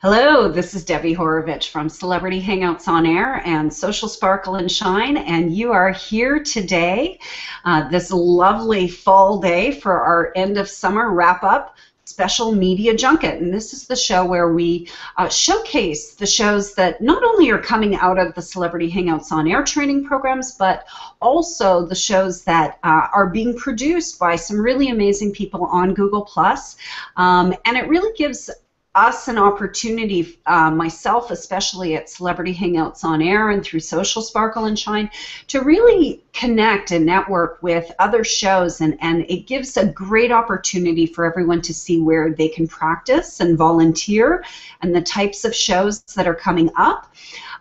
Hello, this is Debbie Horovich from Celebrity Hangouts on Air and Social Sparkle and Shine, and you are here today, this lovely fall day for our end of summer wrap-up special media junket. And this is the show where we showcase the shows that not only are coming out of the Celebrity Hangouts on Air training programs, but also the shows that are being produced by some really amazing people on Google+. And it really gives us an opportunity, myself especially at Celebrity Hangouts on Air and through Social Sparkle and Shine, to really connect and network with other shows, and it gives a great opportunity for everyone to see where they can practice and volunteer and the types of shows that are coming up.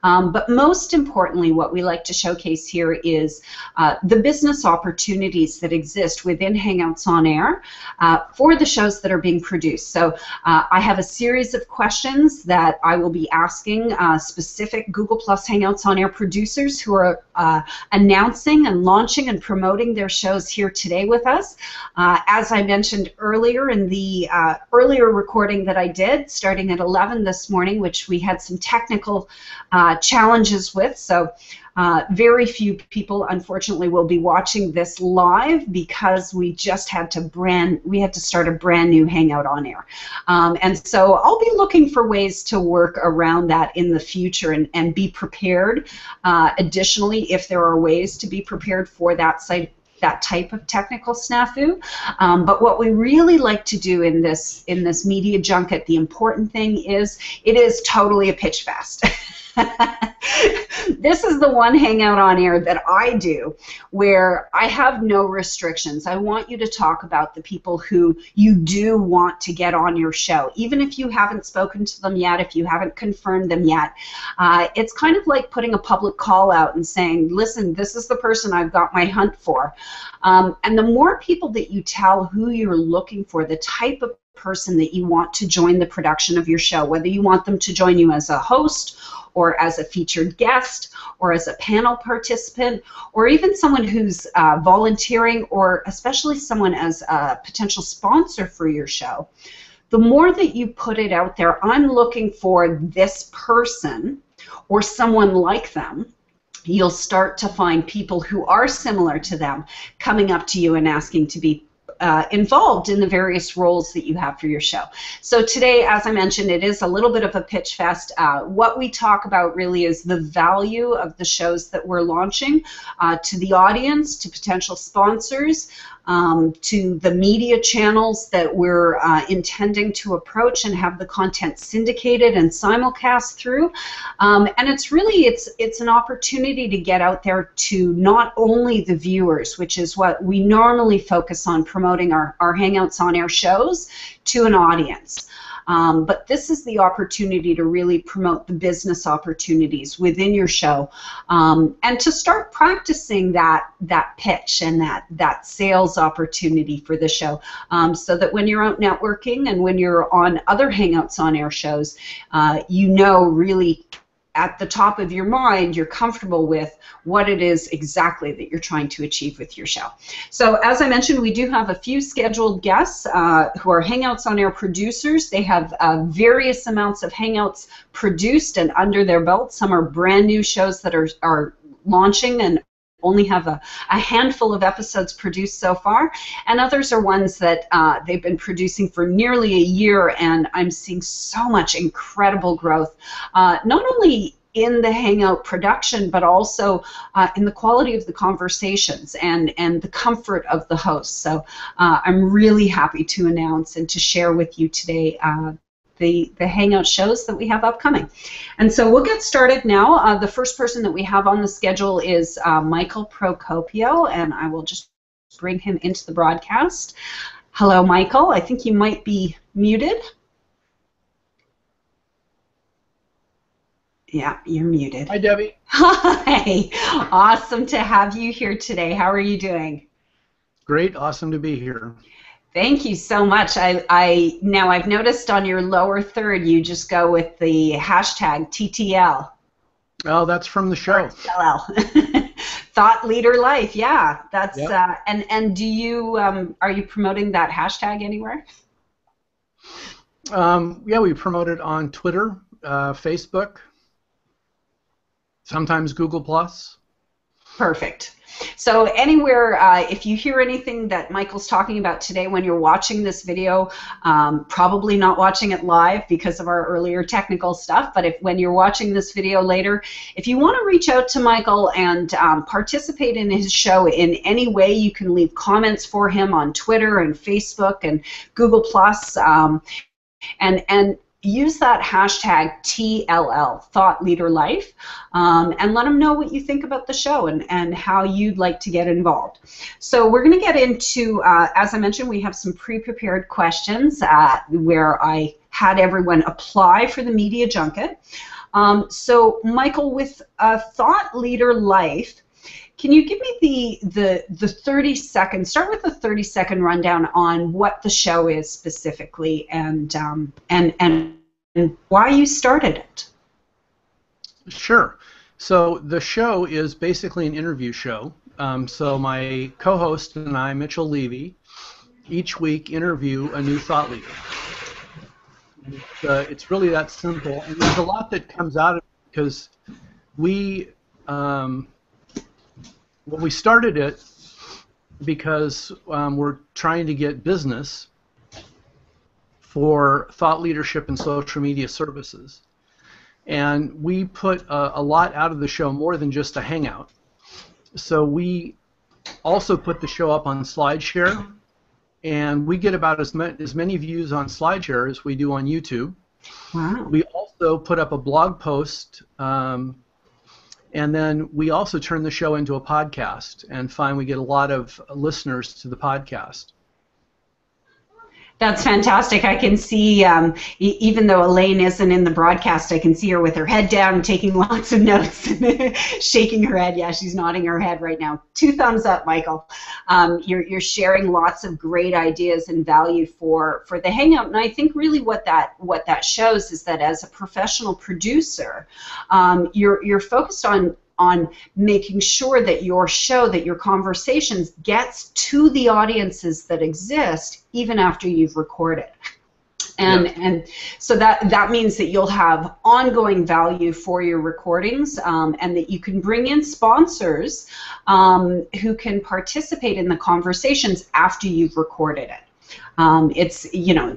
But most importantly, what we like to showcase here is the business opportunities that exist within Hangouts on Air for the shows that are being produced. So I have a series of questions that I will be asking specific Google+ Hangouts on Air producers who are announcing and launching and promoting their shows here today with us. As I mentioned earlier in the earlier recording that I did, starting at 11 this morning, which we had some technical challenges with, so very few people unfortunately will be watching this live because we just had to start a brand new Hangout on Air, and so I'll be looking for ways to work around that in the future and be prepared additionally if there are ways to be prepared for that type of technical snafu. But what we really like to do in this media junket, the important thing is it is totally a pitch fest. This is the one Hangout on Air that I do where I have no restrictions. I want you to talk about the people who you do want to get on your show, even if you haven't spoken to them yet, if you haven't confirmed them yet. It's kind of like putting a public call out and saying, listen, this is the person I've got my hunt for. And the more people that you tell who you're looking for, the type of person that you want to join the production of your show, whether you want them to join you as a host or as a featured guest or as a panel participant or even someone who's volunteering, or especially someone as a potential sponsor for your show, the more that you put it out there, I'm looking for this person or someone like them, you'll start to find people who are similar to them coming up to you and asking to be involved in the various roles that you have for your show. So today, as I mentioned, it is a little bit of a pitch fest. What we talk about really is the value of the shows that we're launching to the audience, to potential sponsors, to the media channels that we're intending to approach and have the content syndicated and simulcast through. And it's really, it's an opportunity to get out there to not only the viewers, which is what we normally focus on, promoting our Hangouts on Air shows to an audience. But this is the opportunity to really promote the business opportunities within your show, and to start practicing that pitch and that sales opportunity for the show, so that when you're out networking and when you're on other Hangouts on Air shows, you know really at the top of your mind, you're comfortable with what it is exactly that you're trying to achieve with your show. So as I mentioned, we do have a few scheduled guests who are Hangouts on Air producers. They have various amounts of Hangouts produced and under their belt. Some are brand new shows that are launching and only have a handful of episodes produced so far, and others are ones that they've been producing for nearly a year, and I'm seeing so much incredible growth, not only in the Hangout production, but also in the quality of the conversations and the comfort of the host. So I'm really happy to announce and to share with you today the Hangout shows that we have upcoming. And so we'll get started now. The first person that we have on the schedule is Michael Procopio, and I will just bring him into the broadcast. Hello, Michael. I think you might be muted. Yeah, you're muted. Hi, Debbie. Hi. Awesome to have you here today. How are you doing? Great. Awesome to be here. Thank you so much. Now I've noticed on your lower third you just go with the hashtag TTL. Oh, that's from the show. Thought Leader Life. Yeah, that's yep. And do you are you promoting that hashtag anywhere? Yeah, we promote it on Twitter, Facebook, sometimes Google+. Perfect. So anywhere, if you hear anything that Michael's talking about today when you're watching this video, probably not watching it live because of our earlier technical stuff, but when you're watching this video later, if you want to reach out to Michael and participate in his show in any way, you can leave comments for him on Twitter and Facebook and Google+, and use that hashtag TLL, Thought Leader Life, and let them know what you think about the show and how you'd like to get involved. So we're going to get into, as I mentioned, we have some pre-prepared questions where I had everyone apply for the Media Junket. So Michael, with Thought Leader Life, can you give me the 30-second, start with the 30-second rundown on what the show is specifically and why you started it? Sure. So the show is basically an interview show. So my co-host and I, Mitchell Levy, each week interview a new thought leader. It's really that simple. And there's a lot that comes out of it because we started it because we're trying to get business for thought leadership and social media services. And we put a lot out of the show, more than just a hangout. So we also put the show up on SlideShare, and we get about as many views on SlideShare as we do on YouTube. Wow. We also put up a blog post, and then we also turn the show into a podcast and find we get a lot of listeners to the podcast. That's fantastic. I can see, even though Elaine isn't in the broadcast, I can see her with her head down, taking lots of notes, shaking her head. Yeah, she's nodding her head right now. 2 thumbs up, Michael. You're sharing lots of great ideas and value for the Hangout, and I think really what that shows is that as a professional producer, you're focused on making sure that your show, that your conversations gets to the audiences that exist even after you've recorded. And so that means that you'll have ongoing value for your recordings, and that you can bring in sponsors who can participate in the conversations after you've recorded it. It's,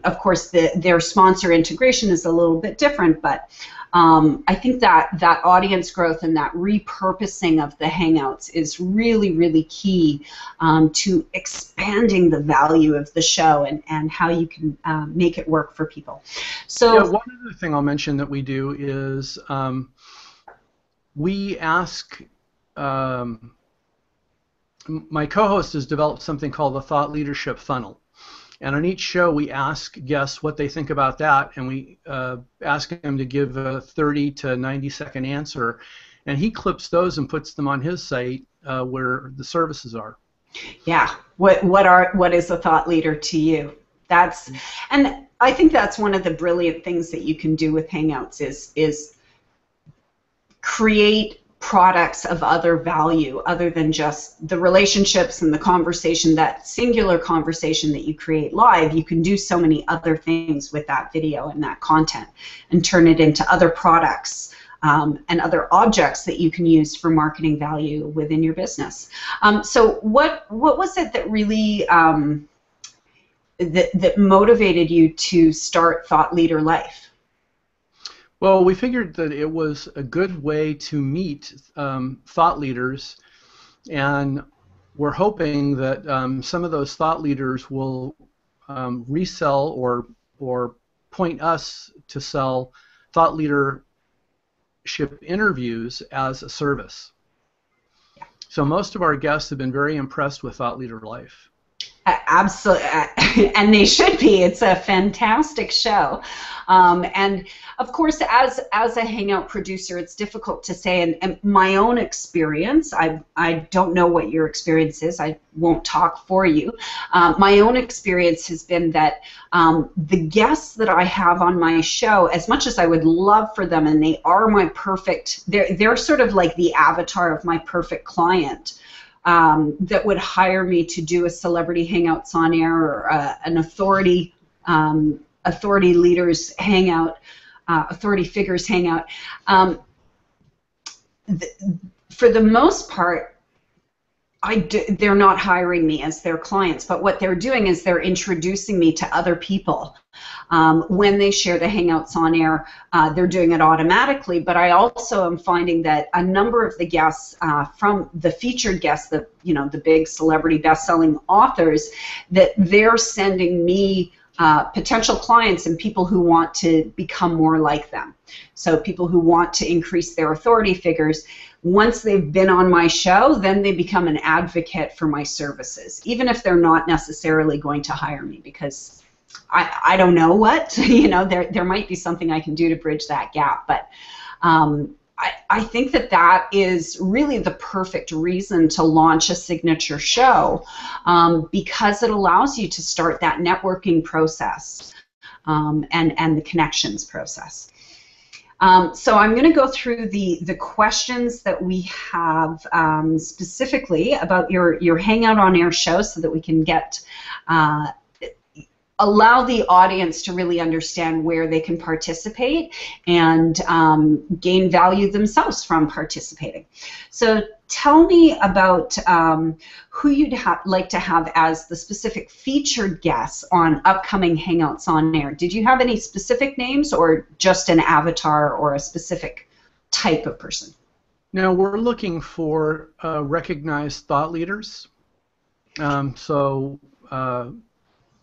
of course, their sponsor integration is a little bit different, but I think that audience growth and that repurposing of the Hangouts is really, really key to expanding the value of the show and how you can make it work for people. So one other thing I'll mention that we do is we ask, my co-host has developed something called the Thought Leadership Funnel. And on each show, we ask guests what they think about that, and we ask them to give a 30 to 90-second answer, and he clips those and puts them on his site where the services are. Yeah. What is a thought leader to you? And I think that's one of the brilliant things that you can do with Hangouts is create products of other value other than just the relationships and the conversation, that singular conversation that you create live. You can do so many other things with that video and that content and turn it into other products and other objects that you can use for marketing value within your business. So what was it that really that motivated you to start Thought Leader Life? Well, we figured that it was a good way to meet thought leaders, and we're hoping that some of those thought leaders will resell or point us to sell thought leadership interviews as a service. So most of our guests have been very impressed with Thought Leader Life. Absolutely, and they should be. It's a fantastic show, and of course, as a Hangout producer, it's difficult to say. And my own experience, I don't know what your experience is. I won't talk for you. My own experience has been that the guests that I have on my show, as much as I would love for them, and they are my perfect, they're sort of like the avatar of my perfect client. That would hire me to do a Celebrity Hangouts on Air or an authority authority leaders hangout, authority figures hangout. For the most part, they're not hiring me as their clients, but what they're doing is they're introducing me to other people. When they share the Hangouts on air, they're doing it automatically, but I also am finding that a number of the guests, from the featured guests, the big celebrity best-selling authors, that they're sending me potential clients and people who want to become more like them. So people who want to increase their authority figures. Once they've been on my show, then they become an advocate for my services, even if they're not necessarily going to hire me, because I don't know what, there might be something I can do to bridge that gap. But I think that is really the perfect reason to launch a signature show, because it allows you to start that networking process and the connections process. So I'm going to go through the questions that we have specifically about your Hangout on Air show, so that we can allow the audience to really understand where they can participate and gain value themselves from participating. So tell me about who you'd like to have as the specific featured guests on upcoming Hangouts on Air. Did you have any specific names, or just an avatar or a specific type of person? Now, we're looking for recognized thought leaders.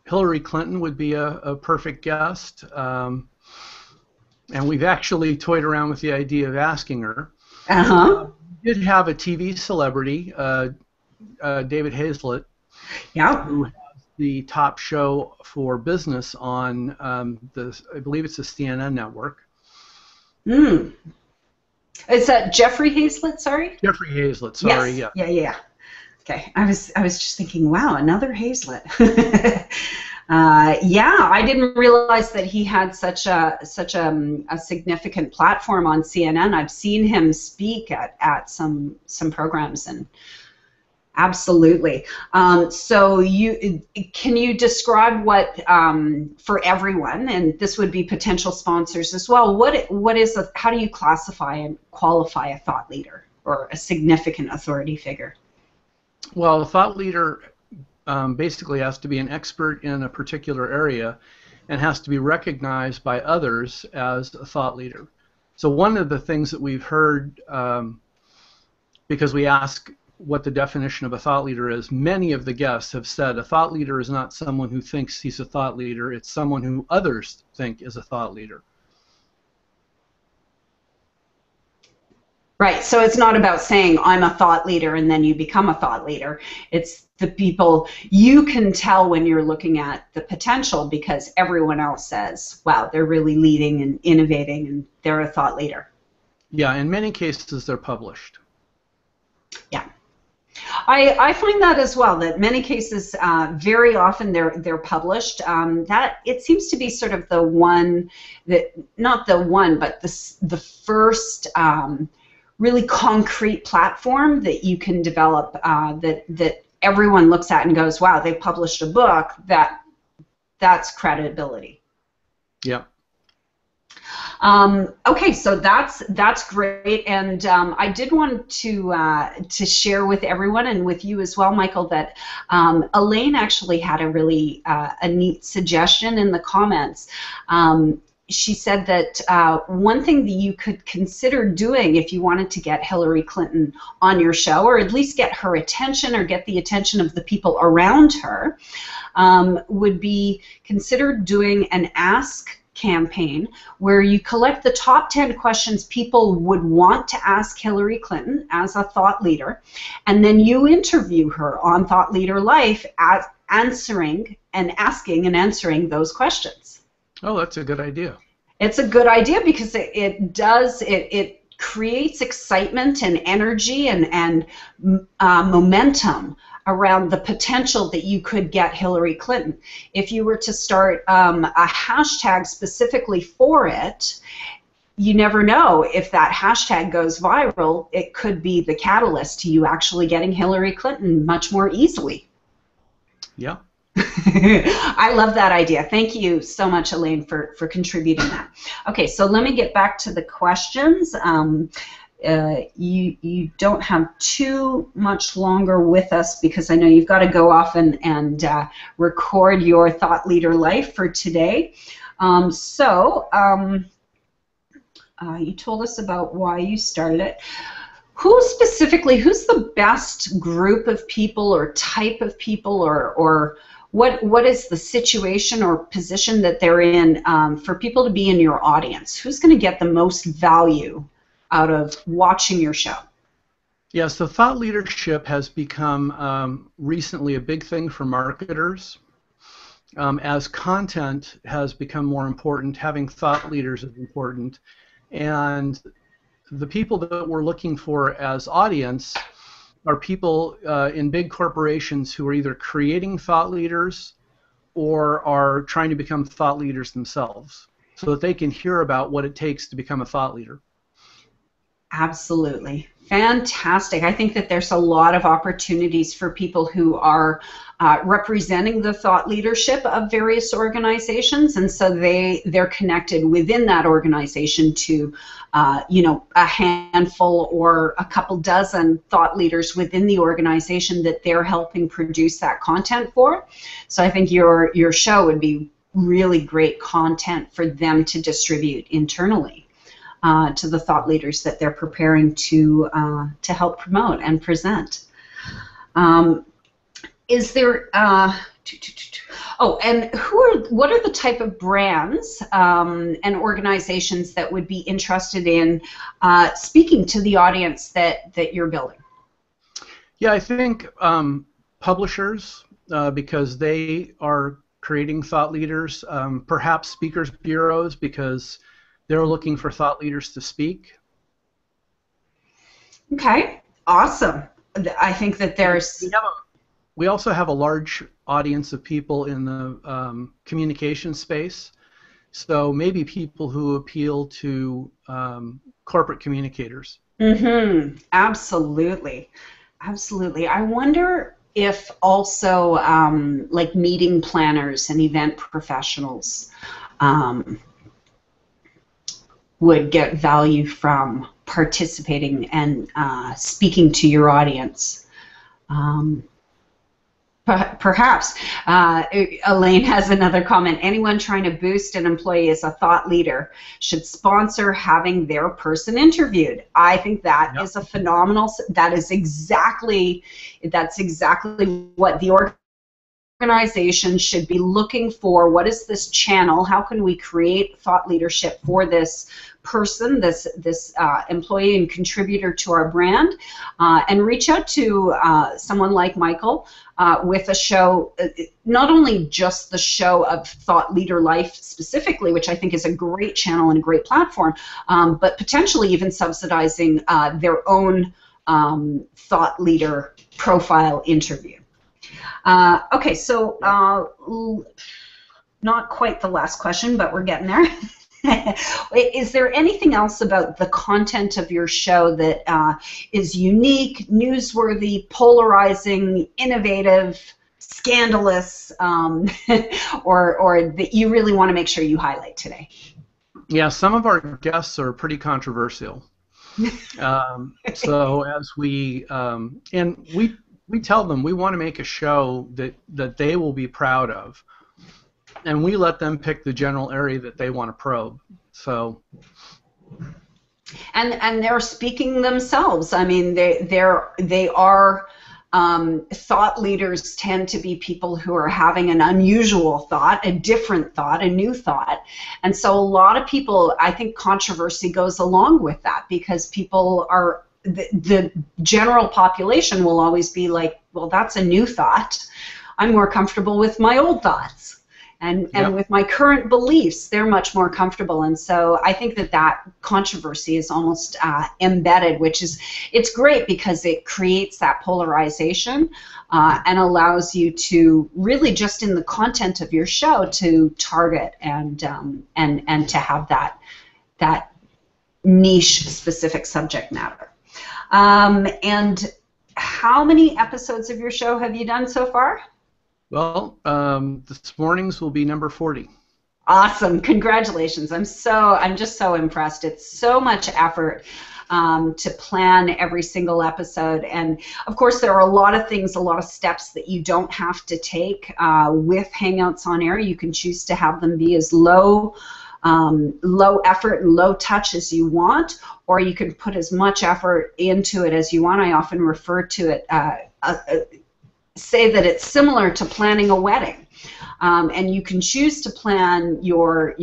Hillary Clinton would be a perfect guest, and we've actually toyed around with the idea of asking her. We did have a TV celebrity, David Hazlett, who has the top show for business on I believe it's the CNN network. Is that Jeffrey Hazlett? Sorry. Jeffrey Hazlett. Sorry. Yes. Yeah. Okay, I was just thinking, wow, another Hazlett. Yeah, I didn't realize that he had such a significant platform on CNN. I've seen him speak at some programs, and absolutely. So can you describe what, for everyone, and this would be potential sponsors as well, how do you classify and qualify a thought leader or a significant authority figure? Well, a thought leader basically has to be an expert in a particular area and has to be recognized by others as a thought leader. So one of the things that we've heard, because we ask what the definition of a thought leader is, many of the guests have said a thought leader is not someone who thinks he's a thought leader, it's someone who others think is a thought leader. Right, so it's not about saying I'm a thought leader and then you become a thought leader. It's the people you can tell when you're looking at the potential, because everyone else says, wow, they're really leading and innovating and they're a thought leader. Yeah, in many cases they're published. Yeah. I find that as well, that many cases, very often they're published. That it seems to be sort of the one that, not the one, but the first really concrete platform that you can develop, that everyone looks at and goes, wow, they published a book, that's credibility. Yeah. Okay, so that's great, and I did want to share with everyone and with you as well, Michael, that Elaine actually had a really a neat suggestion in the comments. She said that one thing that you could consider doing if you wanted to get Hillary Clinton on your show, or at least get her attention or get the attention of the people around her, would be consider doing an Ask campaign where you collect the top 10 questions people would want to ask Hillary Clinton as a thought leader, and then you interview her on Thought Leader Life as asking and answering those questions. Oh, that's a good idea. It's a good idea because it creates excitement and energy and momentum around the potential that you could get Hillary Clinton. If you were to start a hashtag specifically for it, you never know if that hashtag goes viral. It could be the catalyst to you actually getting Hillary Clinton much more easily. Yeah. I love that idea. Thank you so much, Elaine, for contributing that. Okay, so let me get back to the questions. You don't have too much longer with us because I know you've got to go off and record your Thought Leader Life for today. You told us about why you started it. Who's the best group of people or type of people or what is the situation or position that they're in for people to be in your audience? Who's going to get the most value out of watching your show? Yes, the thought leadership has become recently a big thing for marketers. As content has become more important, having thought leaders is important. And the people that we're looking for as audience are people in big corporations who are either creating thought leaders or are trying to become thought leaders themselves so that they can hear about what it takes to become a thought leader. Absolutely. Fantastic. I think that there's a lot of opportunities for people who are representing the thought leadership of various organizations, and so they're connected within that organization to a handful or a couple dozen thought leaders within the organization that they're helping produce that content for. So I think your show would be really great content for them to distribute internally. To the thought leaders that they're preparing to help promote and present. Is there? And what are the type of brands and organizations that would be interested in speaking to the audience that you're building? Yeah, I think publishers because they are creating thought leaders. Perhaps speakers bureaus because they're looking for thought leaders to speak. Okay, awesome. I think that there's... We also have a large audience of people in the communication space, so maybe people who appeal to corporate communicators. Mm-hmm. Absolutely. Absolutely. I wonder if also like meeting planners and event professionals would get value from participating and speaking to your audience. Perhaps. Elaine has another comment. Anyone trying to boost an employee as a thought leader should sponsor having their person interviewed. I think that is a phenomenal, that's exactly what the organization should be looking for. What is this channel? How can we create thought leadership for this person, this employee and contributor to our brand, and reach out to someone like Michael with a show, not only just the show of Thought Leader Life specifically, which I think is a great channel and a great platform, but potentially even subsidizing their own thought leader profile interview. Okay, so not quite the last question, but we're getting there. Is there anything else about the content of your show that is unique, newsworthy, polarizing, innovative, scandalous, or that you really want to make sure you highlight today? Yeah, some of our guests are pretty controversial. So as we tell them we want to make a show that they will be proud of, and we let them pick the general area that they want to probe. So, and they're speaking themselves. I mean, they are thought leaders tend to be people who are having an unusual thought, a different thought, a new thought, and so a lot of people, I think, controversy goes along with that because people are. The general population will always be like, well, that's a new thought. I'm more comfortable with my old thoughts. And with my current beliefs, they're much more comfortable. And so I think that controversy is almost embedded, it's great because it creates that polarization and allows you to really just in the content of your show to target and to have that niche specific subject matter. And how many episodes of your show have you done so far? Well, this morning's will be number 40. Awesome. Congratulations. I'm just so impressed. It's so much effort to plan every single episode. And of course, there are a lot of things, a lot of steps that you don't have to take with Hangouts on Air. You can choose to have them be as low effort and low touch as you want, or you can put as much effort into it as you want. I often refer to it, say that it's similar to planning a wedding. And you can choose to plan your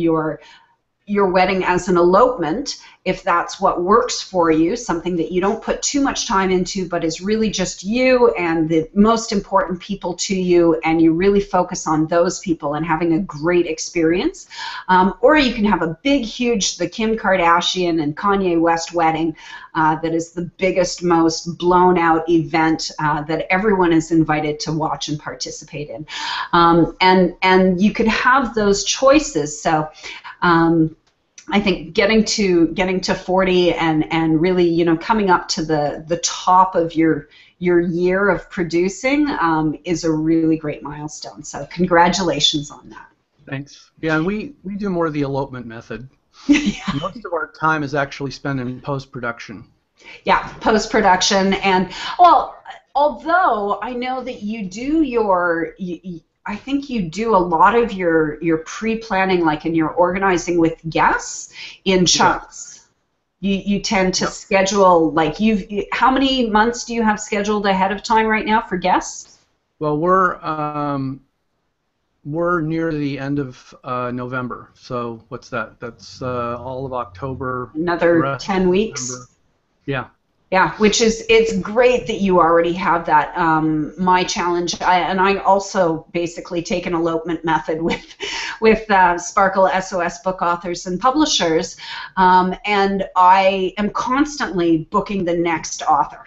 wedding as an elopement if that's what works for you, something that you don't put too much time into but is really just you and the most important people to you, and you really focus on those people and having a great experience. Or you can have a big, huge, the Kim Kardashian and Kanye West wedding that is the biggest, most blown out event that everyone is invited to watch and participate in. And you can have those choices. So I think getting to 40 and really, you know, coming up to the top of your year of producing is a really great milestone. So congratulations on that. Thanks. Yeah, and we do more of the elopement method. Yeah. Most of our time is actually spent in post-production. Yeah, post-production. And, well, although I know that you do I think you do a lot of your pre-planning, like in your organizing with guests, in chunks. Yeah. You tend to schedule, like, how many months do you have scheduled ahead of time right now for guests? Well, we're near the end of November, so what's that? That's all of October. Another 10 weeks. November. Yeah. Yeah, it's great that you already have that. My challenge, and I also basically take an elopement method with Sparkle SOS book authors and publishers, and I am constantly booking the next author.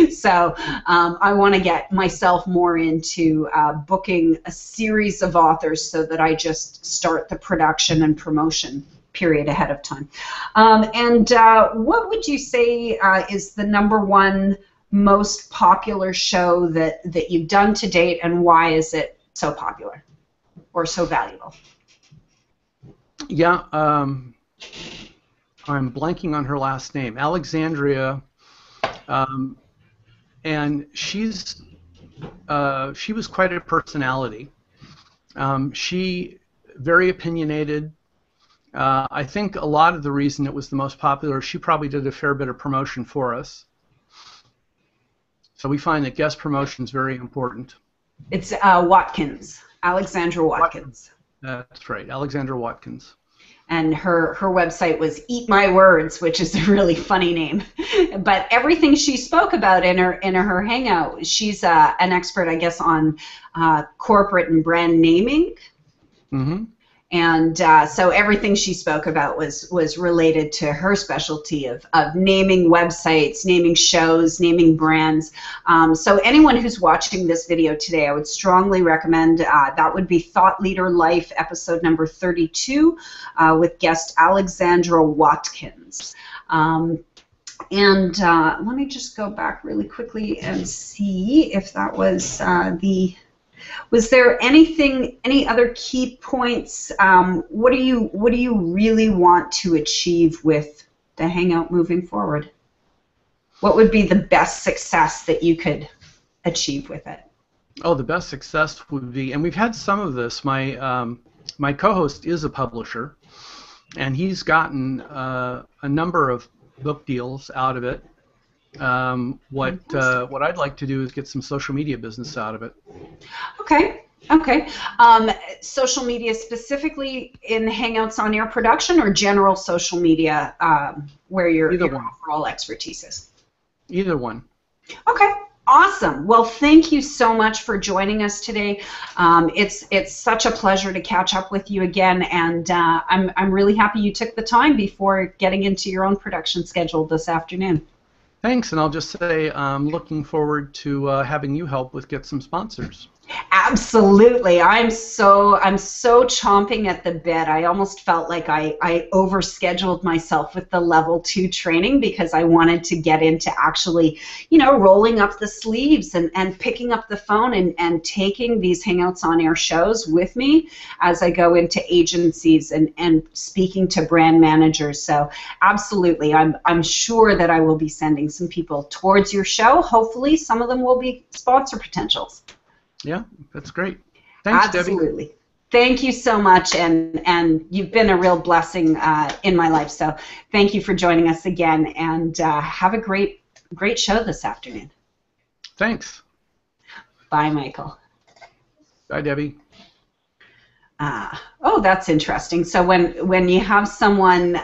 So I want to get myself more into booking a series of authors so that I just start the production and promotion period ahead of time. And what would you say is the #1 most popular show that you've done to date, and why is it so popular or so valuable? Yeah, I'm blanking on her last name, Alexandria, and she was quite a personality. She very opinionated. I think a lot of the reason it was the most popular, she probably did a fair bit of promotion for us. So we find that guest promotion is very important. It's Watkins, Alexandra Watkins. That's right, Alexandra Watkins. And her website was Eat My Words, which is a really funny name. But everything she spoke about in her hangout, she's an expert, I guess, on corporate and brand naming. Mm-hmm. And so everything she spoke about was related to her specialty of naming websites, naming shows, naming brands. So anyone who's watching this video today, I would strongly recommend that would be Thought Leader Life, episode number 32, with guest Alexandra Watkins. And let me just go back really quickly and see if that was Was there any other key points? What do you really want to achieve with the Hangout moving forward? What would be the best success that you could achieve with it? Oh, the best success would be, and we've had some of this. My co-host is a publisher, and he's gotten a number of book deals out of it. What I'd like to do is get some social media business out of it. Okay. Social media specifically in Hangouts on Air production, or general social media where your overall expertise is? Either one. Okay. Awesome. Well, thank you so much for joining us today. It's such a pleasure to catch up with you again, and I'm really happy you took the time before getting into your own production schedule this afternoon. Thanks, and I'll just say I'm looking forward to having you help with get some sponsors. Absolutely. I'm so chomping at the bit. I almost felt like I overscheduled myself with the level 2 training because I wanted to get into actually, rolling up the sleeves and picking up the phone and taking these Hangouts on Air shows with me as I go into agencies and speaking to brand managers. So absolutely, I'm sure that I will be sending some people towards your show. Hopefully some of them will be sponsor potentials. Yeah, that's great. Thanks, Absolutely. Debbie. Thank you so much, and you've been a real blessing in my life. So thank you for joining us again, and have a great show this afternoon. Thanks. Bye, Michael. Bye, Debbie. Oh, that's interesting. So when you have someone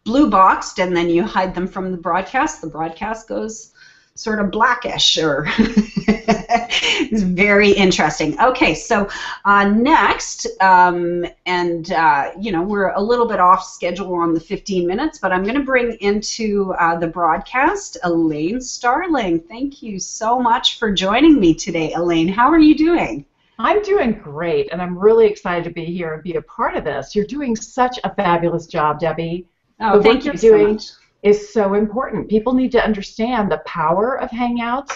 blue boxed and then you hide them from the broadcast goes sort of blackish, or it's very interesting. Okay, so next, we're a little bit off schedule on the 15 minutes, but I'm going to bring into the broadcast Elaine Starling. Thank you so much for joining me today, Elaine. How are you doing? I'm doing great, and I'm really excited to be here and be a part of this. You're doing such a fabulous job, Debbie. Oh, thank you so much. Is so important. People need to understand the power of Hangouts,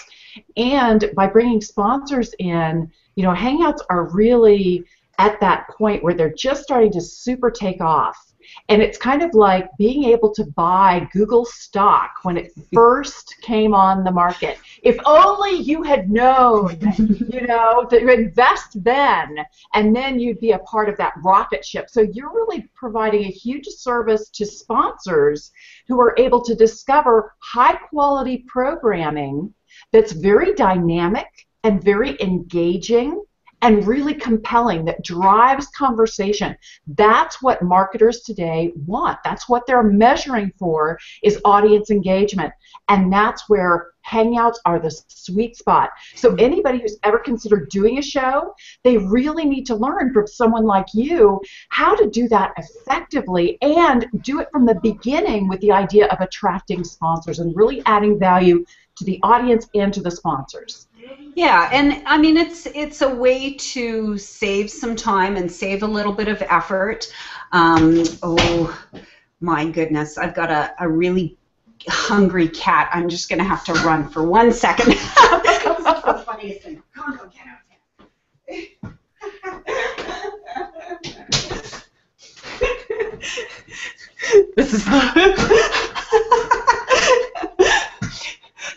and by bringing sponsors in, Hangouts are really at that point where they're just starting to super take off. And it's kind of like being able to buy Google stock when it first came on the market. If only you had known, to invest then, and then you'd be a part of that rocket ship. So you're really providing a huge service to sponsors who are able to discover high-quality programming that's very dynamic and very engaging and really compelling, that drives conversation. That's what marketers today want. That's what they're measuring for, is audience engagement. And that's where Hangouts are the sweet spot. So anybody who's ever considered doing a show, they really need to learn from someone like you how to do that effectively and do it from the beginning with the idea of attracting sponsors and really adding value to the audience and to the sponsors. Yeah, and I mean it's a way to save some time and save a little bit of effort. Oh my goodness, I've got a really hungry cat. I'm just going to have to run for 1 second. This is the funniest thing. Come on, go get out here. This is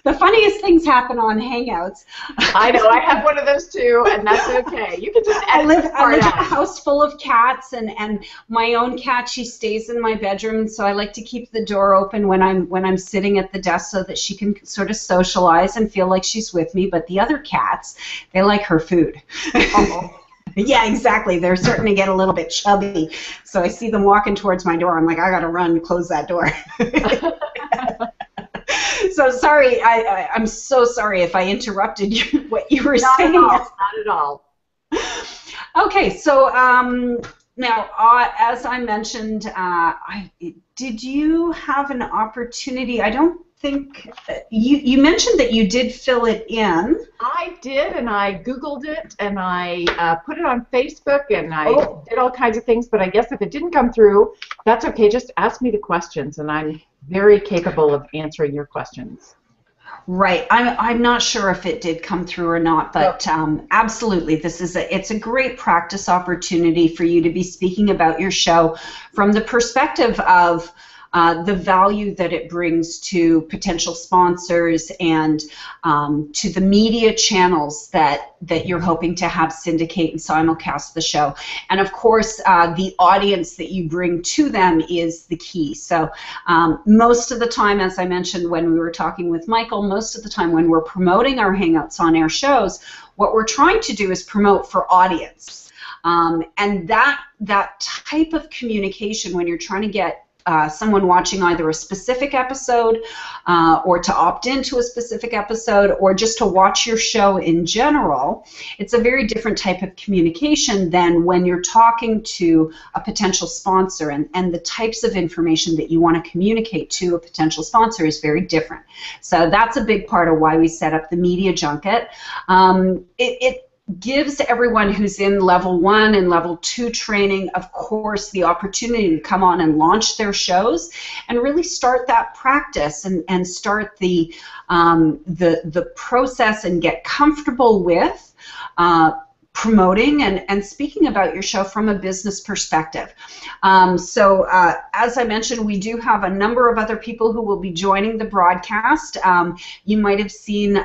the funniest things happen on Hangouts. I know, I have one of those too, and that's okay. You can just I live in a house full of cats, and my own cat, she stays in my bedroom, so I like to keep the door open when I'm sitting at the desk so that she can sort of socialize and feel like she's with me. But the other cats, they like her food. Oh. Yeah, exactly. They're starting to get a little bit chubby. So I see them walking towards my door. I'm like, I gotta run and close that door. So sorry, I'm so sorry if I interrupted you, what you were saying. Not at all. Okay, so now, as I mentioned, did you have an opportunity? I don't think you mentioned that you did fill it in. I did, and I Googled it, and I put it on Facebook, and I did all kinds of things. But I guess if it didn't come through, that's okay. Just ask me the questions, and I'm very capable of answering your questions. Right. I'm not sure if it did come through or not, but absolutely, it's a great practice opportunity for you to be speaking about your show from the perspective of the value that it brings to potential sponsors and to the media channels that you're hoping to have syndicate and simulcast the show. And of course, the audience that you bring to them is the key. So most of the time, as I mentioned when we were talking with Michael, most of the time when we're promoting our Hangouts on Air shows, what we're trying to do is promote for audience. And that type of communication, when you're trying to get someone watching either a specific episode or to opt into a specific episode or just to watch your show in general, it's a very different type of communication than when you're talking to a potential sponsor, and the types of information that you want to communicate to a potential sponsor is very different. So that's a big part of why we set up the Media Junket. gives everyone who's in level 1 and level 2 training, of course, the opportunity to come on and launch their shows and really start that practice and start the process and get comfortable with promoting and speaking about your show from a business perspective. So as I mentioned, we do have a number of other people who will be joining the broadcast. You might have seen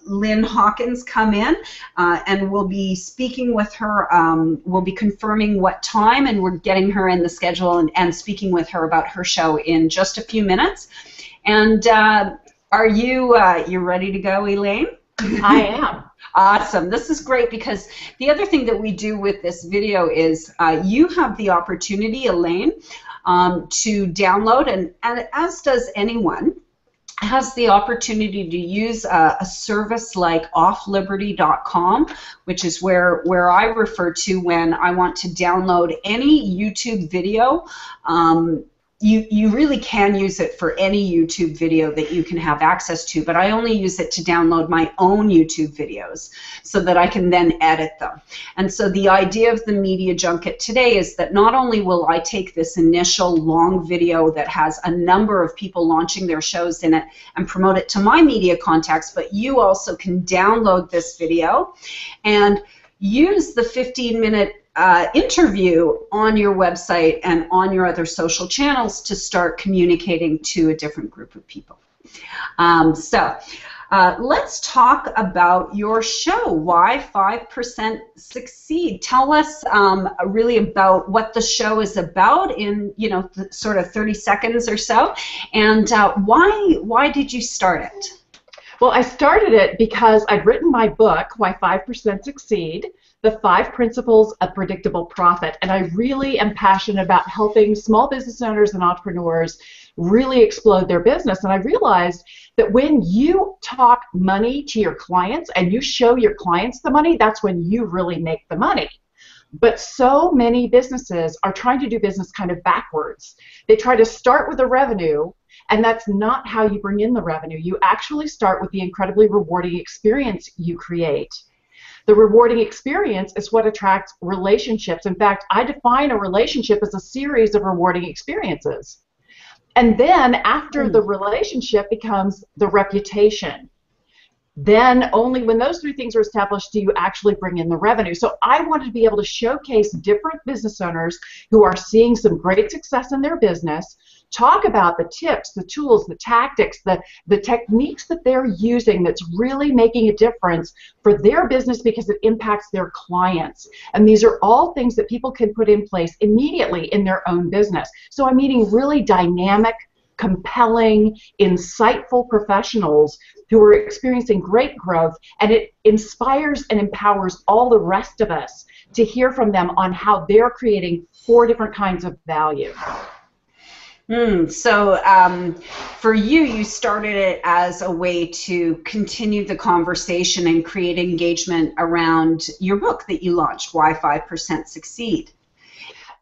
Lynn Hawkins come in, and we'll be speaking with her. We'll be confirming what time, and we're getting her in the schedule and speaking with her about her show in just a few minutes. And are you ready to go, Elaine? I am. Awesome. This is great because the other thing that we do with this video is you have the opportunity, Elaine, to download, and as does anyone, has the opportunity to use a service like offliberty.com, which is where I refer to when I want to download any YouTube video. You really can use it for any YouTube video that you can have access to, but I only use it to download my own YouTube videos so that I can then edit them. And so the idea of the Media Junket today is that not only will I take this initial long video that has a number of people launching their shows in it and promote it to my media contacts, but you also can download this video and use the 15-minute interview on your website and on your other social channels to start communicating to a different group of people. Let's talk about your show, Why 5% Succeed. Tell us really about what the show is about in sort of 30 seconds or so, and why did you start it? Well, I started it because I'd written my book, Why 5% Succeed, The 5 Principles of Predictable Profit, and I really am passionate about helping small business owners and entrepreneurs really explode their business. And I realized that when you talk money to your clients and you show your clients the money, that's when you really make the money. But so many businesses are trying to do business kind of backwards. They try to start with the revenue, and that's not how you bring in the revenue. You actually start with the incredibly rewarding experience you create. The rewarding experience is what attracts relationships. In fact, I define a relationship as a series of rewarding experiences. And then after the relationship becomes the reputation. Then only when those 3 things are established do you actually bring in the revenue. So I wanted to be able to showcase different business owners who are seeing some great success in their business, talk about the tips, the tools, the tactics, the techniques that they're using that's really making a difference for their business because it impacts their clients. And these are all things that people can put in place immediately in their own business. So I'm meeting really dynamic, compelling, insightful professionals who are experiencing great growth, and it inspires and empowers all the rest of us to hear from them on how they're creating 4 different kinds of value. So for you started it as a way to continue the conversation and create engagement around your book that you launched, Why 5% Succeed.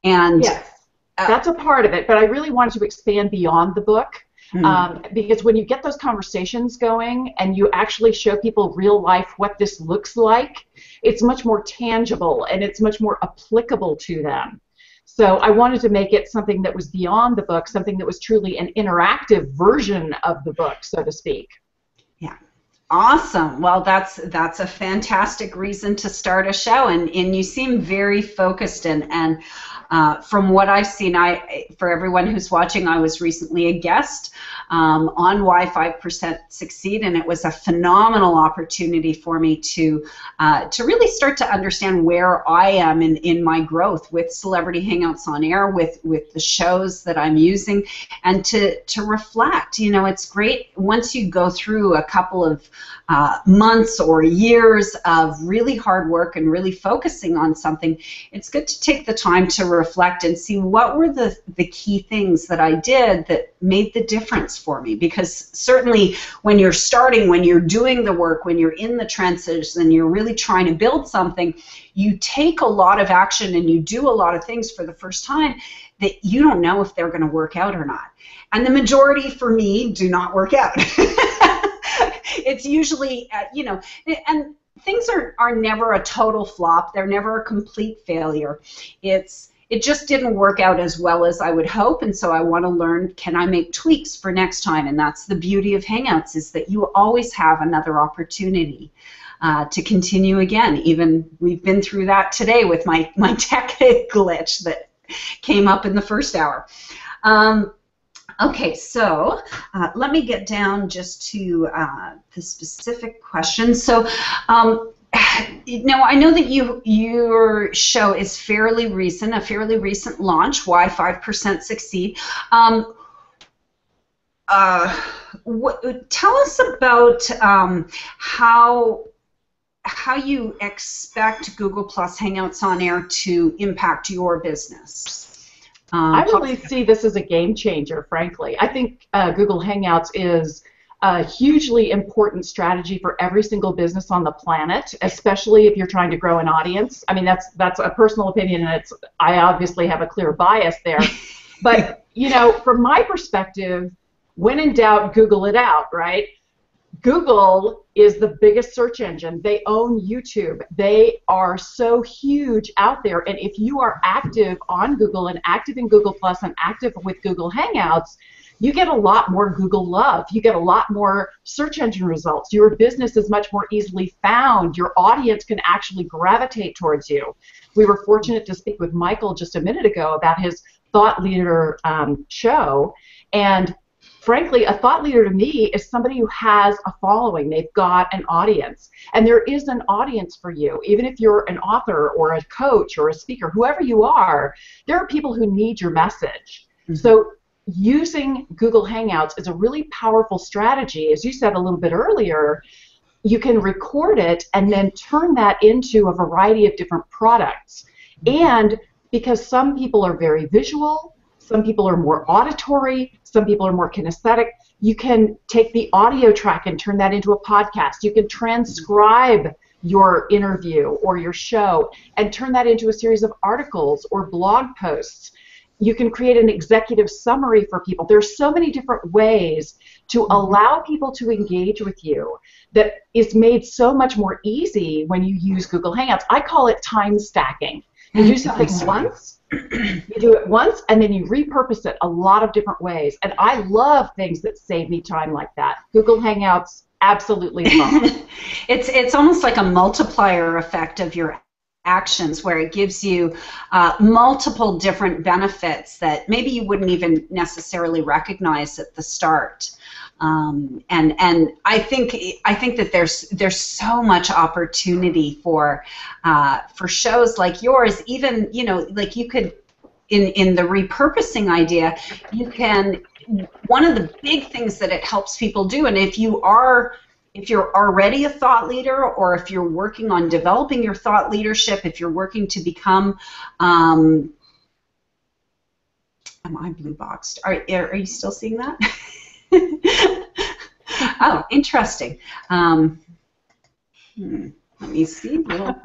And yes. That's a part of it, but I really wanted to expand beyond the book because when you get those conversations going and you actually show people real life what this looks like, it's much more tangible and it's much more applicable to them. So I wanted to make it something that was beyond the book, something that was truly an interactive version of the book, so to speak. Yeah. Awesome. Well, that's a fantastic reason to start a show, and you seem very focused and from what I've seen, for everyone who's watching, I was recently a guest on Why 5% Succeed, and it was a phenomenal opportunity for me to really start to understand where I am in my growth with Celebrity Hangouts on Air, with the shows that I'm using, and to reflect. You know, it's great once you go through a couple of months or years of really hard work and really focusing on something, it's good to take the time to reflect and see what were the key things that I did that made the difference for me. Because certainly when you're starting, when you're doing the work, when you're in the trenches and you're really trying to build something, you take a lot of action and you do a lot of things for the first time that you don't know if they're going to work out or not. And the majority for me do not work out. It's usually, you know, and things are never a total flop. They're never a complete failure. It just didn't work out as well as I would hope, and so I want to learn, can I make tweaks for next time? And that's the beauty of Hangouts, is that you always have another opportunity to continue again. Even we've been through that today with my tech glitch that came up in the first hour. Okay, so let me get down just to the specific questions. So now, I know that your show is fairly recent, a fairly recent launch, Why 5% Succeed. Tell us about how you expect Google Plus Hangouts on Air to impact your business. I really see this as a game changer, frankly. I think Google Hangouts is a hugely important strategy for every single business on the planet, especially if you're trying to grow an audience. I mean, that's a personal opinion, and I obviously have a clear bias there. But, you know, from my perspective, when in doubt, Google it out, right? Google is the biggest search engine. They own YouTube. They are so huge out there. And if you are active on Google and active in Google Plus and active with Google Hangouts, you get a lot more Google love. You get a lot more search engine results. Your business is much more easily found. Your audience can actually gravitate towards you. We were fortunate to speak with Michael just a minute ago about his Thought Leader show. And frankly, a thought leader to me is somebody who has a following. They've got an audience. And there is an audience for you. Even if you're an author or a coach or a speaker, whoever you are, there are people who need your message. Mm-hmm. So using Google Hangouts is a really powerful strategy. As you said a little bit earlier, you can record it and then turn that into a variety of different products. And because some people are very visual, some people are more auditory, some people are more kinesthetic, you can take the audio track and turn that into a podcast. You can transcribe your interview or your show and turn that into a series of articles or blog posts. You can create an executive summary for people. There's so many different ways to allow people to engage with you that is made so much more easy when you use Google Hangouts. I call it time stacking. You do something once, you do it once, and then you repurpose it a lot of different ways. And I love things that save me time like that. Google Hangouts, absolutely fun. It's almost like a multiplier effect of your actions, where it gives you multiple different benefits that maybe you wouldn't even necessarily recognize at the start. And I think that there's so much opportunity for shows like yours. Even, you know, like you could, in the repurposing idea, you can, one of the big things that it helps people do, and if you're already a thought leader, or if you're working on developing your thought leadership, if you're working to become, am I blue boxed? Are you still seeing that? Oh, interesting. Let me see. Well,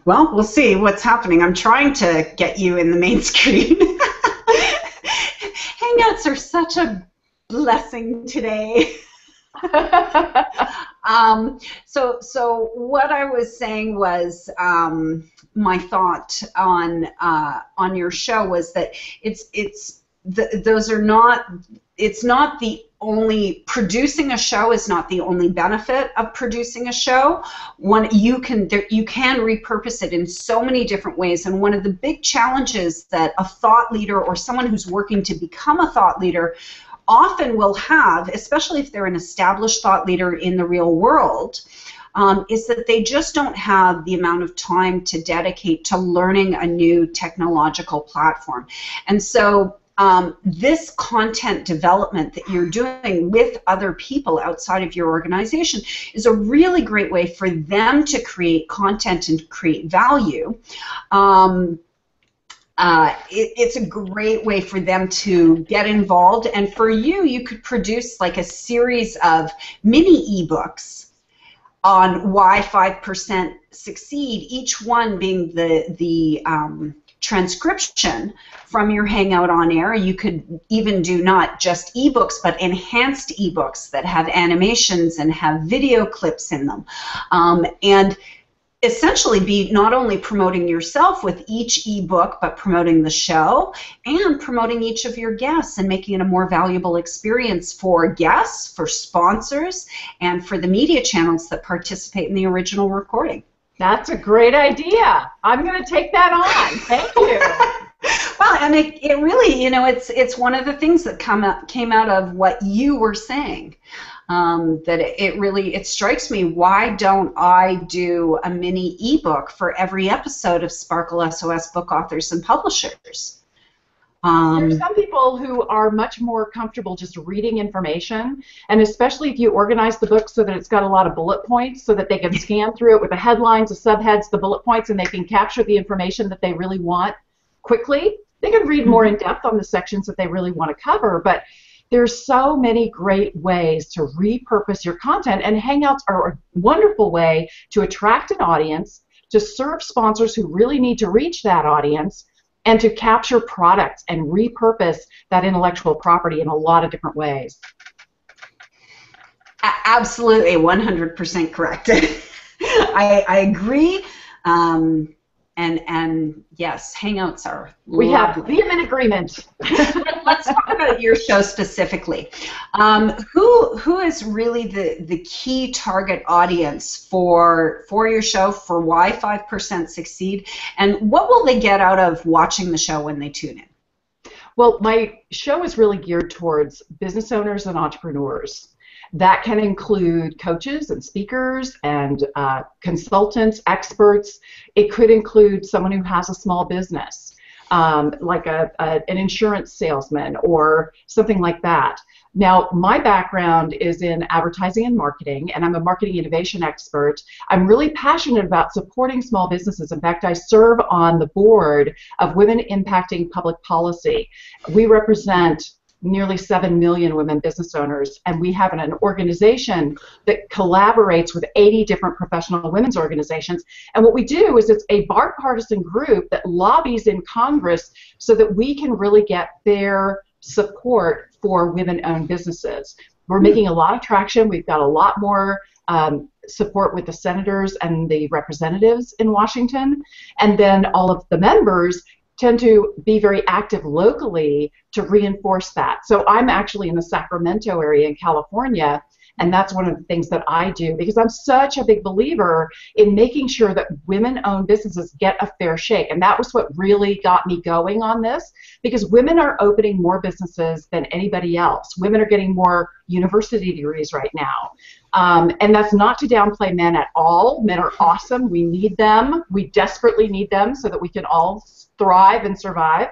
we'll see what's happening. I'm trying to get you in the main screen. Hangouts are such a blessing today. So what I was saying was, my thought on your show was that it's not the only, producing a show is not the only benefit of producing a show. You can repurpose it in so many different ways, and one of the big challenges that a thought leader or someone who's working to become a thought leader often will have, especially if they're an established thought leader in the real world, is that they just don't have the amount of time to dedicate to learning a new technological platform. And so this content development that you're doing with other people outside of your organization is a really great way for them to create content and create value. It's a great way for them to get involved, and for you, you could produce like a series of mini ebooks on why 5% succeed, each one being the transcription from your Hangout on air. You could even do not just ebooks, but enhanced ebooks that have animations and have video clips in them. And essentially be not only promoting yourself with each ebook, but promoting the show and promoting each of your guests and making it a more valuable experience for guests, for sponsors, and for the media channels that participate in the original recording. That's a great idea. I'm going to take that on. Thank you. Well, and it really, you know, it's one of the things that came out of what you were saying. That it strikes me, why don't I do a mini ebook for every episode of Sparkle SOS Book Authors and Publishers? There's some people who are much more comfortable just reading information, and especially if you organize the book so that it's got a lot of bullet points so that they can scan through it with the headlines, the subheads, the bullet points, and they can capture the information that they really want quickly. They can read more in depth on the sections that they really want to cover, but there's so many great ways to repurpose your content, and Hangouts are a wonderful way to attract an audience, to serve sponsors who really need to reach that audience, and to capture products and repurpose that intellectual property in a lot of different ways. Absolutely, 100% correct. I agree. And yes, Hangouts are lovely. We have vehement agreement. Let's talk about your show specifically. Who is really the key target audience for your show, for why 5% Succeed, and what will they get out of watching the show when they tune in? Well, my show is really geared towards business owners and entrepreneurs. That can include coaches and speakers and consultants, experts. It could include someone who has a small business, like an insurance salesman or something like that. Now, my background is in advertising and marketing, and I'm a marketing innovation expert. I'm really passionate about supporting small businesses. In fact, I serve on the board of Women Impacting Public Policy. We represent nearly 7 million women business owners, and we have an organization that collaborates with 80 different professional women's organizations. And what we do is it's a bipartisan group that lobbies in Congress so that we can really get their support for women-owned businesses. We're making a lot of traction. We've got a lot more support with the senators and the representatives in Washington, and then all of the members tend to be very active locally to reinforce that. So I'm actually in the Sacramento area in California, and that's one of the things that I do because I'm such a big believer in making sure that women-owned businesses get a fair shake. And that was what really got me going on this, because women are opening more businesses than anybody else. Women are getting more university degrees right now. And that's not to downplay men at all. Men are awesome. We need them. We desperately need them so that we can all thrive and survive.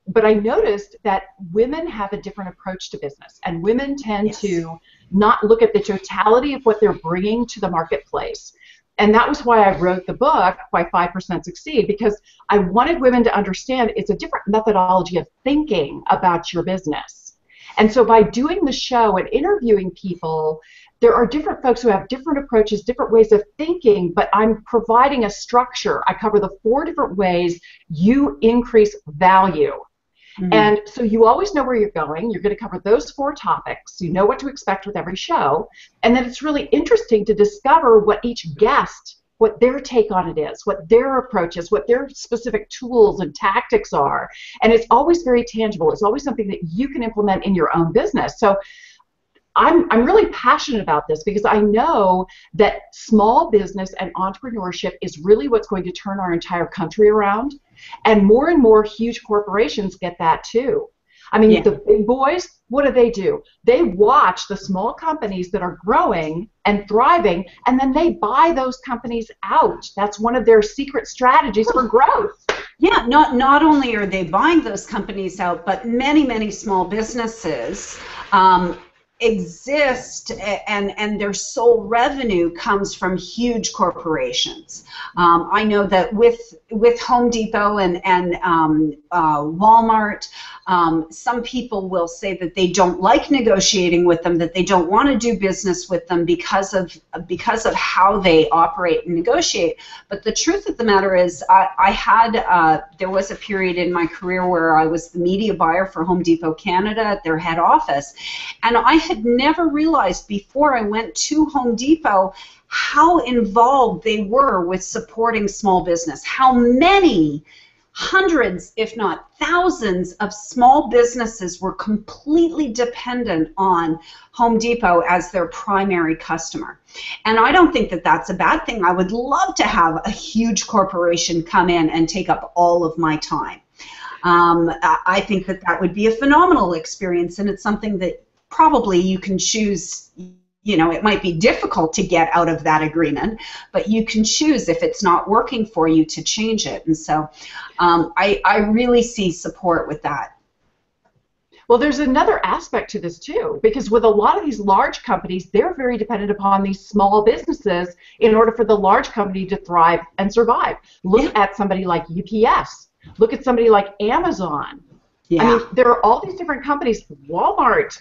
But I noticed that women have a different approach to business, and women tend to not look at the totality of what they're bringing to the marketplace. And that was why I wrote the book, Why 5% Succeed, because I wanted women to understand it's a different methodology of thinking about your business. And so by doing the show and interviewing people, there are different folks who have different approaches, different ways of thinking, but I'm providing a structure. I cover the 4 different ways you increase value. Mm-hmm. And so you always know where you're going. You're going to cover those 4 topics. You know what to expect with every show. And then it's really interesting to discover what each guest, what their take on it is, what their approach is, what their specific tools and tactics are. And it's always very tangible. It's always something that you can implement in your own business. So I'm really passionate about this because I know that small business and entrepreneurship is really what's going to turn our entire country around. And more huge corporations get that too. I mean, the big boys, what do? They watch the small companies that are growing and thriving, and then they buy those companies out. That's one of their secret strategies for growth. Yeah, not only are they buying those companies out, but many small businesses exist, and their sole revenue comes from huge corporations. I know that with Home Depot and Walmart, Some people will say that they don't like negotiating with them, that they don't want to do business with them because of how they operate and negotiate. But the truth of the matter is, there was a period in my career where I was the media buyer for Home Depot Canada at their head office, and I had never realized before I went to Home Depot how involved they were with supporting small business, how many hundreds, if not thousands, of small businesses were completely dependent on Home Depot as their primary customer. And I don't think that that's a bad thing. I would love to have a huge corporation come in and take up all of my time. I think that that would be a phenomenal experience, and it's something that probably you can choose. You know, it might be difficult to get out of that agreement, but you can choose, if it's not working for you, to change it. And so I really see support with that. Well, there's another aspect to this too, because with a lot of these large companies, they're very dependent upon these small businesses in order for the large company to thrive and survive. Look at somebody like UPS. Look at somebody like Amazon. Yeah. I mean, there are all these different companies, Walmart,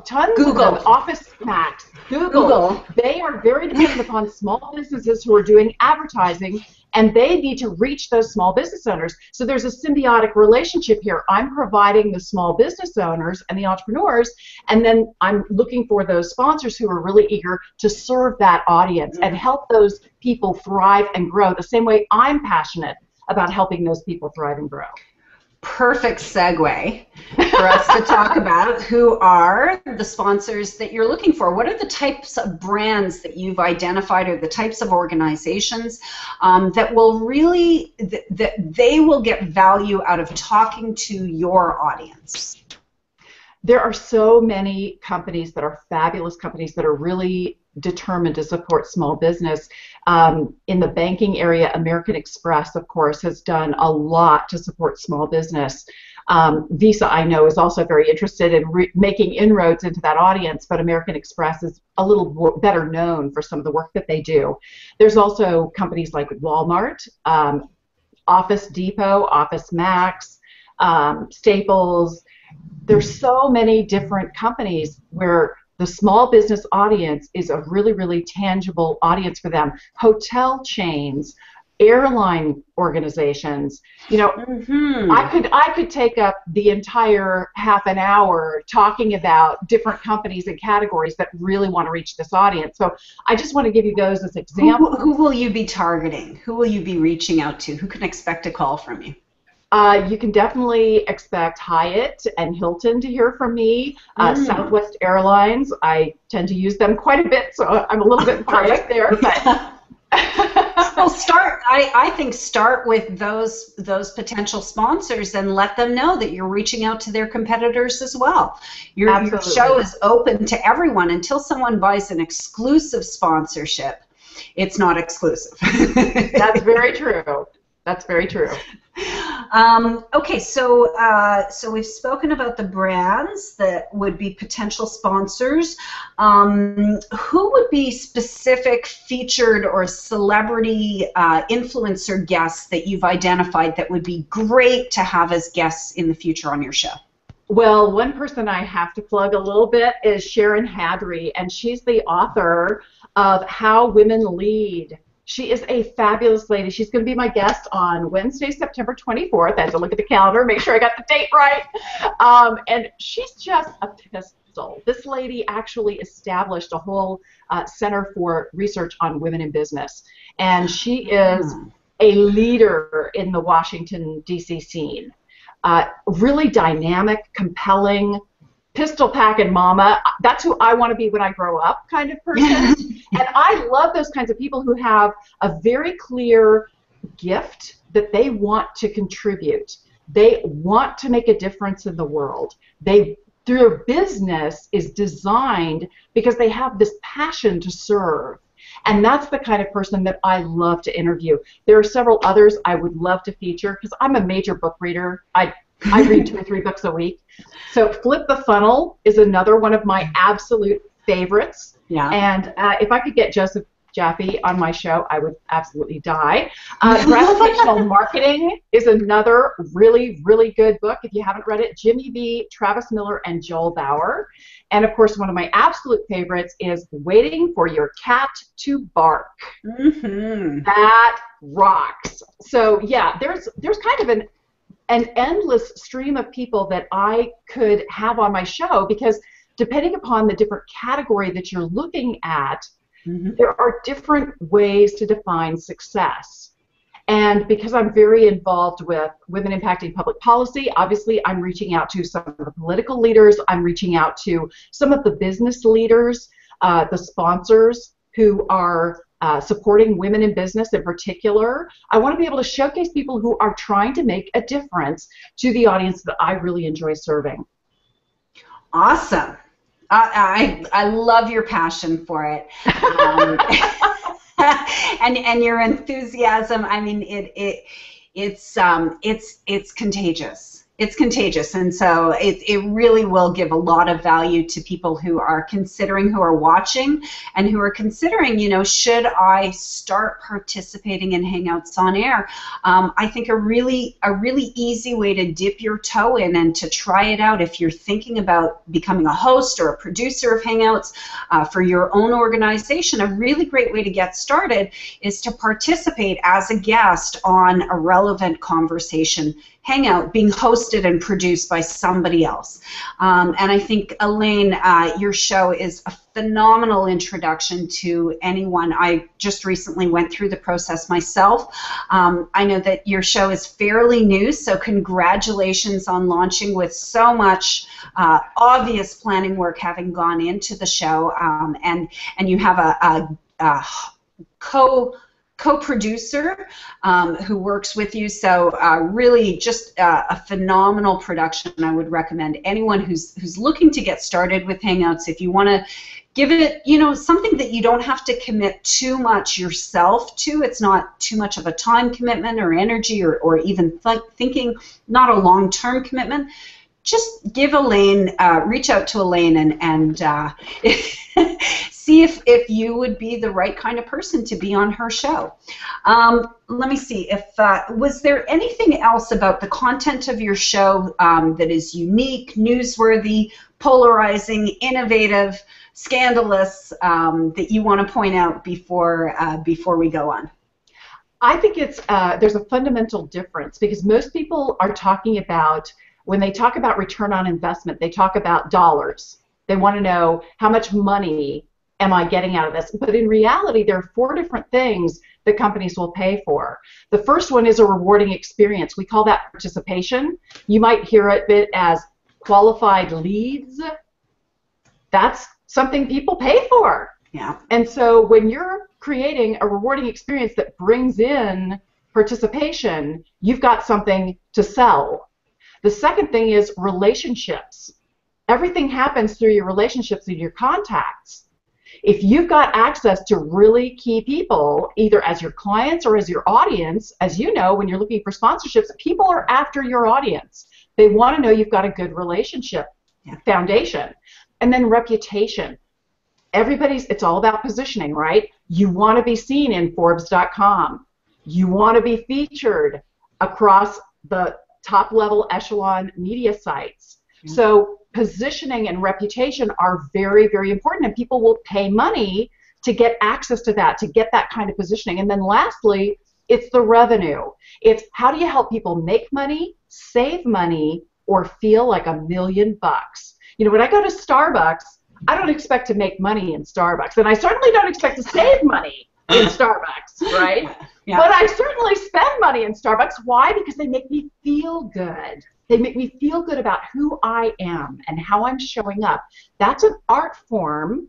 tons of Office Max, Google. They are very dependent upon small businesses who are doing advertising, and they need to reach those small business owners. So there's a symbiotic relationship here. I'm providing the small business owners and the entrepreneurs, and then I'm looking for those sponsors who are really eager to serve that audience and help those people thrive and grow the same way I'm passionate about helping those people thrive and grow. Perfect segue for us to talk about who are the sponsors that you're looking for. What are the types of brands that you've identified, or the types of organizations that will really, that they will get value out of talking to your audience? There are so many companies that are fabulous companies that are really determined to support small business. In the banking area, American Express, of course, has done a lot to support small business. Visa, I know, is also very interested in making inroads into that audience, but American Express is a little better known for some of the work that they do. There's also companies like Walmart, Office Depot, Office Max, Staples. There's so many different companies where the small business audience is a really, really tangible audience for them. Hotel chains, airline organizations. You know, I could take up the entire half an hour talking about different companies and categories that really want to reach this audience. So I just want to give you those as examples. Who will you be targeting? Who will you be reaching out to? Who can expect a call from you? You can definitely expect Hyatt and Hilton to hear from me. Southwest Airlines, I tend to use them quite a bit, so I'm a little bit biased there. But well, I think start with those potential sponsors and let them know that you're reaching out to their competitors as well. Your show is open to everyone until someone buys an exclusive sponsorship. It's not exclusive. That's very true. That's very true. Okay, so we've spoken about the brands that would be potential sponsors. Who would be specific featured or celebrity influencer guests that you've identified that would be great to have as guests in the future on your show? Well, one person I have to plug a little bit is Sharon Hadry, and she's the author of How Women Lead. She is a fabulous lady. She's going to be my guest on Wednesday, September 24th. I have to look at the calendar, make sure I got the date right. And she's just a pistol. This lady actually established a whole Center for Research on Women in Business. And she is a leader in the Washington, D.C. scene. Really dynamic, compelling, pistol-packing mama. That's who I want to be when I grow up kind of person. And I love those kinds of people who have a very clear gift that they want to contribute. They want to make a difference in the world. Their business is designed because they have this passion to serve. And that's the kind of person that I love to interview. There are several others I would love to feature because I'm a major book reader. I read 2 or 3 books a week. So Flip the Funnel is another one of my absolute favorites. Yeah. And if I could get Joseph Jaffe on my show, I would absolutely die. Gravitational Marketing is another really, really good book. If you haven't read it, Jimmy V, Travis Miller, and Joel Bauer. And of course, one of my absolute favorites is Waiting for Your Cat to Bark. Mm-hmm. That rocks. So yeah, there's kind of an endless stream of people that I could have on my show, because depending upon the different category that you're looking at, there are different ways to define success. And because I'm very involved with women impacting public policy, obviously I'm reaching out to some of the political leaders, I'm reaching out to some of the business leaders, the sponsors who are supporting women in business in particular. I want to be able to showcase people who are trying to make a difference to the audience that I really enjoy serving. Awesome. I love your passion for it, and your enthusiasm. I mean, it's contagious. It's contagious, and so it really will give a lot of value to people who are considering, who are watching, and who are considering, you know, should I start participating in Hangouts on air? I think a really easy way to dip your toe in and to try it out if you're thinking about becoming a host or a producer of Hangouts for your own organization. A really great way to get started is to participate as a guest on a relevant conversation Hangout being hosted and produced by somebody else. And I think, Elaine, your show is a phenomenal introduction to anyone. I just recently went through the process myself. I know that your show is fairly new, so congratulations on launching with so much obvious planning work having gone into the show. And you have a co-producer who works with you, so really just a phenomenal production. I would recommend anyone who's looking to get started with Hangouts, if you want to give it, you know, something that you don't have to commit too much yourself to. It's not too much of a time commitment or energy or even thinking, not a long-term commitment. Just give Elaine, reach out to Elaine and see if you would be the right kind of person to be on her show. Let me see, if was there anything else about the content of your show that is unique, newsworthy, polarizing, innovative, scandalous, that you want to point out before we go on? I think it's there's a fundamental difference, because most people are talking about, when they talk about return on investment, they talk about dollars. They want to know, how much money am I getting out of this? But in reality, there are 4 different things that companies will pay for. The first one is a rewarding experience. We call that participation. You might hear it as qualified leads. That's something people pay for. Yeah. And so when you're creating a rewarding experience that brings in participation, you've got something to sell. The second thing is relationships. Everything happens through your relationships and your contacts. If you've got access to really key people, either as your clients or as your audience, as you know, when you're looking for sponsorships, people are after your audience. They want to know you've got a good relationship foundation. And then reputation. It's all about positioning, right? You want to be seen in Forbes.com. You want to be featured across the top level echelon media sites. So positioning and reputation are very, very important, and people will pay money to get access to that, to get that kind of positioning. And then lastly, it's the revenue. It's how do you help people make money, save money, or feel like $1 million bucks. You know, when I go to Starbucks, I don't expect to make money in Starbucks, and I certainly don't expect to save money in Starbucks, right? Yeah. But I certainly spend money in Starbucks. Why? Because they make me feel good. They make me feel good about who I am and how I'm showing up. That's an art form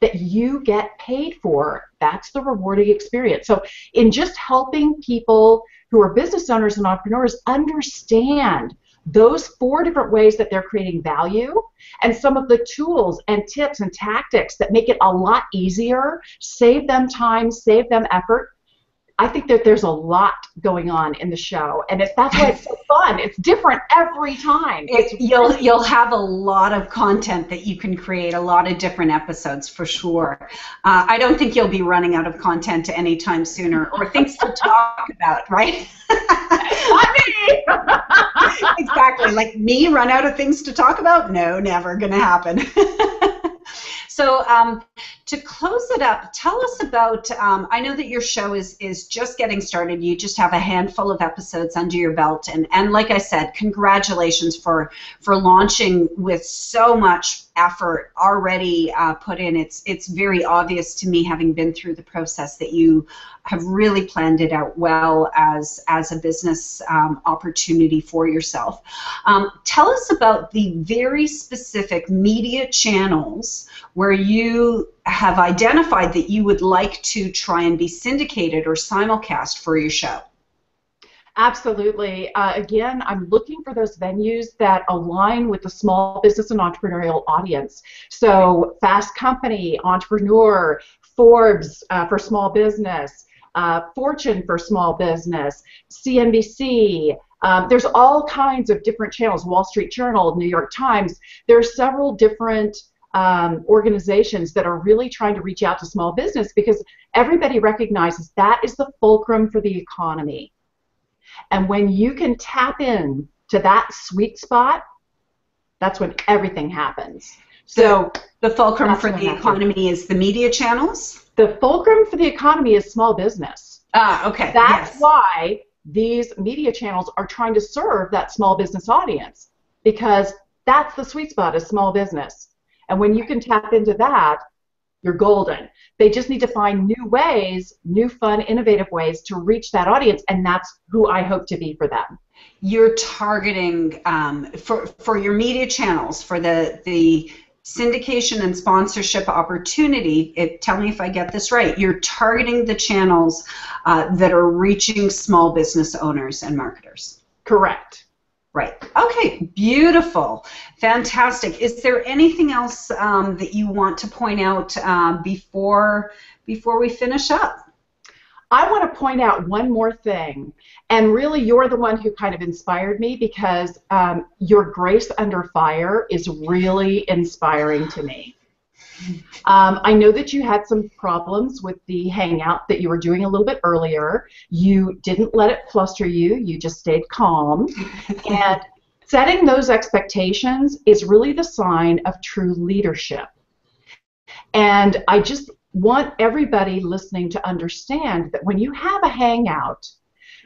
that you get paid for. That's the rewarding experience. So in just helping people who are business owners and entrepreneurs understand those 4 different ways that they're creating value, and some of the tools and tips and tactics that make it a lot easier, save them time, save them effort, I think that there's a lot going on in the show, and that's why it's so fun. It's different every time. You'll have a lot of content that you can create, a lot of different episodes for sure. I don't think you'll be running out of content anytime sooner, or things to talk about, right? Not me. Exactly. Like me run out of things to talk about? No, never going to happen. So to close it up, tell us about, I know that your show is just getting started. You just have a handful of episodes under your belt. And like I said, congratulations for launching with so much effort already put in. It's very obvious to me, having been through the process, that you have really planned it out well as a business opportunity for yourself. Tell us about the very specific media channels where you have identified that you would like to try and be syndicated or simulcast for your show. Absolutely. Again, I'm looking for those venues that align with the small business and entrepreneurial audience. So Fast Company, Entrepreneur, Forbes for small business, Fortune for small business, CNBC. There's all kinds of different channels, Wall Street Journal, New York Times. There are several different organizations that are really trying to reach out to small business, because everybody recognizes that is the fulcrum for the economy. And when you can tap in to that sweet spot, that's when everything happens. So the fulcrum for the economy is the media channels? The fulcrum for the economy is small business. Okay. That's why these media channels are trying to serve that small business audience, because that's the sweet spot, is small business. And when you can tap into that, you're golden. They just need to find new ways, new fun, innovative ways to reach that audience, and that's who I hope to be for them. You're targeting, for your media channels, for the syndication and sponsorship opportunity, tell me if I get this right, you're targeting the channels that are reaching small business owners and marketers. Correct. Right. Okay. Beautiful. Fantastic. Is there anything else that you want to point out before we finish up? I want to point out one more thing, and really you're the one who kind of inspired me, because your Grace Under Fire is really inspiring to me. I know that you had some problems with the Hangout that you were doing a little bit earlier. You didn't let it fluster you. You just stayed calm. And setting those expectations is really the sign of true leadership. And I just want everybody listening to understand that when you have a Hangout,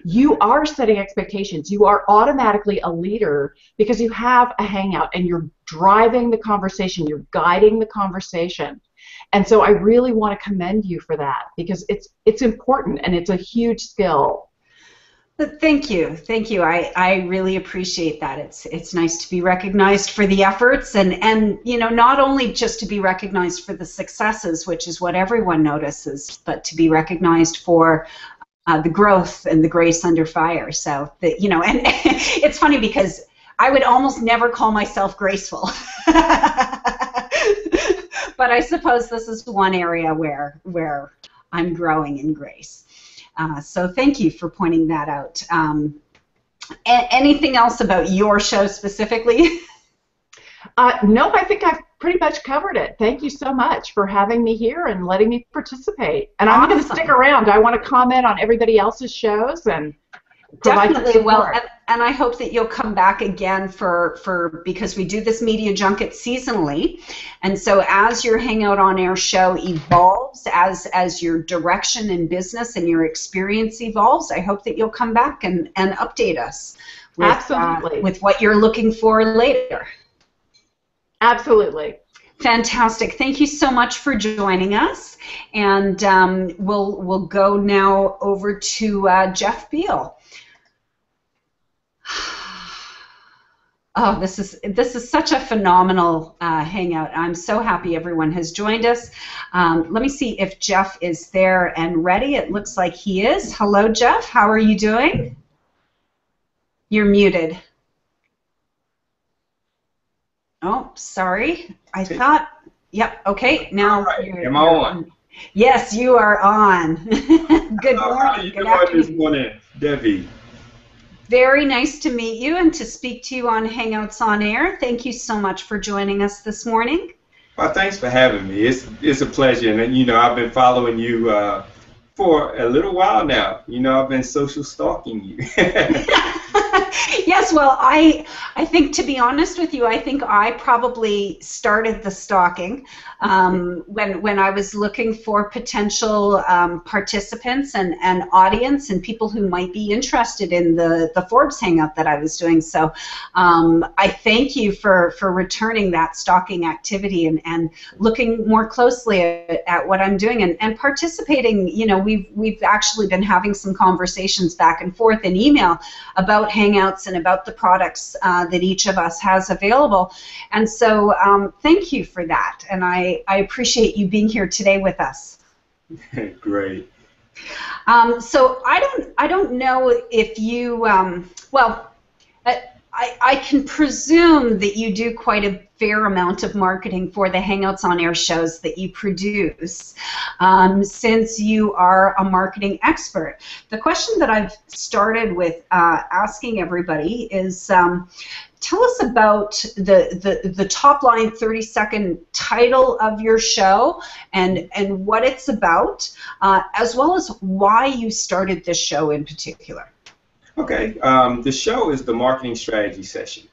you are setting expectations. You are automatically a leader because you have a Hangout and you're driving the conversation, you're guiding the conversation. And so I really want to commend you for that, because it's important and it's a huge skill. Thank you. Thank you. I really appreciate that. It's nice to be recognized for the efforts, and you know, not only just to be recognized for the successes, which is what everyone notices, but to be recognized for the growth and the grace under fire. So that, you know, and it's funny because I would almost never call myself graceful. But I suppose this is one area where I'm growing in grace. So thank you for pointing that out. Anything else about your show specifically? No, I think I've pretty much covered it. Thank you so much for having me here and letting me participate. And I'm going to stick around. I want to comment on everybody else's shows and definitely. Well, and I hope that you'll come back again because we do this media junket seasonally, and so as your Hangout on Air show evolves, as your direction in business and your experience evolves, I hope that you'll come back and update us with, absolutely, with what you're looking for later. Absolutely. Fantastic. Thank you so much for joining us, and we'll go now over to Jeff Beal. Oh, this is such a phenomenal Hangout. I'm so happy everyone has joined us. Let me see if Jeff is there and ready. It looks like he is. Hello, Jeff. How are you doing? You're muted. Oh, sorry. I thought. Yep. Okay. Now. Right. Am I on? Yes, you are on. Good How are morning. you Good doing this afternoon. morning, Debbie? Very nice to meet you and to speak to you on Hangouts on Air. Thank you so much for joining us this morning. Well, thanks for having me. It's a pleasure, and I've been following you for a little while now. I've been social stalking you. Yes, well, I think, to be honest with you, I think I probably started the stalking when I was looking for potential participants and audience and people who might be interested in the Forbes Hangout that I was doing. So I thank you for returning that stalking activity and looking more closely at what I'm doing and participating. We've actually been having some conversations back and forth in email about Hangouts and about the products that each of us has available. And so thank you for that. And I appreciate you being here today with us. Great. So I don't know if you, well, I can presume that you do quite a fair amount of marketing for the Hangouts on Air shows that you produce, since you are a marketing expert. The question that I've started with asking everybody is, tell us about the top line 30-second title of your show and what it's about, as well as why you started this show in particular. Okay. The show is the marketing strategy session.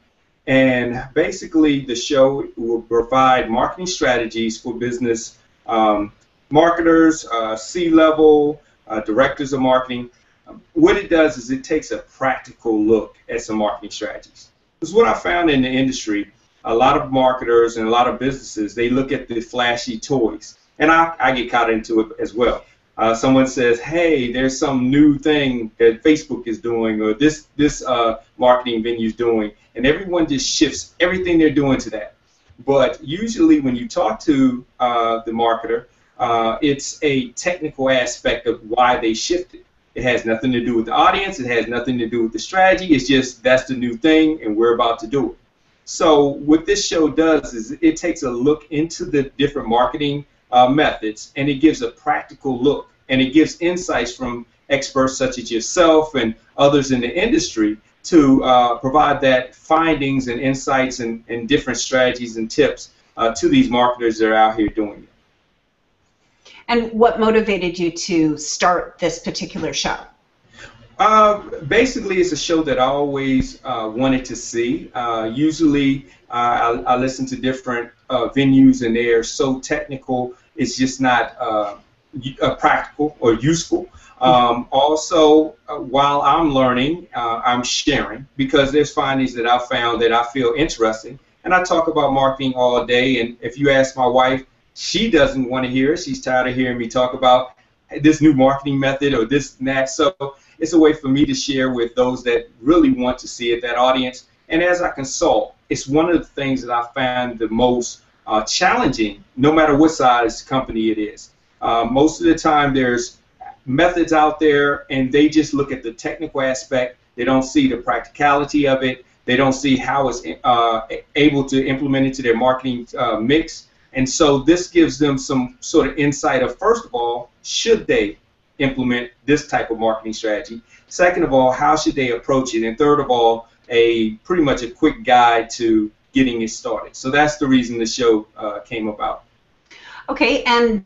And basically, the show will provide marketing strategies for business marketers, C-level, directors of marketing. What it does is it takes a practical look at some marketing strategies. Because what I found in the industry, a lot of marketers and a lot of businesses, they look at the flashy toys. And I get caught into it as well. Someone says, hey, there's some new thing that Facebook is doing or this marketing venue is doing, and everyone just shifts everything they're doing to that. But usually when you talk to the marketer, it's a technical aspect of why they shifted. It has nothing to do with the audience. It has nothing to do with the strategy. It's just that's the new thing, and we're about to do it. So what this show does is it takes a look into the different marketing methods, and it gives a practical look, and it gives insights from experts such as yourself and others in the industry to provide that findings and insights and different strategies and tips to these marketers that are out here doing it. And what motivated you to start this particular show? Basically, it's a show that I always wanted to see. Usually, I listen to different venues, and they are so technical, it's just not practical or useful. Also, while I'm learning, I'm sharing, because there's findings that I found that I feel interesting. And I talk about marketing all day, and if you ask my wife, she doesn't want to hear it. She's tired of hearing me talk about this new marketing method or this and that. So it's a way for me to share with those that really want to see it, that audience. And as I consult, it's one of the things that I find the most challenging, no matter what size company it is. Most of the time there's methods out there, and they just look at the technical aspect. They don't see the practicality of it. They don't see how it's able to implement into their marketing mix. And so this gives them some sort of insight of, first of all, should they implement this type of marketing strategy? Second of all, how should they approach it? And third of all, pretty much a quick guide to getting it started. So that's the reason the show came about. Okay, and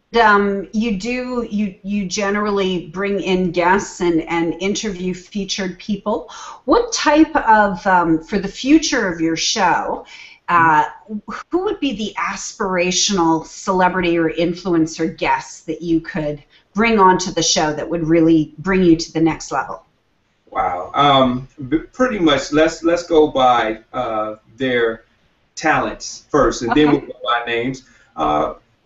you generally bring in guests and interview featured people. What type of, for the future of your show, who would be the aspirational celebrity or influencer guests that you could bring onto the show that would really bring you to the next level? Wow. Pretty much, let's go by their talents first, and then we'll go by names.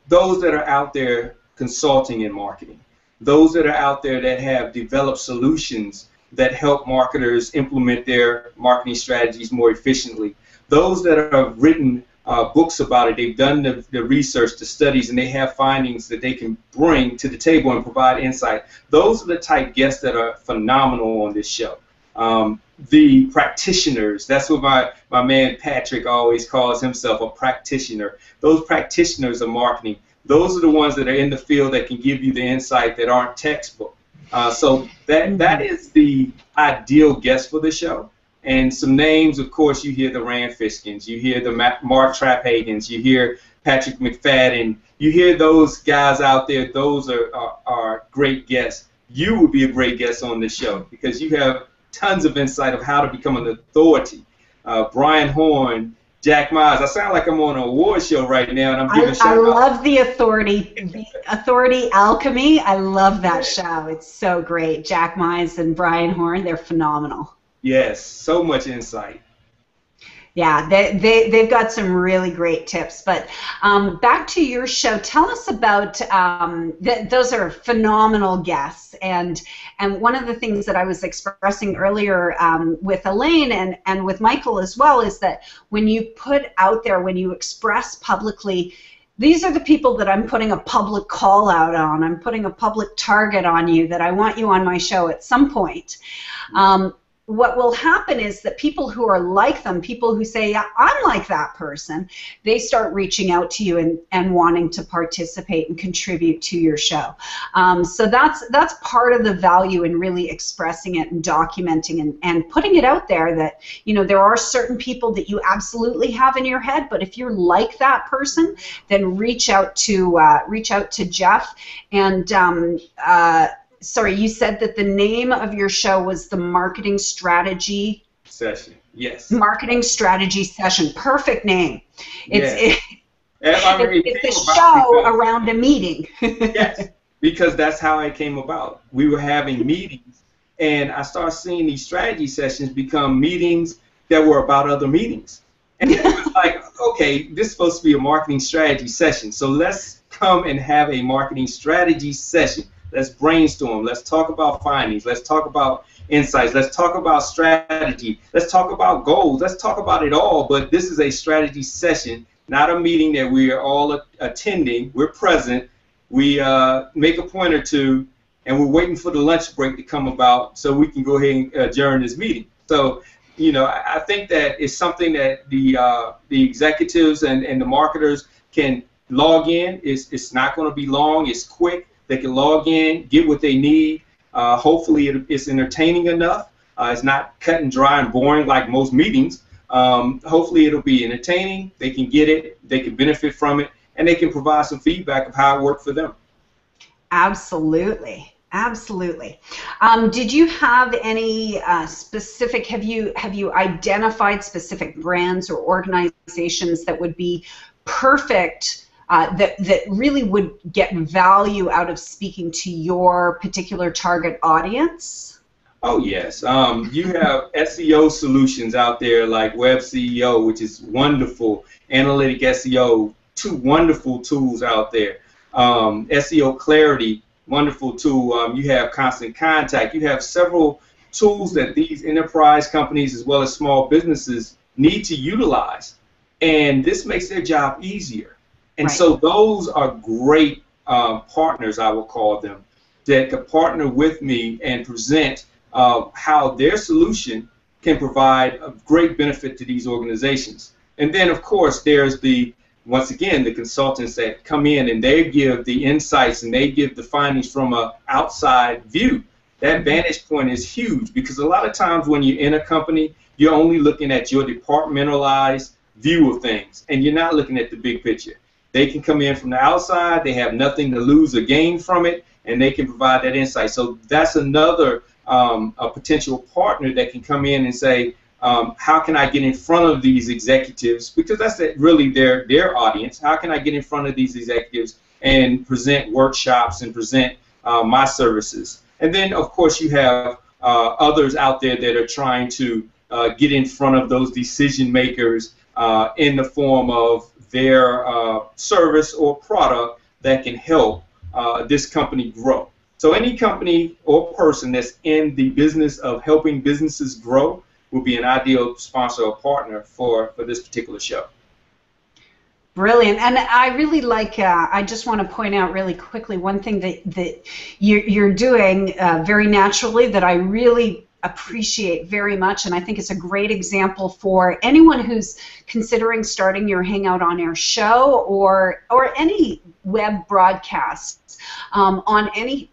Those that are out there consulting in marketing, those that are out there that have developed solutions that help marketers implement their marketing strategies more efficiently, those that have written books about it, they've done the research, the studies, and they have findings that they can bring to the table and provide insight. Those are the type guests that are phenomenal on this show. The practitioners, that's what my man Patrick always calls himself, a practitioner. Those practitioners of marketing, those are the ones that are in the field that can give you the insight that aren't textbook. So that is the ideal guest for the show. And some names, of course, you hear the Rand Fishkins, you hear the Mark Traphagens, you hear Patrick McFadden, you hear those guys out there. Those are great guests. You would be a great guest on this show because you have tons of insight of how to become an authority. Brian Horn, Jack Mize. I sound like I'm on an award show right now, and I'm giving shout-outs. I love the Authority Alchemy. I love that show. It's so great. Jack Mize and Brian Horn, they're phenomenal. Yes, so much insight. Yeah, they've got some really great tips. But back to your show, tell us about those are phenomenal guests. And one of the things that I was expressing earlier with Elaine and with Michael as well is that when you put out there, when you express publicly, these are the people that I'm putting a public call out on. I'm putting a public target on you that I want you on my show at some point. What will happen is that people who are like them, people who say, yeah, I'm like that person, they start reaching out to you and wanting to participate and contribute to your show. So that's part of the value in really expressing it and documenting and putting it out there that, you know, there are certain people that you absolutely have in your head, but if you're like that person, then reach out to Jeff. And sorry, you said that the name of your show was the Marketing Strategy Session. Yes. Marketing Strategy Session. Perfect name. It's it's a show around a meeting. Yes, because that's how it came about. We were having meetings, and I started seeing these strategy sessions become meetings that were about other meetings. And it was like, okay, this is supposed to be a marketing strategy session, so let's come and have a marketing strategy session. Let's brainstorm. Let's talk about findings. Let's talk about insights. Let's talk about strategy. Let's talk about goals. Let's talk about it all. But this is a strategy session, not a meeting that we are all attending. We're present. We make a point or two, and we're waiting for the lunch break to come about so we can go ahead and adjourn this meeting. So, you know, I think that it's something that the executives and the marketers can log in. It's not going to be long. It's quick. They can log in, get what they need. Hopefully it's entertaining enough. It's not cut and dry and boring like most meetings. Hopefully it'll be entertaining. They can get it. They can benefit from it. And they can provide some feedback of how it worked for them. Absolutely. Absolutely. Did you have any specific, have you identified specific brands or organizations that would be perfect that really would get value out of speaking to your particular target audience? Oh, yes. You have SEO solutions out there like Web CEO, which is wonderful. Analytic SEO, two wonderful tools out there. SEO Clarity, wonderful tool. You have Constant Contact. You have several tools that these enterprise companies as well as small businesses need to utilize. And this makes their job easier. And so those are great partners, I will call them, that could partner with me and present how their solution can provide a great benefit to these organizations. And then, of course, there's once again, the consultants that come in and they give the insights and they give the findings from an outside view. That vantage point is huge because a lot of times when you're in a company, you're only looking at your departmentalized view of things, and you're not looking at the big picture. They can come in from the outside, they have nothing to lose or gain from it, and they can provide that insight. So that's another a potential partner that can come in and say, how can I get in front of these executives? Because that's really their audience. How can I get in front of these executives and present workshops and present my services? And then, of course, you have others out there that are trying to get in front of those decision makers in the form of their service or product that can help this company grow. So any company or person that's in the business of helping businesses grow will be an ideal sponsor or partner for this particular show. Brilliant. And I really like, I just want to point out really quickly one thing that you're doing very naturally that I really appreciate very much, and I think it's a great example for anyone who's considering starting your Hangout on Air show or any web broadcasts on any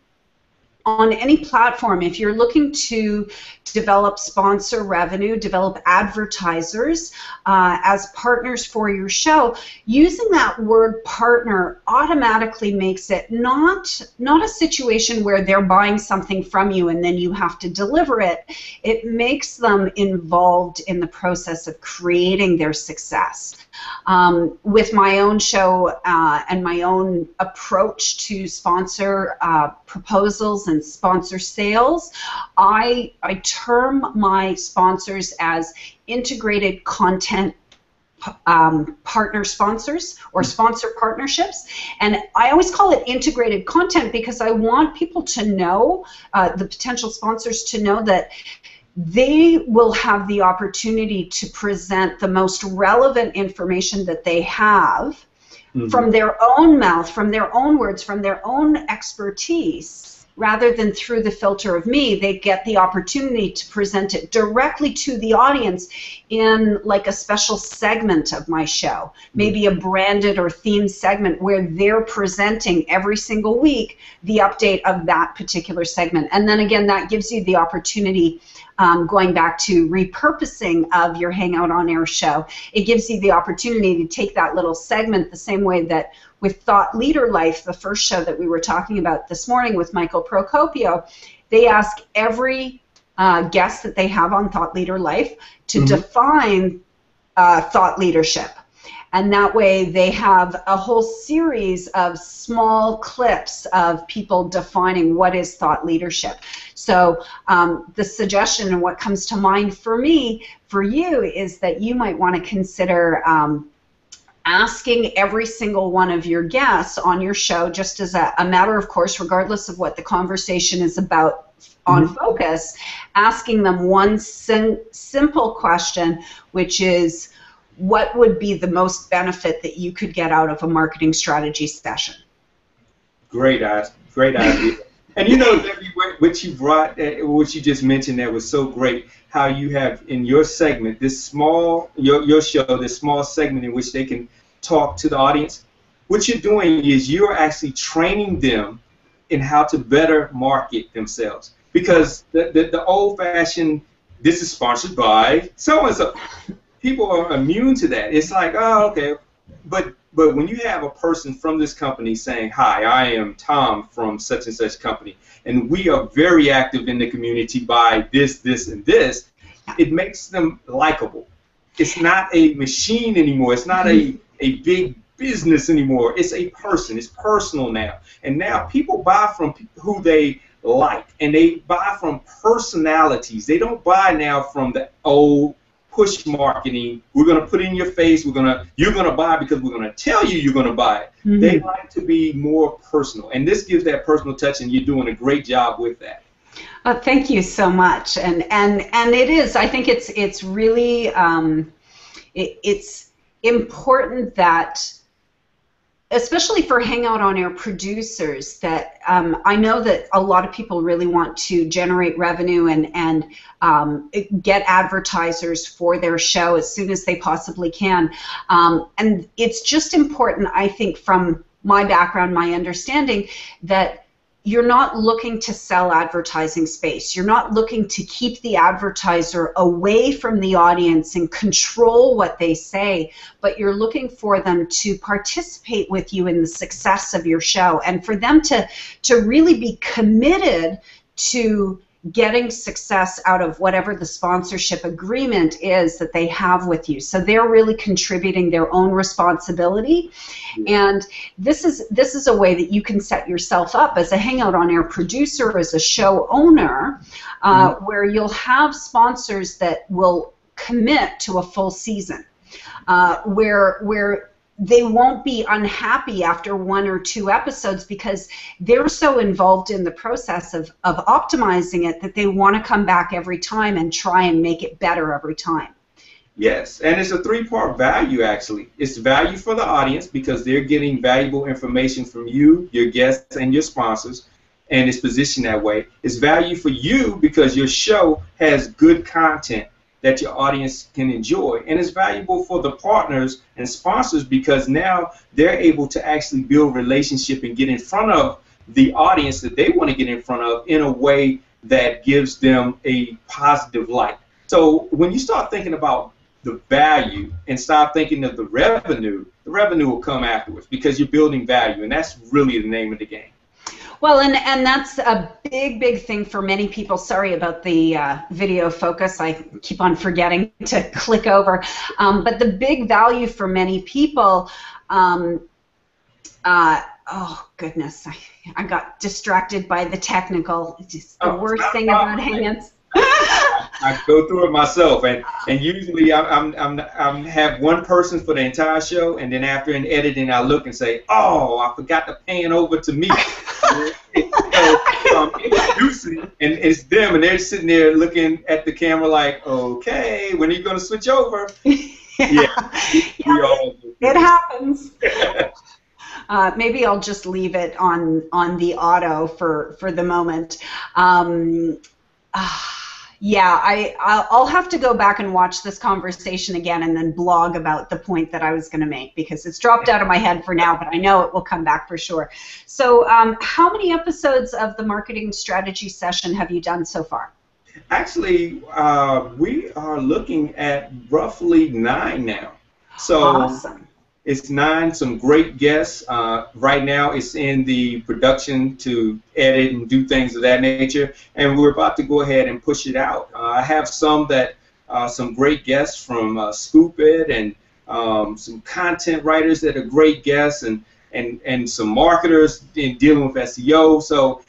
platform. If you're looking to develop sponsor revenue, develop advertisers as partners for your show, using that word partner automatically makes it not a situation where they're buying something from you and then you have to deliver it. It makes them involved in the process of creating their success. With my own show and my own approach to sponsor proposals and sponsor sales, I term my sponsors as integrated content partner sponsors or sponsor partnerships. And I always call it integrated content because I want people to know, the potential sponsors to know, that they will have the opportunity to present the most relevant information that they have from their own mouth, from their own words, from their own expertise, rather than through the filter of me. They get the opportunity to present it directly to the audience in like a special segment of my show, maybe a branded or themed segment where they're presenting every single week the update of that particular segment. And then again, that gives you the opportunity, going back to repurposing of your Hangout on Air show, it gives you the opportunity to take that little segment the same way that with Thought Leader Life, the first show that we were talking about this morning with Michael Procopio, they ask every guest that they have on Thought Leader Life to define thought leadership. And that way they have a whole series of small clips of people defining what is thought leadership. So the suggestion and what comes to mind for me, for you, is that you might want to consider asking every single one of your guests on your show, just as a matter of course, regardless of what the conversation is about on focus, asking them one simple question, which is, what would be the most benefit that you could get out of a marketing strategy session? Great idea. And you know, Debbie, what you brought, what you just mentioned there was so great, how you have in your segment, this small, your show, this small segment in which they can talk to the audience. What you're doing is you're actually training them in how to better market themselves. Because the old-fashioned, this is sponsored by so-and-so, people are immune to that. It's like, oh, okay. But when you have a person from this company saying, hi, I am Tom from such and such company, and we are very active in the community by this, this, and this, it makes them likable. It's not a machine anymore. It's not a big business anymore. It's a person. It's personal now. And now people buy from who they like, and they buy from personalities. They don't buy now from the old push marketing. We're going to put in your face. You're going to buy because we're going to tell you you're going to buy it. They like to be more personal, and this gives that personal touch, and you're doing a great job with that. Thank you so much. And it is. I think it's really it's important that, especially for Hangout on Air producers, that I know that a lot of people really want to generate revenue and get advertisers for their show as soon as they possibly can. And it's just important, I think, from my background, my understanding, that you're not looking to sell advertising space. You're not looking to keep the advertiser away from the audience and control what they say, but you're looking for them to participate with you in the success of your show and for them to really be committed to getting success out of whatever the sponsorship agreement is that they have with you. So they're really contributing their own responsibility, and this is a way that you can set yourself up as a Hangout on Air producer, as a show owner, where you'll have sponsors that will commit to a full season, where they won't be unhappy after 1 or 2 episodes because they're so involved in the process of optimizing it that they want to come back every time and try and make it better every time. Yes, and it's a 3-part value, actually. It's value for the audience because they're getting valuable information from you, your guests, and your sponsors. and it's positioned that way. It's value for you because your show has good content that your audience can enjoy, and it's valuable for the partners and sponsors because now they're able to actually build relationship and get in front of the audience that they want to get in front of in a way that gives them a positive light. So when you start thinking about the value and start thinking of the revenue will come afterwards because you're building value, and that's really the name of the game. Well, and that's a big thing for many people. Sorry about the video focus. I keep on forgetting to click over. But the big value for many people, oh goodness, I got distracted by the technical. It's just the worst thing about Hangouts. I go through it myself, and usually I'm have one person for the entire show, and then after an editing, I look and say, oh, I forgot to pan over to me. So introducing, and it's them, and they're sitting there looking at the camera like, okay, when are you going to switch over? Yeah, it happens. Maybe I'll just leave it on the auto for the moment. Yeah, I'll have to go back and watch this conversation again and then blog about the point that I was going to make because it's dropped out of my head for now, but I know it will come back for sure. So how many episodes of the marketing strategy session have you done so far? Actually, we are looking at roughly 9 now. So awesome. It's 9, some great guests. Right now it's in the production to edit and do things of that nature, and we're about to go ahead and push it out. I have some great guests from Scoop It and some content writers that are great guests and some marketers in dealing with SEO. So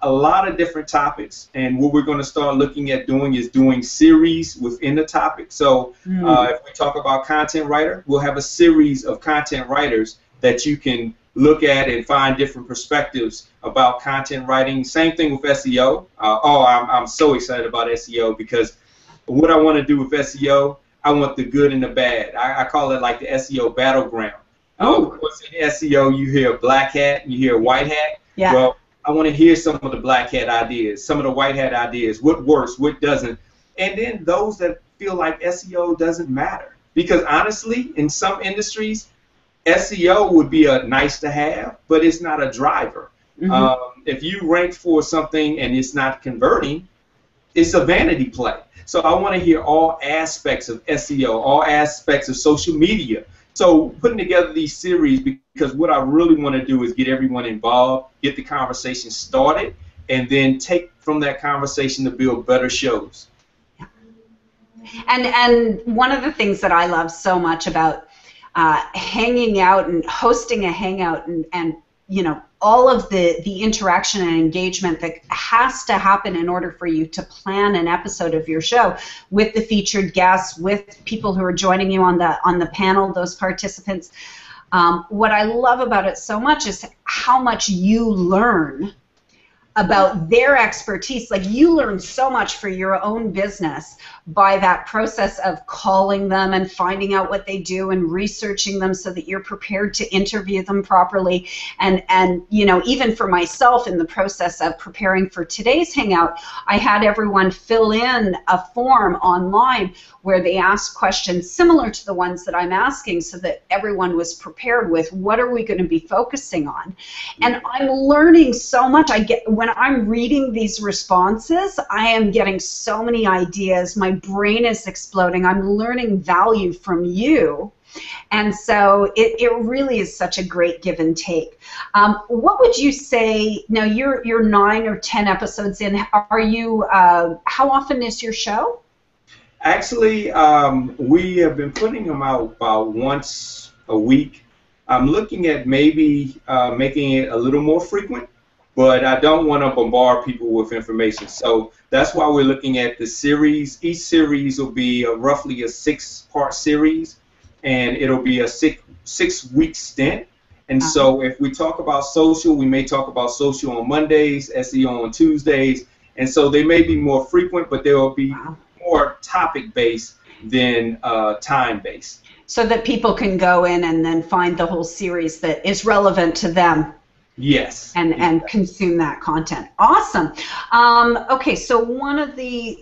a lot of different topics, and what we're going to start looking at doing is doing series within the topic. So if we talk about content writer, we'll have a series of content writers that you can look at and find different perspectives about content writing. Same thing with SEO. I'm so excited about SEO because what I want to do with SEO, I want the good and the bad. I call it like the SEO battleground. What's in SEO? You hear black hat and you hear white hat. Yeah. Well, I want to hear some of the black hat ideas, some of the white hat ideas, what works, what doesn't, and then those that feel like SEO doesn't matter. Because honestly, in some industries, SEO would be a nice to have, but it's not a driver. If you rank for something and it's not converting, it's a vanity play. So I want to hear all aspects of SEO, all aspects of social media. So putting together these series, because what I really want to do is get everyone involved, get the conversation started, and then take from that conversation to build better shows. And one of the things that I love so much about hanging out and hosting a hangout and you know, all of the interaction and engagement that has to happen in order for you to plan an episode of your show with the featured guests, with people who are joining you on the panel, those participants. What I love about it so much is how much you learn about their expertise. Like, you learn so much for your own business by that process of calling them and finding out what they do and researching them so that you're prepared to interview them properly. And you know, even for myself in the process of preparing for today's hangout, I had everyone fill in a form online where they asked questions similar to the ones that I'm asking so that everyone was prepared with what are we going to be focusing on. And I'm learning so much. When I'm reading these responses, I am getting so many ideas. My brain is exploding. I'm learning value from you. And so it really is such a great give and take. What would you say, now you're 9 or 10 episodes in, are you, how often is your show? Actually, we have been putting them out about once a week. I'm looking at maybe making it a little more frequent, but I don't want to bombard people with information. So that's why we're looking at the series. Each series will be roughly a 6-part series, and it'll be a six-week stint. And so if we talk about social, we may talk about social on Mondays, SEO on Tuesdays, and so they may be more frequent, but they will be more topic-based than time-based. So that people can go in and then find the whole series that is relevant to them. Yes. And consume that content. Awesome. Okay, so one of the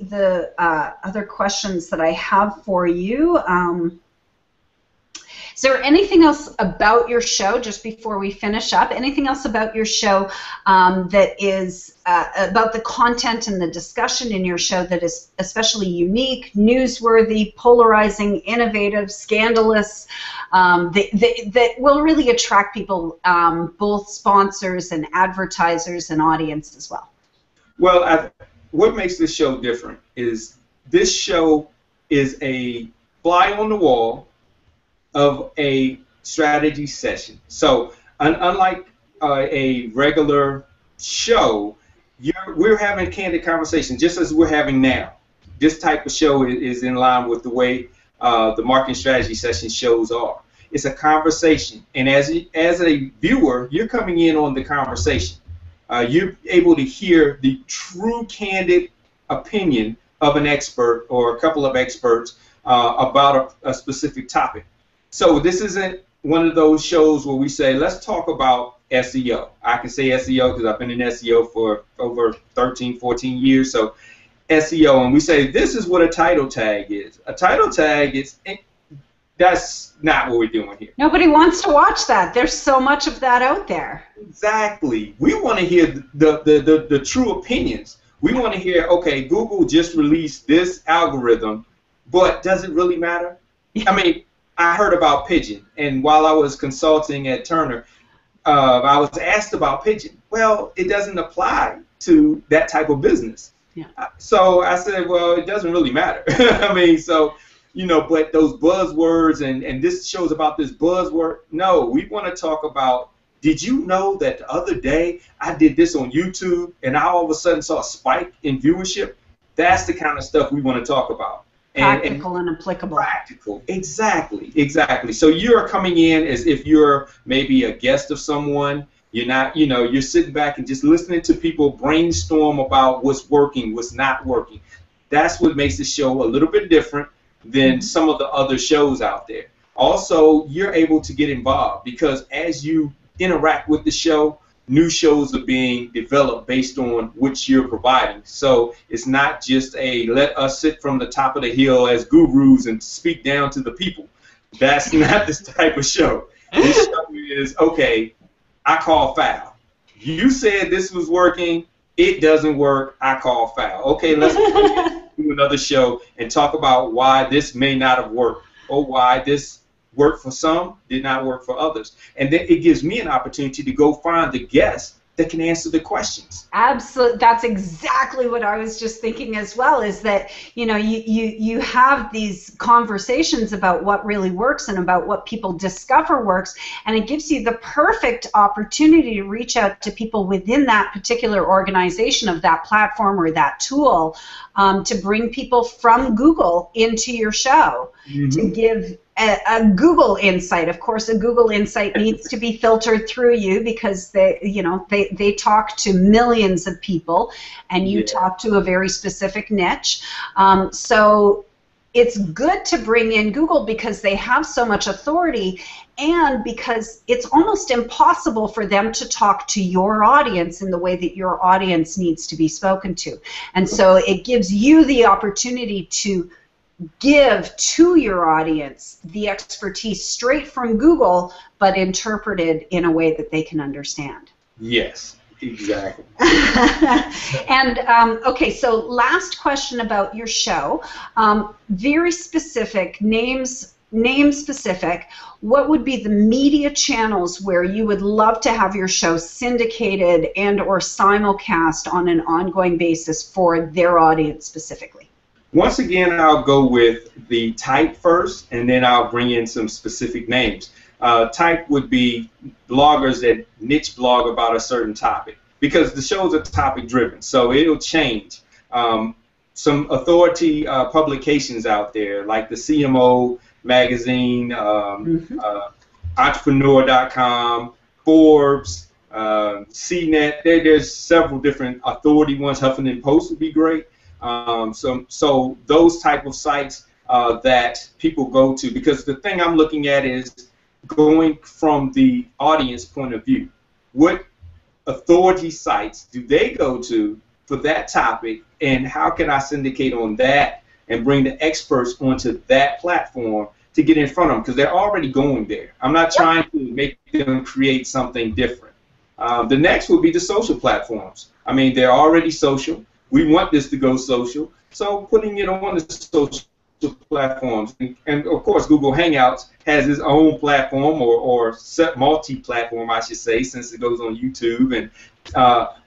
other questions that I have for you, is there anything else about your show, just before we finish up, anything else about your show that is about the content and the discussion in your show that is especially unique, newsworthy, polarizing, innovative, scandalous, that will really attract people, both sponsors and advertisers and audience as well? Well, what makes this show different is this show is a fly on the wall of a strategy session. So unlike a regular show, we're having candid conversation just as we're having now. This type of show is in line with the way the marketing strategy session shows are. It's a conversation, and as a viewer, you're coming in on the conversation. You're able to hear the true candid opinion of an expert or a couple of experts about a specific topic. So this isn't one of those shows where we say, let's talk about SEO. I can say SEO because I've been in SEO for over 13, 14 years. So SEO, and we say, this is what a title tag is. A title tag is, that's not what we're doing here. Nobody wants to watch that. There's so much of that out there. Exactly. We want to hear the true opinions. We want to hear, okay, Google just released this algorithm, but does it really matter? I mean, I heard about Pigeon, and while I was consulting at Turner, I was asked about Pigeon. Well, it doesn't apply to that type of business. Yeah. So I said, well, it doesn't really matter. I mean, so, you know, but those buzzwords, and this show's about this buzzword. No, we want to talk about, did you know that the other day I did this on YouTube, and I all of a sudden saw a spike in viewership? That's the kind of stuff we want to talk about. Practical and applicable. Practical, exactly. So you're coming in as if you're maybe a guest of someone. You're not, you know, you're sitting back and just listening to people brainstorm about what's working, what's not working. That's what makes the show a little bit different than some of the other shows out there. Also, you're able to get involved because as you interact with the show, new shows are being developed based on what you're providing. So it's not just a let us sit from the top of the hill as gurus and speak down to the people. That's not this type of show. This show is, okay, I call foul. You said this was working. It doesn't work. I call foul. Okay, let's do another show and talk about why this may not have worked or why this worked for some, did not work for others. And then it gives me an opportunity to go find the guests that can answer the questions. Absolutely. That's exactly what I was just thinking as well, is that, you know, you have these conversations about what really works and about what people discover works, and it gives you the perfect opportunity to reach out to people within that particular organization of that platform or that tool, to bring people from Google into your show, to give a Google insight. Of course, a Google insight needs to be filtered through you because they talk to millions of people, and you talk to a very specific niche. So it's good to bring in Google because they have so much authority, and because it's almost impossible for them to talk to your audience in the way that your audience needs to be spoken to. And so it gives you the opportunity to give to your audience the expertise straight from Google, but interpreted in a way that they can understand. Yes, exactly. And okay, so last question about your show. Very specific, name specific. What would be the media channels where you would love to have your show syndicated and or simulcast on an ongoing basis for their audience specifically? Once again, I'll go with the type first, and then I'll bring in some specific names. Type would be bloggers that niche blog about a certain topic, because the shows are topic driven, so it'll change. Some authority publications out there, like the CMO magazine, entrepreneur.com, Forbes, CNET. There's several different authority ones. Huffington Post would be great. So those type of sites that people go to, because the thing I'm looking at is going from the audience point of view. What authority sites do they go to for that topic, and how can I syndicate on that and bring the experts onto that platform to get in front of them, because they're already going there. I'm not trying to make them create something different. The next would be the social platforms. I mean, they're already social. We want this to go social, so putting it on the social platforms. And of course, Google Hangouts has its own platform, or multi-platform, I should say, since it goes on YouTube. And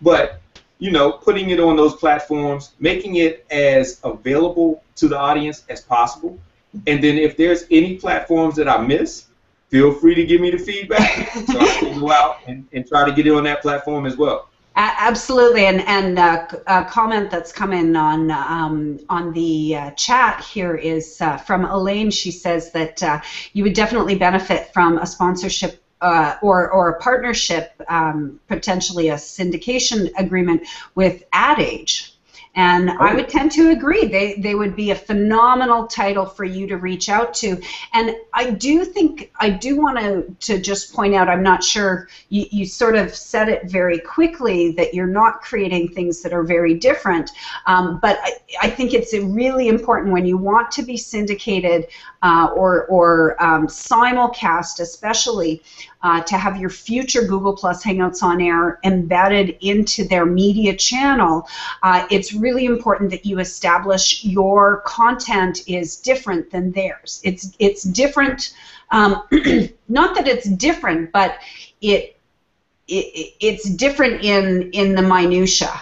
but you know, putting it on those platforms, making it as available to the audience as possible. And then if there's any platforms that I miss, feel free to give me the feedback so I can go out and try to get it on that platform as well. Absolutely, and a comment that's come in on the chat here is from Elaine. She says that you would definitely benefit from a sponsorship or a partnership, potentially a syndication agreement with Ad Age. And I would tend to agree. They would be a phenomenal title for you to reach out to. And I do want to just point out, I'm not sure, you sort of said it very quickly that you're not creating things that are very different. But I think it's really important when you want to be syndicated or simulcast, especially, to have your future Google Plus Hangouts on Air embedded into their media channel. It's really important that you establish your content is different than theirs. It's different, not that it's different, but it's different in the minutia.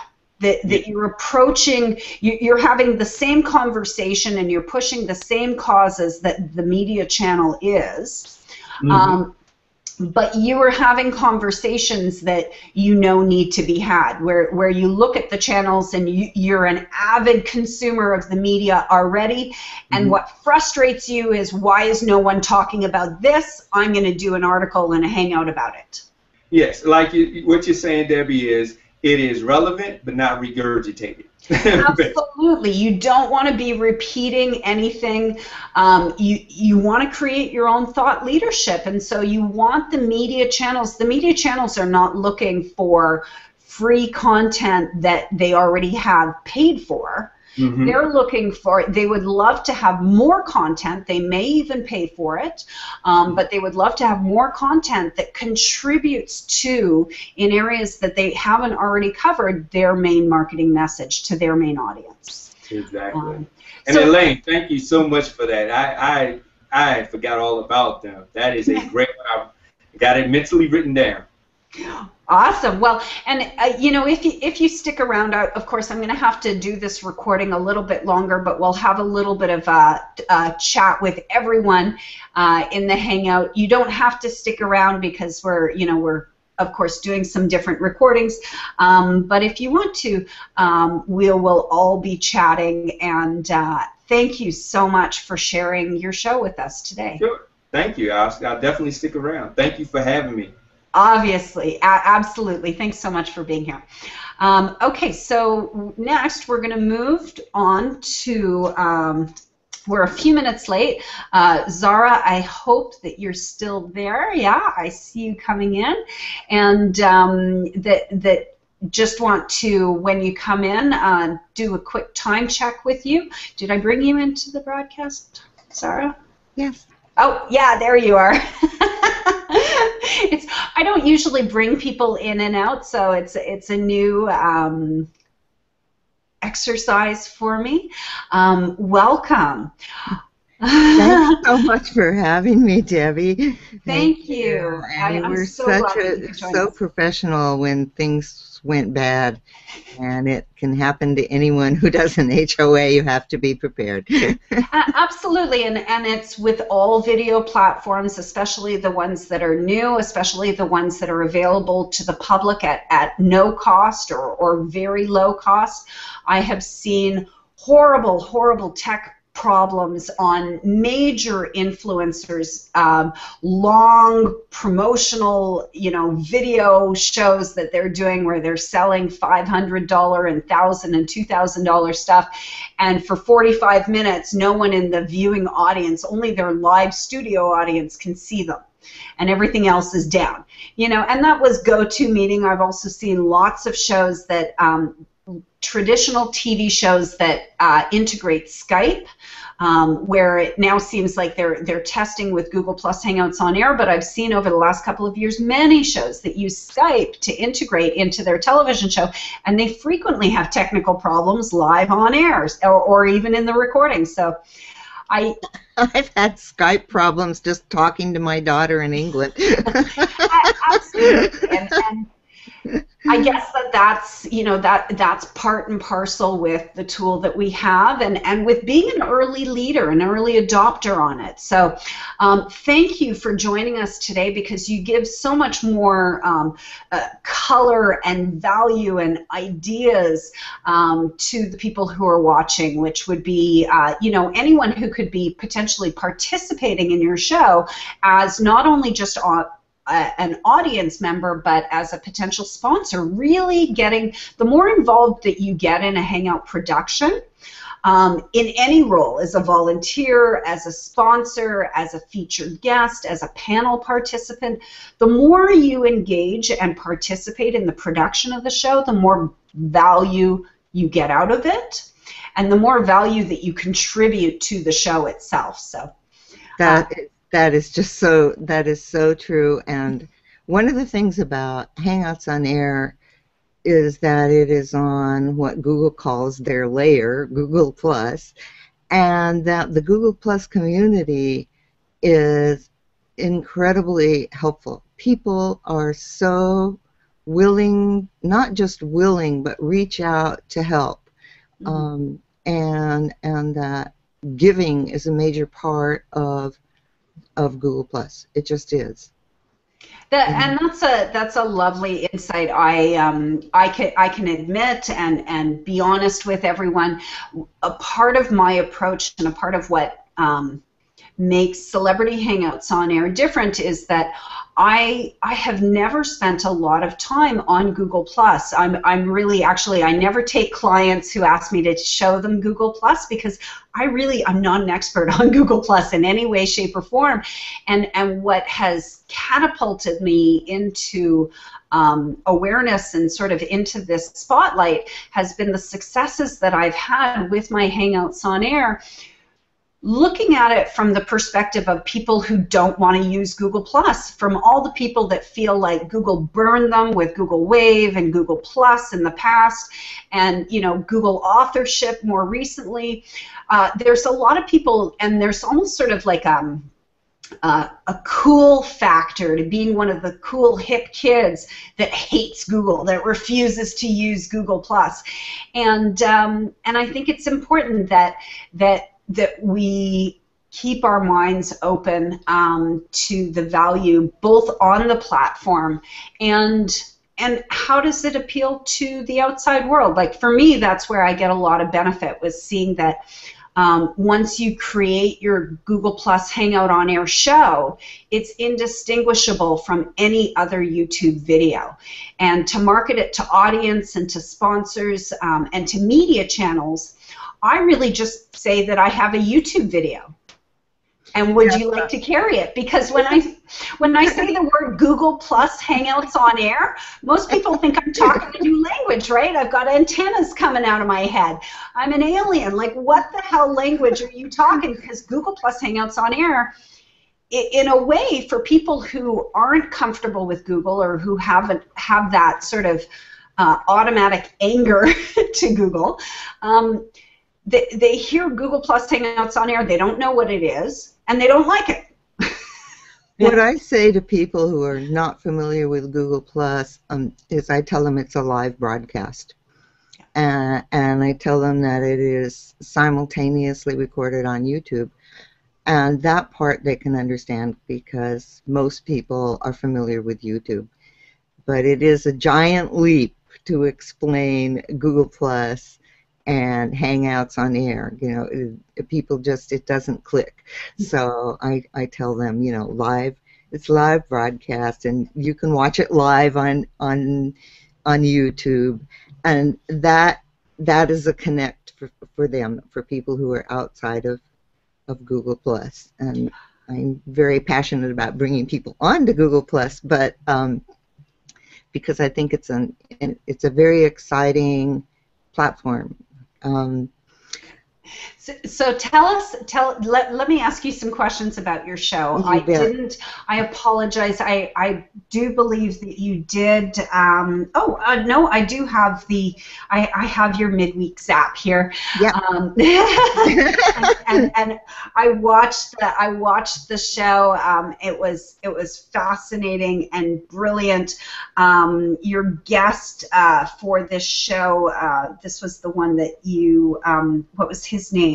That you're approaching, you're having the same conversation and you're pushing the same causes that the media channel is. Mm-hmm. But you are having conversations that you know need to be had, where you look at the channels and you're an avid consumer of the media already, and what frustrates you is, why is no one talking about this? I'm going to do an article and a hangout about it. Yes, like what you're saying, Debbie, is it is relevant but not regurgitated. Absolutely. You don't want to be repeating anything. You want to create your own thought leadership, and so you want the media channels. The media channels are not looking for free content that they already have paid for. Mm-hmm. They're looking for, they would love to have more content. They may even pay for it, but they would love to have more content that contributes to, in areas that they haven't already covered, their main marketing message to their main audience. Exactly. And so, Elaine, thank you so much for that. I forgot all about them. That is a great one. I got it mentally written down. Awesome. Well, and you know, if you stick around, of course, I'm going to have to do this recording a little bit longer, but we'll have a little bit of a chat with everyone in the Hangout. You don't have to stick around because we're of course doing some different recordings, but if you want to, we'll all be chatting. And thank you so much for sharing your show with us today. Sure. Thank you. I'll definitely stick around. Thank you for having me. Obviously, absolutely. Thanks so much for being here. Okay, so next we're going to move on to, we're a few minutes late. Zara, I hope that you're still there. Yeah, I see you coming in. And that just want to, when you come in, do a quick time check with you. Did I bring you into the broadcast, Zara? Yes. Oh, yeah, there you are. I don't usually bring people in and out, so it's a new exercise for me. Welcome. Thank you so much for having me, Debbie. Thank you. And you were so professional when things went bad, and it can happen to anyone who does an HOA. You have to be prepared. Absolutely, and it's with all video platforms, especially the ones that are new, especially the ones that are available to the public at no cost or very low cost. I have seen horrible tech problems on major influencers, long promotional, video shows that they're doing where they're selling $500 and $1,000 and $2,000 stuff, and for 45 minutes, no one in the viewing audience, only their live studio audience can see them, and everything else is down. And that was GoToMeeting. I've also seen lots of shows that traditional TV shows that integrate Skype, where it now seems like they're testing with Google Plus Hangouts on Air, but I've seen over the last couple of years many shows that use Skype to integrate into their television show, and they frequently have technical problems live on air or even in the recording. So I've had Skype problems just talking to my daughter in England. Absolutely, and I guess that's part and parcel with the tool that we have, and with being an early leader, an early adopter on it. So thank you for joining us today, because you give so much more color and value and ideas to the people who are watching, which would be anyone who could be potentially participating in your show as not only just an audience member, but as a potential sponsor. Really getting, the more involved that you get in a Hangout production, in any role, as a volunteer, as a sponsor, as a featured guest, as a panel participant, the more you engage and participate in the production of the show, the more value you get out of it, and the more value that you contribute to the show itself. So that is so true. And one of the things about Hangouts on Air is that it is on what Google calls their layer, Google Plus, and that the Google Plus community is incredibly helpful. People are so willing, not just willing, but reach out to help, and that giving is a major part of Google Plus. It just is. And that's a lovely insight. I can admit and be honest with everyone. A part of my approach and a part of what makes Celebrity Hangouts on Air different is that I have never spent a lot of time on Google Plus. I'm really, actually, I never take clients who ask me to show them Google Plus, because I'm not an expert on Google Plus in any way, shape, or form. And what has catapulted me into awareness and sort of into this spotlight has been the successes that I've had with my Hangouts on Air, looking at it from the perspective of people who don't want to use Google Plus, from all the people that feel like Google burned them with Google Wave and Google Plus in the past, and Google authorship more recently. There's a lot of people, and there's almost sort of like a cool factor to being one of the cool hip kids that hates Google, that refuses to use Google Plus, and I think it's important that we keep our minds open to the value both on the platform and how does it appeal to the outside world. Like for me, that's where I get a lot of benefit, was seeing that once you create your Google Plus Hangout on Air show, it's indistinguishable from any other YouTube video. And to market it to audience and to sponsors and to media channels, I really just say that I have a YouTube video, and would you like to carry it? Because when I say the word Google Plus Hangouts on Air, most people think I'm talking a new language, right? I've got antennas coming out of my head. I'm an alien. Like, what the hell language are you talking? Because Google Plus Hangouts on Air, in a way, for people who aren't comfortable with Google or who have that sort of automatic anger to Google, they hear Google Plus Hangouts on Air, they don't know what it is, and they don't like it. What I say to people who are not familiar with Google Plus is I tell them it's a live broadcast. And I tell them that it is simultaneously recorded on YouTube. And that part they can understand because most people are familiar with YouTube. But it is a giant leap to explain Google Plus and Hangouts on air. You know, people just, it doesn't click. So I tell them, you know, it's live broadcast, and you can watch it live on YouTube, and that is a connect for them, for people who are outside of Google Plus. And I'm very passionate about bringing people on to Google Plus, but because I think it's a very exciting platform. So let me ask you some questions about your show. I apologize. I do believe that you did. No, I do have I have your midweek zap here. Yeah. And I watched the show. It was fascinating and brilliant. Your guest for this show, this was the one that you, what was his name?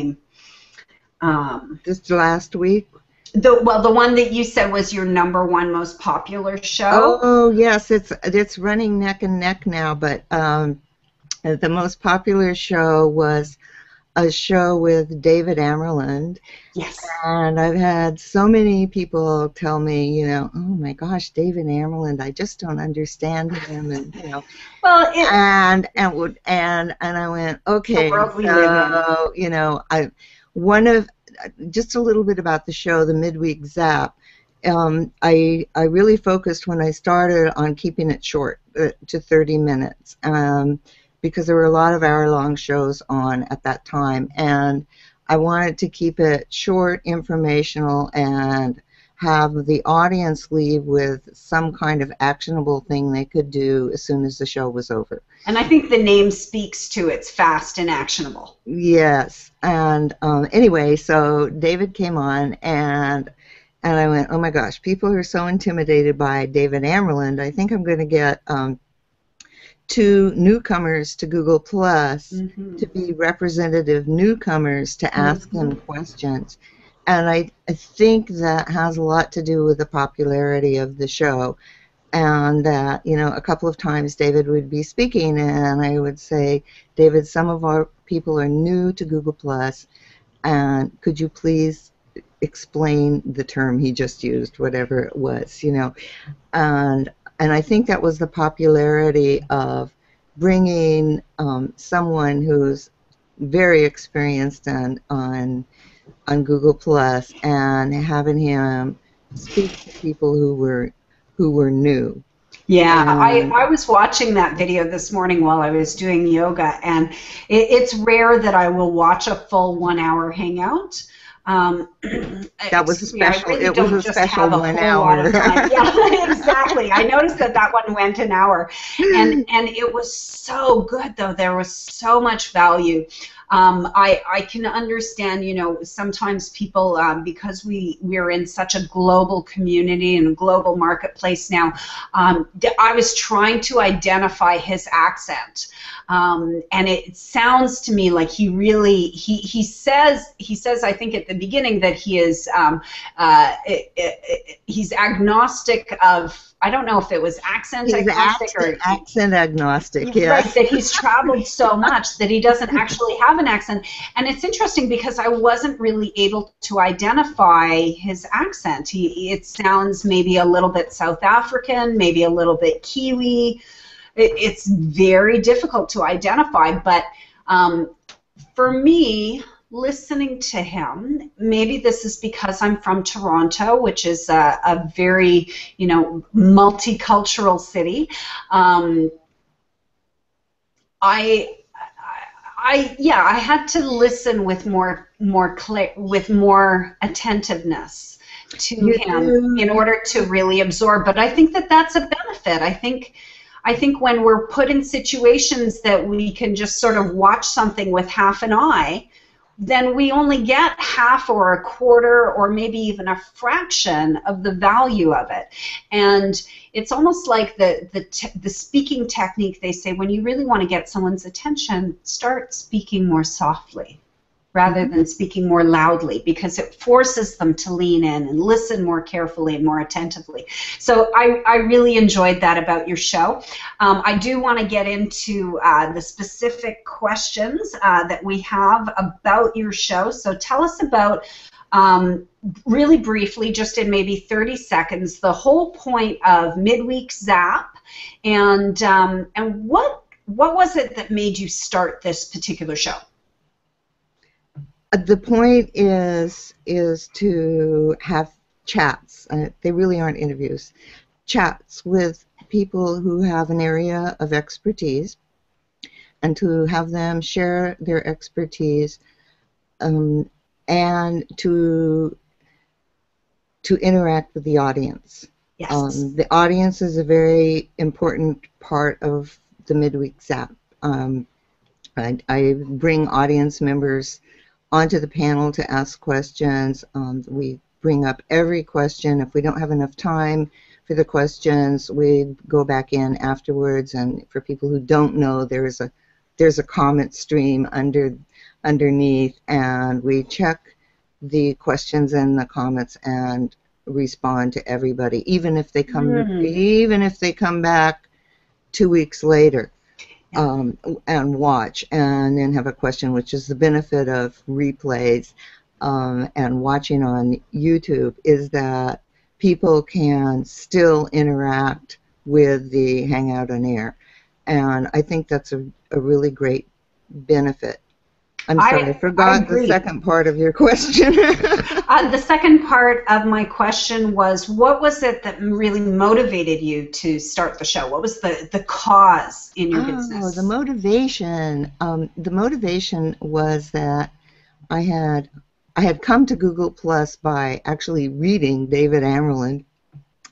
Just last week. The one that you said was your #1 most popular show. Oh yes, it's running neck and neck now. But the most popular show was a show with David Amerland. Yes. And I've had so many people tell me, you know, oh my gosh, David Amerland, I just don't understand him, and you know. Well, and I went, okay, the world we live in. You know, just a little bit about the show, the Midweek Zap. I really focused when I started on keeping it short to 30 minutes because there were a lot of hour-long shows on at that time, and I wanted to keep it short, informational, and have the audience leave with some kind of actionable thing they could do as soon as the show was over. And I think the name speaks to it's fast and actionable. Yes. And anyway, so David came on, and I went, oh my gosh, people are so intimidated by David Amerland. I think I'm going to get 2 newcomers to Google Plus to be representative newcomers to ask them questions. And I think that has a lot to do with the popularity of the show. And that, you know, a couple of times David would be speaking, and I would say, David, some of our people are new to Google Plus, and could you please explain the term he just used, whatever it was, you know. And I think that was the popularity of bringing someone who's very experienced on Google Plus and having him speak to people who were new. Yeah, I was watching that video this morning while I was doing yoga, and it's rare that I will watch a full 1-hour hangout. That was a special. It was a special 1 hour. Yeah, exactly. I noticed that one went an hour, and it was so good though. There was so much value. I can understand, you know, sometimes people, because we're in such a global community and a global marketplace now, I was trying to identify his accent, and it sounds to me like he really, he says I think at the beginning that he is, he's agnostic of, I don't know if it was accent agnostic or accent agnostic. Yes. Right, that he's traveled so much that he doesn't actually have an accent. And it's interesting because I wasn't really able to identify his accent. It sounds maybe a little bit South African, maybe a little bit Kiwi. It's very difficult to identify. But for me, listening to him, maybe this is because I'm from Toronto, which is a very, you know, multicultural city. I had to listen with more attentiveness to him in order to really absorb. But I think that that's a benefit. I think when we're put in situations that we can just sort of watch something with half an eye, then we only get half or a quarter or maybe even a fraction of the value of it. And it's almost like the speaking technique. They say when you really want to get someone's attention, start speaking more softly. rather than speaking more loudly, because it forces them to lean in and listen more carefully and more attentively. So I really enjoyed that about your show. I do want to get into the specific questions that we have about your show. So tell us about, really briefly, just in maybe 30 seconds, the whole point of Midweek Zap, and what was it that made you start this particular show? The point is to have chats. They really aren't interviews. Chats with people who have an area of expertise, and to have them share their expertise, and to interact with the audience. Yes. The audience is a very important part of the Midweek Zap. I bring audience members onto the panel to ask questions. We bring up every question. If we don't have enough time for the questions, we go back in afterwards. And for people who don't know, there's a comment stream underneath, and we check the questions and the comments and respond to everybody, even if they come back 2 weeks later. And watch and then have a question, which is the benefit of replays and watching on YouTube, is that people can still interact with the Hangout on Air, and I think that's a really great benefit. I'm sorry, I forgot the second part of your question. The second part of my question was, what was it that really motivated you to start the show? What was the cause in your business? The motivation. The motivation was that I had come to Google Plus by actually reading David Amerland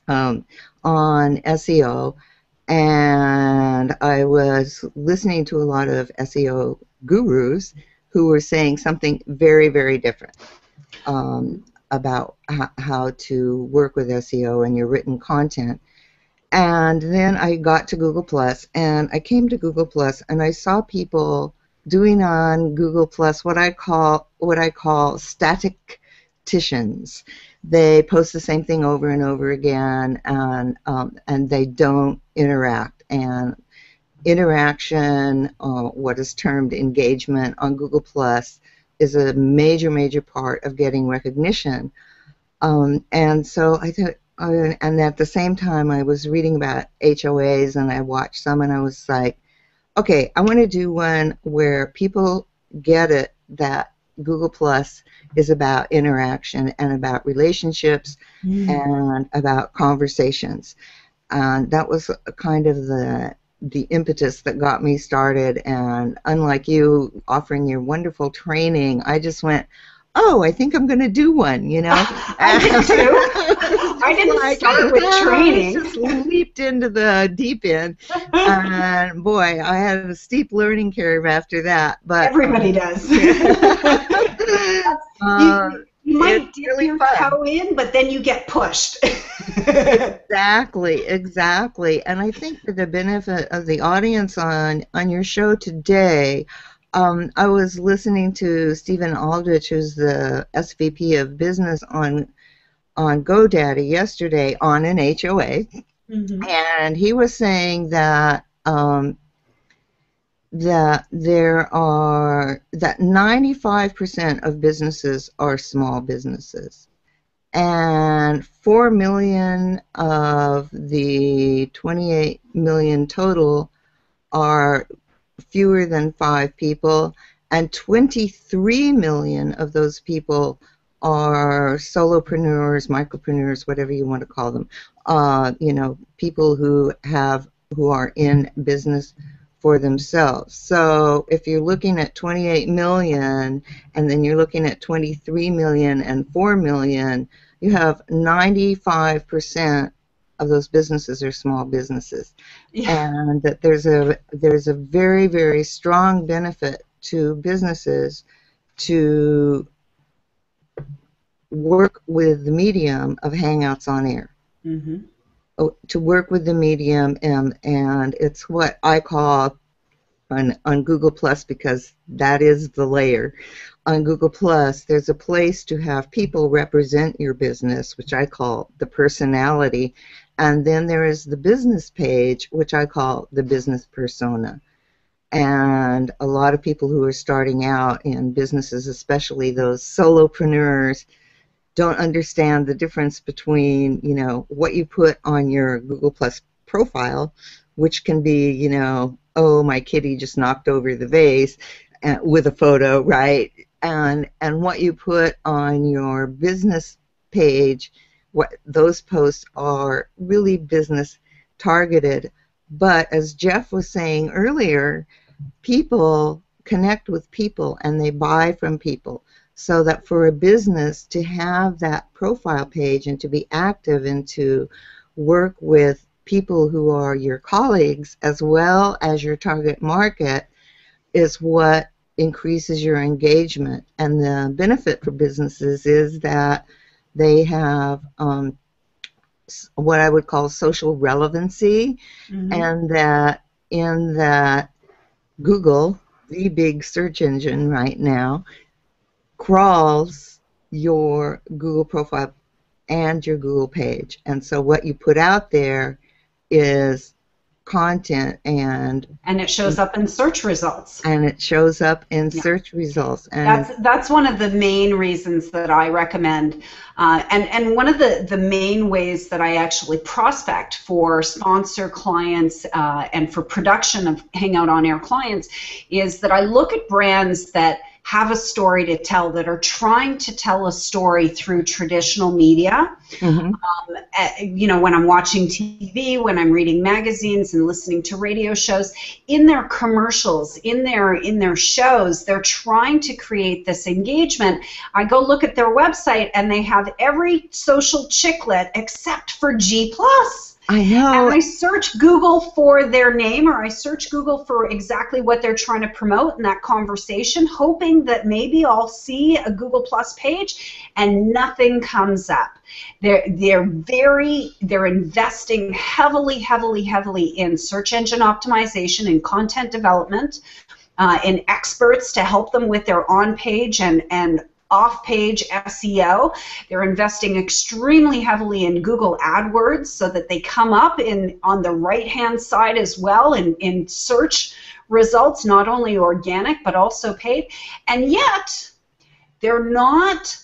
on SEO, and I was listening to a lot of SEO gurus who were saying something very, very different about how to work with SEO and your written content. And then I got to Google Plus, and I came to Google Plus, and I saw people doing on Google Plus what I call statisticians. They post the same thing over and over again, and they don't interact. And interaction, what is termed engagement on Google Plus, is a major, major part of getting recognition. And so I thought, and at the same time I was reading about HOAs, and I watched some, and I was like, okay, I want to do one where people get it, that Google Plus is about interaction and about relationships and about conversations. And that was kind of the impetus that got me started. And unlike you offering your wonderful training, I just went, oh, I think I'm going to do one, you know. I did too. I didn't start with training. I just leaped into the deep end, and boy, I had a steep learning curve after that. But everybody does. You might dip really your toe in, but then you get pushed. Exactly. And I think for the benefit of the audience on your show today, I was listening to Stephen Aldrich, who's the SVP of Business on GoDaddy yesterday on an HOA, and he was saying that that 95% of businesses are small businesses, and 4 million of the 28 million total are fewer than 5 people, and 23 million of those people are solopreneurs, micropreneurs, whatever you want to call them. You know, people who are in business for themselves. So if you're looking at 28 million, and then you're looking at 23 million and 4 million, you have 95% of those businesses are small businesses. Yeah. And that there's a very, very strong benefit to businesses to work with the medium of Hangouts on Air. To work with the medium, and it's what I call on Google Plus, because that is the layer. on Google Plus, there's a place to have people represent your business, which I call the personality, and then there is the business page, which I call the business persona. And a lot of people who are starting out in businesses, especially those solopreneurs, don't understand the difference between, you know, what you put on your Google Plus profile, which can be, you know, oh, my kitty just knocked over the vase, with a photo, right? And what you put on your business page, what those posts are really business targeted. But as Jeff was saying earlier, people connect with people and they buy from people. So that for a business to have that profile page and to be active and to work with people who are your colleagues as well as your target market is what increases your engagement. And the benefit for businesses is that they have what I would call social relevancy, and that in that Google, the big search engine right now, crawls your Google profile and your Google page. And so what you put out there is content, and it shows up in search results. And it shows up in search results. And that's one of the main reasons that I recommend, and one of the main ways that I actually prospect for sponsor clients and for production of Hangout on Air clients is that I look at brands that have a story to tell, that are trying to tell a story through traditional media. You know, when I'm watching TV, when I'm reading magazines and listening to radio shows, in their commercials, in their shows, they're trying to create this engagement. I go look at their website and they have every social chicklet except for G+. I know. And I search Google for their name, or I search Google for exactly what they're trying to promote in that conversation, hoping that maybe I'll see a Google Plus page, and nothing comes up. They're investing heavily in search engine optimization and content development, in experts to help them with their on-page and off-page SEO. They're investing extremely heavily in Google AdWords so that they come up on the right-hand side as well in search results, not only organic but also paid. And yet, they're not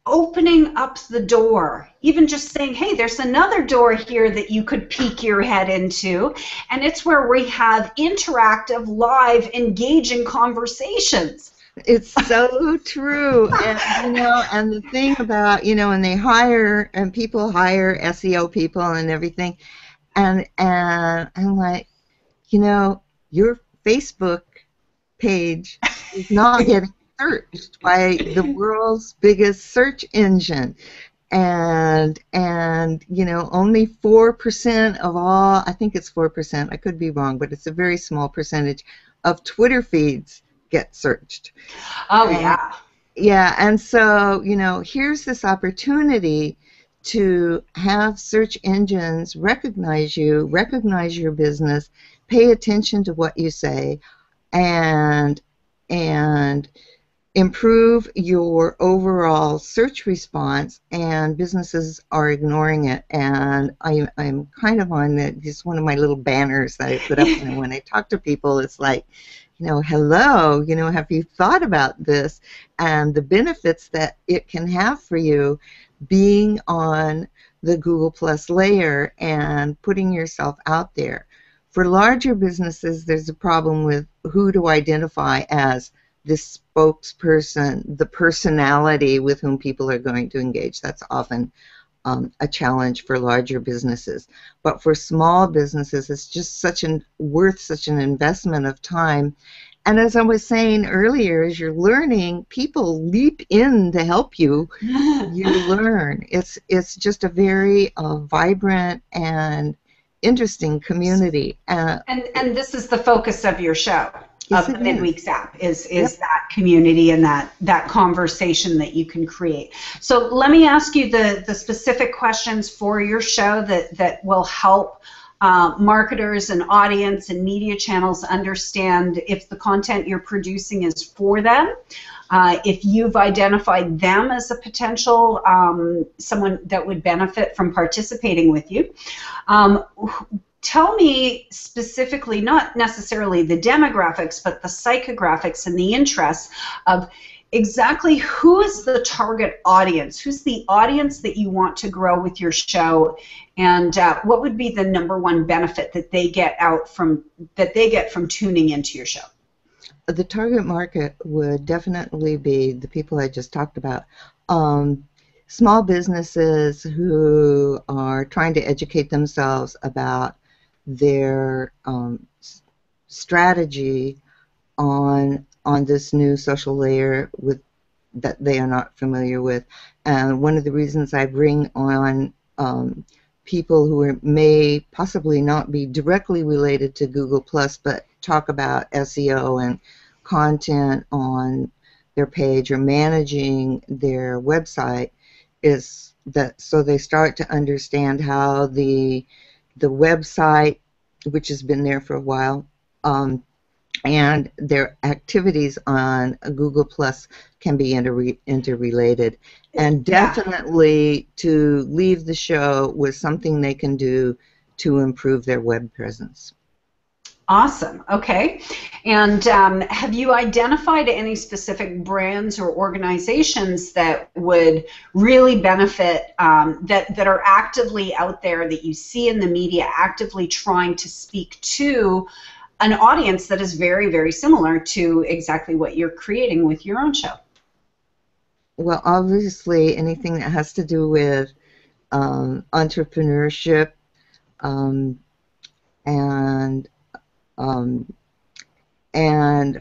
opening up the door, even just saying, hey, there's another door here that you could peek your head into, and it's where we have interactive, live, engaging conversations. It's so true. And, you know, and the thing about, you know, and people hire SEO people and everything, and I'm like, you know, your Facebook page is not getting searched by the world's biggest search engine. And you know, only 4% of all, I think it's 4%, I could be wrong, but it's a very small percentage of Twitter feeds get searched. Oh, yeah. Yeah, and so, you know, here's this opportunity to have search engines recognize you, recognize your business, pay attention to what you say, and improve your overall search response, and businesses are ignoring it. And I'm kind of on it. Just one of my little banners that I put up when I talk to people. It's like, you know, hello, you know, have you thought about this and the benefits that it can have for you being on the Google Plus layer and putting yourself out there. For larger businesses, there's a problem with who to identify as this spokesperson, the personality with whom people are going to engage. That's often a challenge for larger businesses. But for small businesses, it's just worth such an investment of time. And as I was saying earlier, as you're learning, people leap in to help you. You learn. It's just a very vibrant and interesting community. And this is the focus of your show. Yes, of the Midweek Zap is that community and that conversation that you can create. So let me ask you the specific questions for your show that will help marketers and audience and media channels understand if the content you're producing is for them, if you've identified them as a potential someone that would benefit from participating with you. Tell me specifically, not necessarily the demographics, but the psychographics and the interests of exactly who is the target audience, who's the audience that you want to grow with your show, and what would be the #1 benefit that they get from tuning into your show? The target market would definitely be the people I just talked about. Small businesses who are trying to educate themselves about their strategy on this new social layer that they are not familiar with. And one of the reasons I bring on people who may possibly not be directly related to Google+, but talk about SEO and content on their page or managing their website, is that so they start to understand how the website, which has been there for a while, and their activities on Google Plus can be interrelated. And definitely to leave the show with something they can do to improve their web presence. Awesome. Okay. And have you identified any specific brands or organizations that would really benefit, that are actively out there, that you see in the media, actively trying to speak to an audience that is very, very similar to exactly what you're creating with your own show? Well, obviously, anything that has to do with entrepreneurship and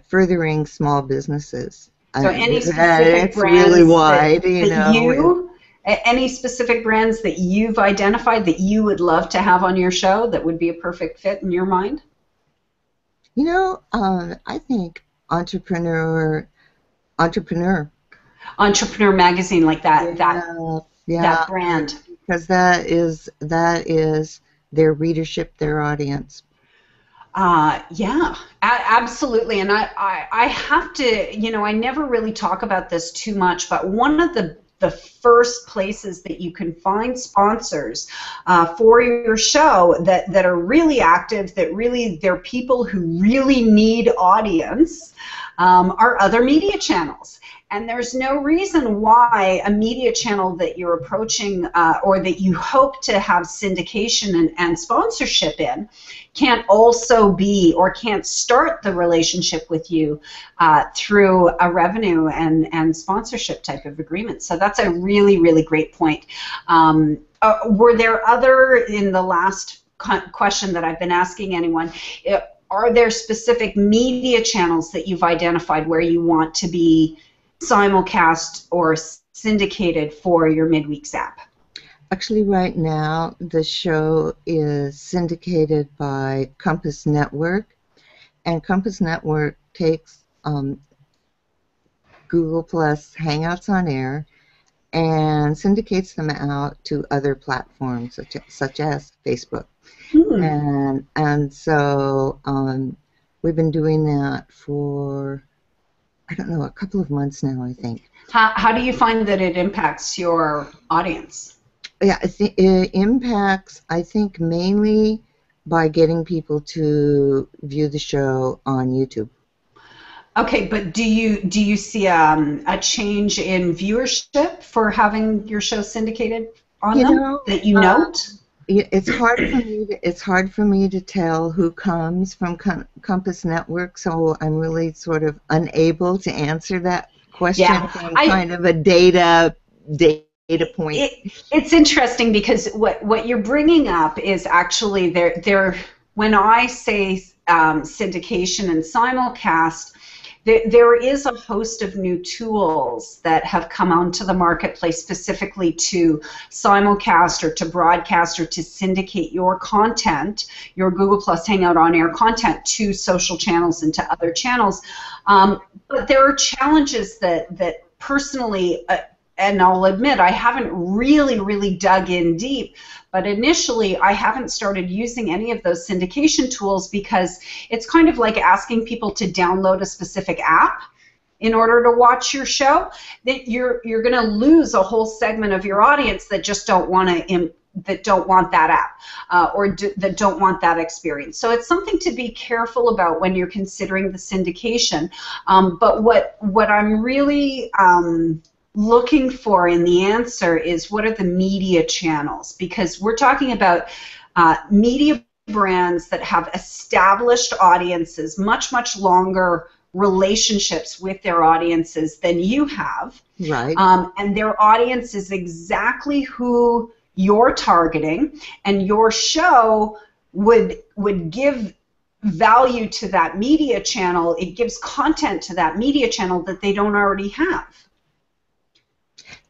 furthering small businesses. So any specific it's brands really wide, you know. Any specific brands that you've identified that you would love to have on your show that would be a perfect fit in your mind? You know, I think Entrepreneur Magazine, like that brand. Because that is their readership, their audience. Yeah, absolutely. And I have to, you know, I never really talk about this too much, but one of the first places that you can find sponsors for your show that are really active, that really, they're people who really need audience, are other media channels. And there's no reason why a media channel that you're approaching or that you hope to have syndication and sponsorship in can't also be, or can't start the relationship with you through a revenue and sponsorship type of agreement. So that's a really, really great point. Were there other, in the last question that I've been asking anyone, are there specific media channels that you've identified where you want to be simulcast or syndicated for your midweek zap? Actually, right now, the show is syndicated by Compass Network, and Compass Network takes Google Plus Hangouts on Air and syndicates them out to other platforms such as Facebook. And so we've been doing that for, I don't know, a couple of months now, I think. How do you find that it impacts your audience? Yeah, it impacts, I think, mainly by getting people to view the show on YouTube. Okay, but do you see a change in viewership for having your show syndicated on them that you note? It's hard for me to tell who comes from Compass Network, so I'm really sort of unable to answer that question from kind of a data point. It's interesting because what you're bringing up is actually when I say syndication and simulcast, there is a host of new tools that have come onto the marketplace specifically to simulcast or to broadcast or to syndicate your content, your Google Plus Hangout on Air content, to social channels and to other channels. But there are challenges that personally and I'll admit I haven't really dug in deep, but initially I haven't started using any of those syndication tools because it's kind of like asking people to download a specific app in order to watch your show. That you're going to lose a whole segment of your audience that just don't want that app that don't want that experience. So it's something to be careful about when you're considering the syndication. But what I'm really looking for in the answer is what are the media channels, because we're talking about media brands that have established audiences, much longer relationships with their audiences than you have. Right. And their audience is exactly who you're targeting, and your show would give value to that media channel. It gives content to that media channel that they don't already have.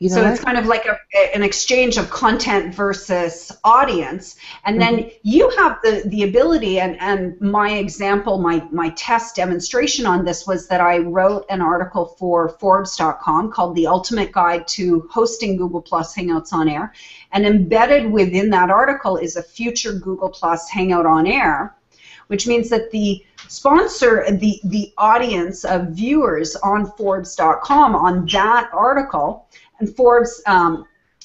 So it's kind of like an exchange of content versus audience, and then you have the ability, and my example, my test demonstration on this was that I wrote an article for Forbes.com called The Ultimate Guide to Hosting Google Plus Hangouts on Air, and embedded within that article is a future Google Plus Hangout on Air, which means that the sponsor, the audience of viewers on Forbes.com on that article, and Forbes,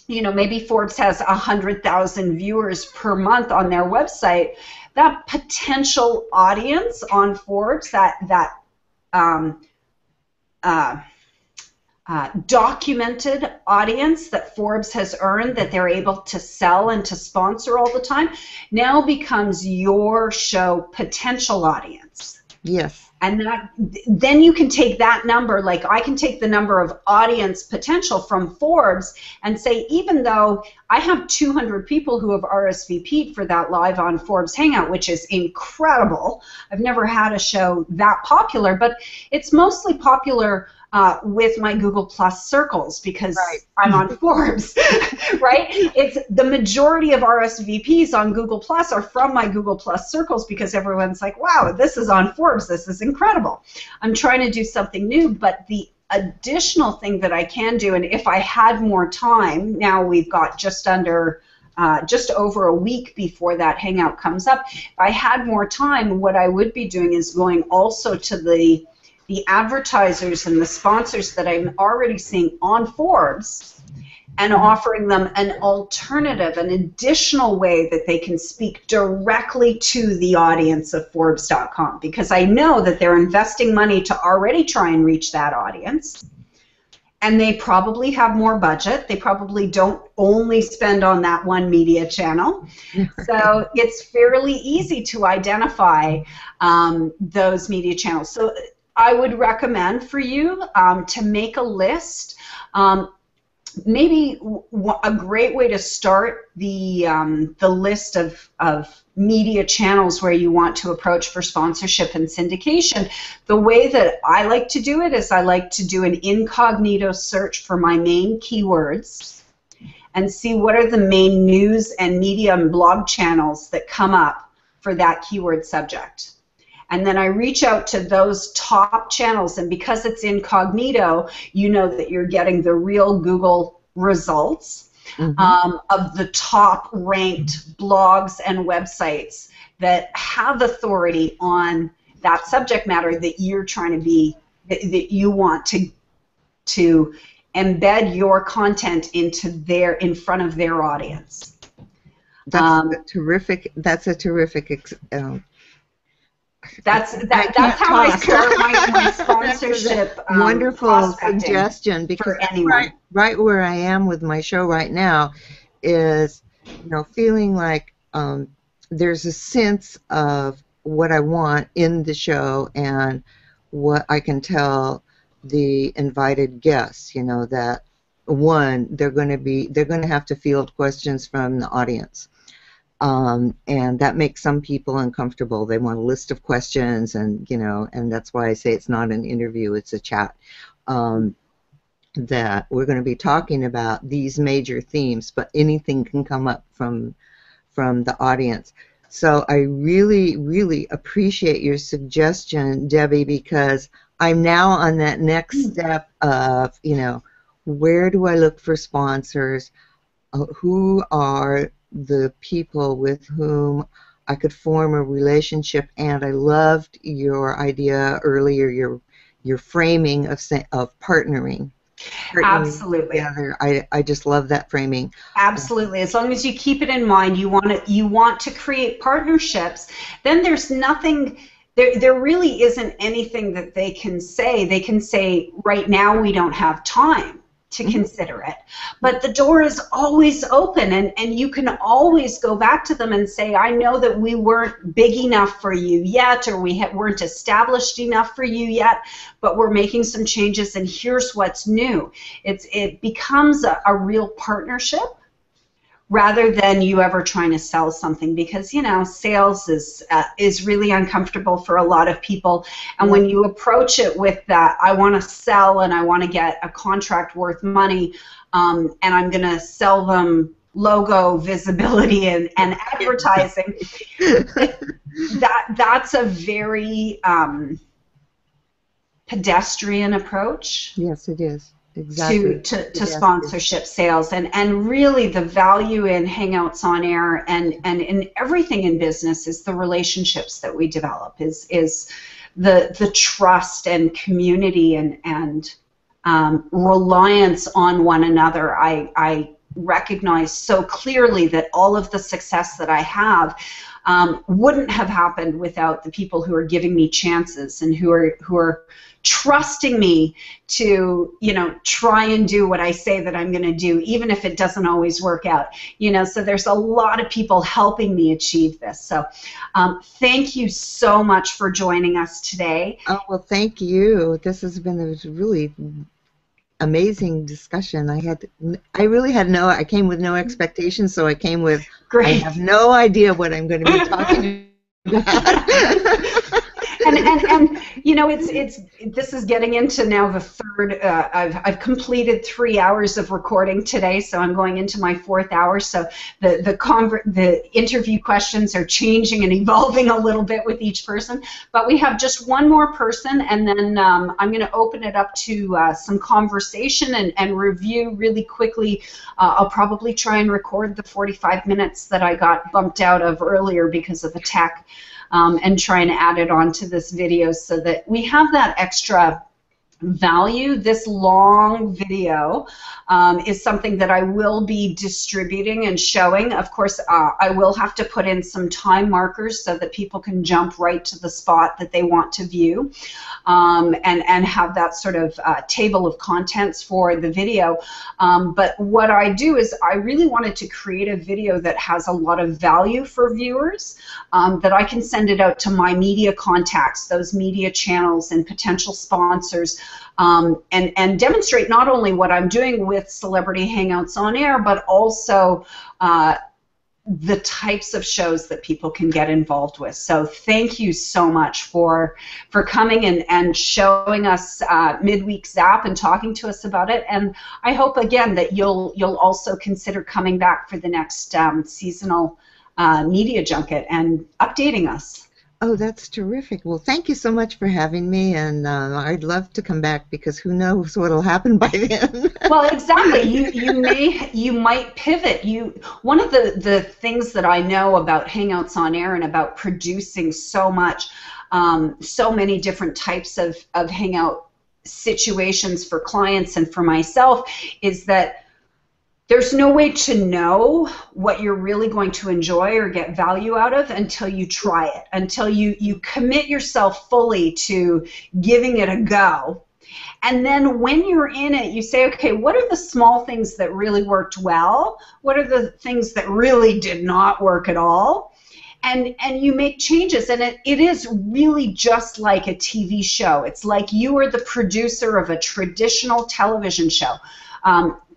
maybe Forbes has 100,000 viewers per month on their website. That potential audience on Forbes, that documented audience that Forbes has earned, that they're able to sell and to sponsor all the time, now becomes your show potential audience. Yes. And then you can take that number, like I can take the number of audience potential from Forbes and say, even though I have 200 people who have RSVP'd for that live on Forbes Hangout, which is incredible. I've never had a show that popular, but it's mostly popular with my Google Plus circles because I'm on Forbes, right? It's the majority of RSVPs on Google Plus are from my Google Plus circles because everyone's like, wow, this is on Forbes, this is incredible. I'm trying to do something new, but the additional thing that I can do, and if I had more time, now we've got just over a week before that Hangout comes up, if I had more time, what I would be doing is going also to the advertisers and the sponsors that I'm already seeing on Forbes and offering them an alternative, an additional way that they can speak directly to the audience of Forbes.com, because I know that they're investing money to already try and reach that audience, and they probably have more budget. They probably don't only spend on that one media channel. So it's fairly easy to identify those media channels. So I would recommend for you to make a list. Maybe a great way to start the list of media channels where you want to approach for sponsorship and syndication. The way that I like to do it is I like to do an incognito search for my main keywords and see what are the main news and media and blog channels that come up for that keyword subject. And then I reach out to those top channels, and because it's incognito, you know that you're getting the real Google results of the top ranked blogs and websites that have authority on that subject matter that you're trying to be, that you want to embed your content in front of their audience. That's a terrific. That's how I start my sponsorship. Wonderful suggestion, because right where I am with my show right now is, feeling like there's a sense of what I want in the show and what I can tell the invited guests. That one, they're going to have to field questions from the audience. And that makes some people uncomfortable. They want a list of questions, and that's why I say it's not an interview; it's a chat. That we're going to be talking about these major themes, but anything can come up from the audience. So I really, really appreciate your suggestion, Debbie, because I'm now on that next step of where do I look for sponsors? Who are the people with whom I could form a relationship? And I loved your idea earlier, your framing of partnering. Absolutely. Together. I just love that framing. Absolutely. As long as you keep it in mind, you want to create partnerships, then there's nothing. There really isn't anything that they can say. They can say, right now we don't have time to consider it. But the door is always open, and you can always go back to them and say, I know that we weren't big enough for you yet, or we weren't established enough for you yet, but we're making some changes, and here's what's new. It becomes a real partnership, rather than you ever trying to sell something, because sales is really uncomfortable for a lot of people. And when you approach it with that, I want to sell and I want to get a contract worth money, and I'm going to sell them logo visibility and advertising, that's a very pedestrian approach. Yes, it is. Exactly. To sponsorship sales, and really the value in Hangouts on Air and in everything in business is the relationships that we develop, is the trust and community and reliance on one another. I recognize so clearly that all of the success that I have wouldn't have happened without the people who are giving me chances and who are trusting me to, try and do what I say that I'm going to do, even if it doesn't always work out. So there's a lot of people helping me achieve this. So thank you so much for joining us today. Oh, well, thank you. This has been a really amazing discussion. I came with no expectations, so I came with, Great. I have no idea what I'm going to be talking about. And this is getting into now the third. I've completed 3 hours of recording today, so I'm going into my 4th hour. So the interview questions are changing and evolving a little bit with each person. But we have just one more person, and then I'm going to open it up to some conversation and review really quickly. I'll probably try and record the 45 minutes that I got bumped out of earlier because of the tech. And trying to add it onto this video so that we have that extra value. This long video is something that I will be distributing and showing. Of course, I will have to put in some time markers so that people can jump right to the spot that they want to view, and have that sort of table of contents for the video. But what I do is I really wanted to create a video that has a lot of value for viewers, that I can send it out to my media contacts, those media channels and potential sponsors, and demonstrate not only what I'm doing with Celebrity Hangouts on Air, but also the types of shows that people can get involved with. So thank you so much for coming and showing us Midweek Zap and talking to us about it. And I hope again that you'll also consider coming back for the next seasonal media junket and updating us. Oh, that's terrific. Well, thank you so much for having me, and I'd love to come back because who knows what will happen by then. Well, exactly. You might pivot. One of the things that I know about Hangouts on Air and about producing so many different types of Hangout situations for clients and for myself is that there's no way to know what you're really going to enjoy or get value out of until you try it, until you commit yourself fully to giving it a go. And then when you're in it, you say, okay, what are the small things that really worked well? What are the things that really did not work at all? And you make changes, and it is really just like a TV show. It's like you are the producer of a traditional television show.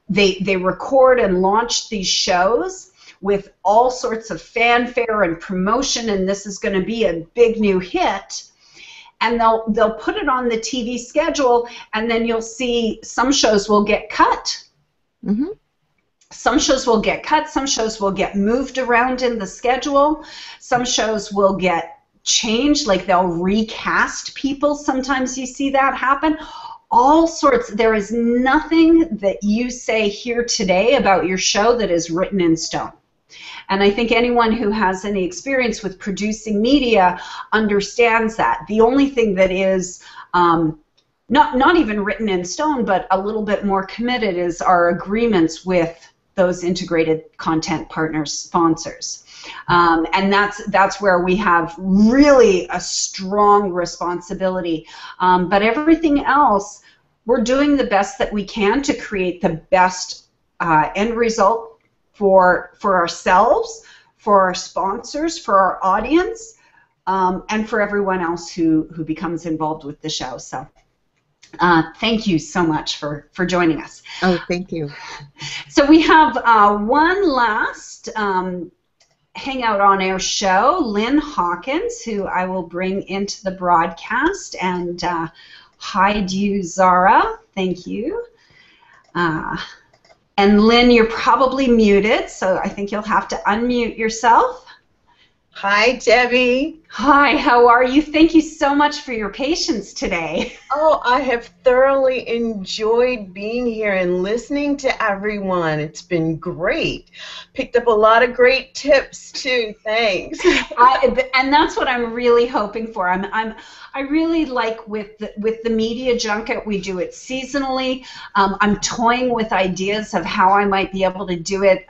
They record and launch these shows with all sorts of fanfare and promotion, and this is going to be a big new hit. And they'll put it on the TV schedule, and then you'll see some shows will get cut. Mm-hmm. Some shows will get cut. Some shows will get moved around in the schedule. Some shows will get changed, like they'll recast people. Sometimes you see that happen. all sorts. There is nothing that you say here today about your show that is written in stone. And I think anyone who has any experience with producing media understands that. The only thing that is not even written in stone, but a little bit more committed, is our agreements with those integrated content partners, sponsors. And that's where we have really a strong responsibility. But everything else, we're doing the best that we can to create the best end result for ourselves, for our sponsors, for our audience, and for everyone else who becomes involved with the show. So thank you so much for joining us. Oh, thank you. So we have one last Hangout on Air show, Lynn Hawkins, who I will bring into the broadcast, and hide you, Zara. Thank you. And Lynn, you're probably muted, so I think you'll have to unmute yourself. Hi, Debbie. Hi, how are you? Thank you so much for your patience today. Oh, I have thoroughly enjoyed being here and listening to everyone. It's been great. Picked up a lot of great tips too. Thanks. And that's what I'm really hoping for. I really like with the Media Junket, we do it seasonally. I'm toying with ideas of how I might be able to do it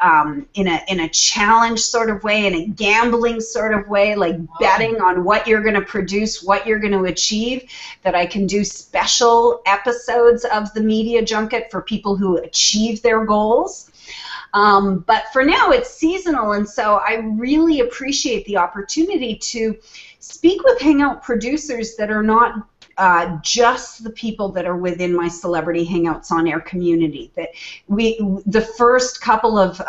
in a challenge sort of way, in a gambling sort of way, like betting on what you're going to produce, what you're going to achieve, that I can do special episodes of the Media Junket for people who achieve their goals. But for now, it's seasonal, and so I really appreciate the opportunity to speak with Hangout producers that are not just the people that are within my Celebrity Hangouts on Air community. That the first couple of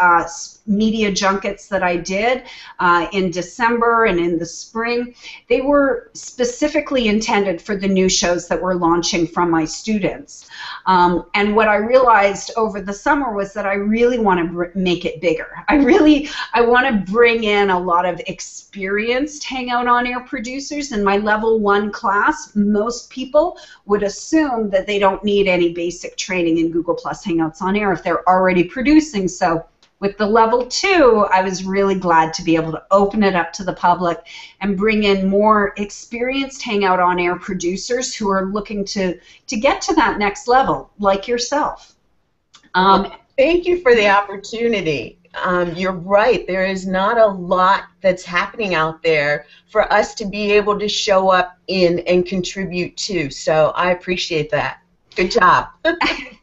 media junkets that I did in December and in the spring, they were specifically intended for the new shows that we're launching from my students. And what I realized over the summer was that I really want to make it bigger. I want to bring in a lot of experienced Hangout on Air producers. In my level 1 class, most people would assume that they don't need any basic training in Google Plus Hangouts on Air if they're already producing. So with the level 2, I was really glad to be able to open it up to the public and bring in more experienced Hangout on Air producers who are looking to get to that next level, like yourself. Thank you for the opportunity. You're right. There is not a lot that's happening out there for us to be able to show up in and contribute to. So I appreciate that. Good job.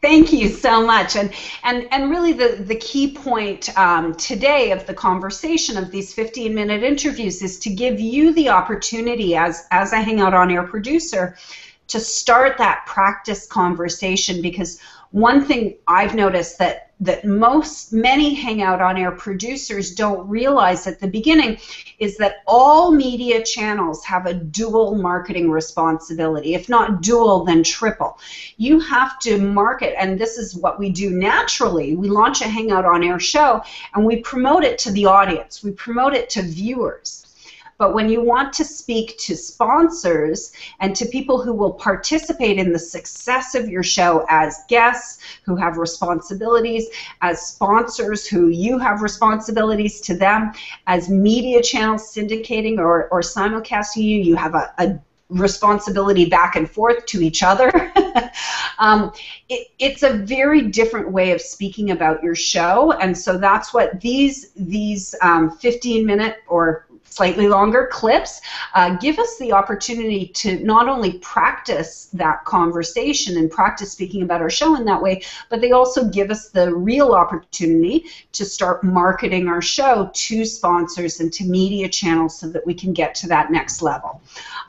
Thank you so much. And really the key point today of the conversation of these 15-minute interviews is to give you the opportunity as a Hangout on Air producer to start that practice conversation, because one thing I've noticed that many Hangout on Air producers don't realize at the beginning is that all media channels have a dual marketing responsibility. If not dual, then triple. You have to market, and this is what we do naturally. We launch a Hangout on Air show and we promote it to the audience. We promote it to viewers. But when you want to speak to sponsors and to people who will participate in the success of your show as guests who have responsibilities, as sponsors who you have responsibilities to them, as media channels syndicating or simulcasting you have a responsibility back and forth to each other. It's a very different way of speaking about your show, and so that's what these 15-minute or slightly longer clips give us the opportunity to not only practice that conversation and practice speaking about our show in that way, but they also give us the real opportunity to start marketing our show to sponsors and to media channels so that we can get to that next level.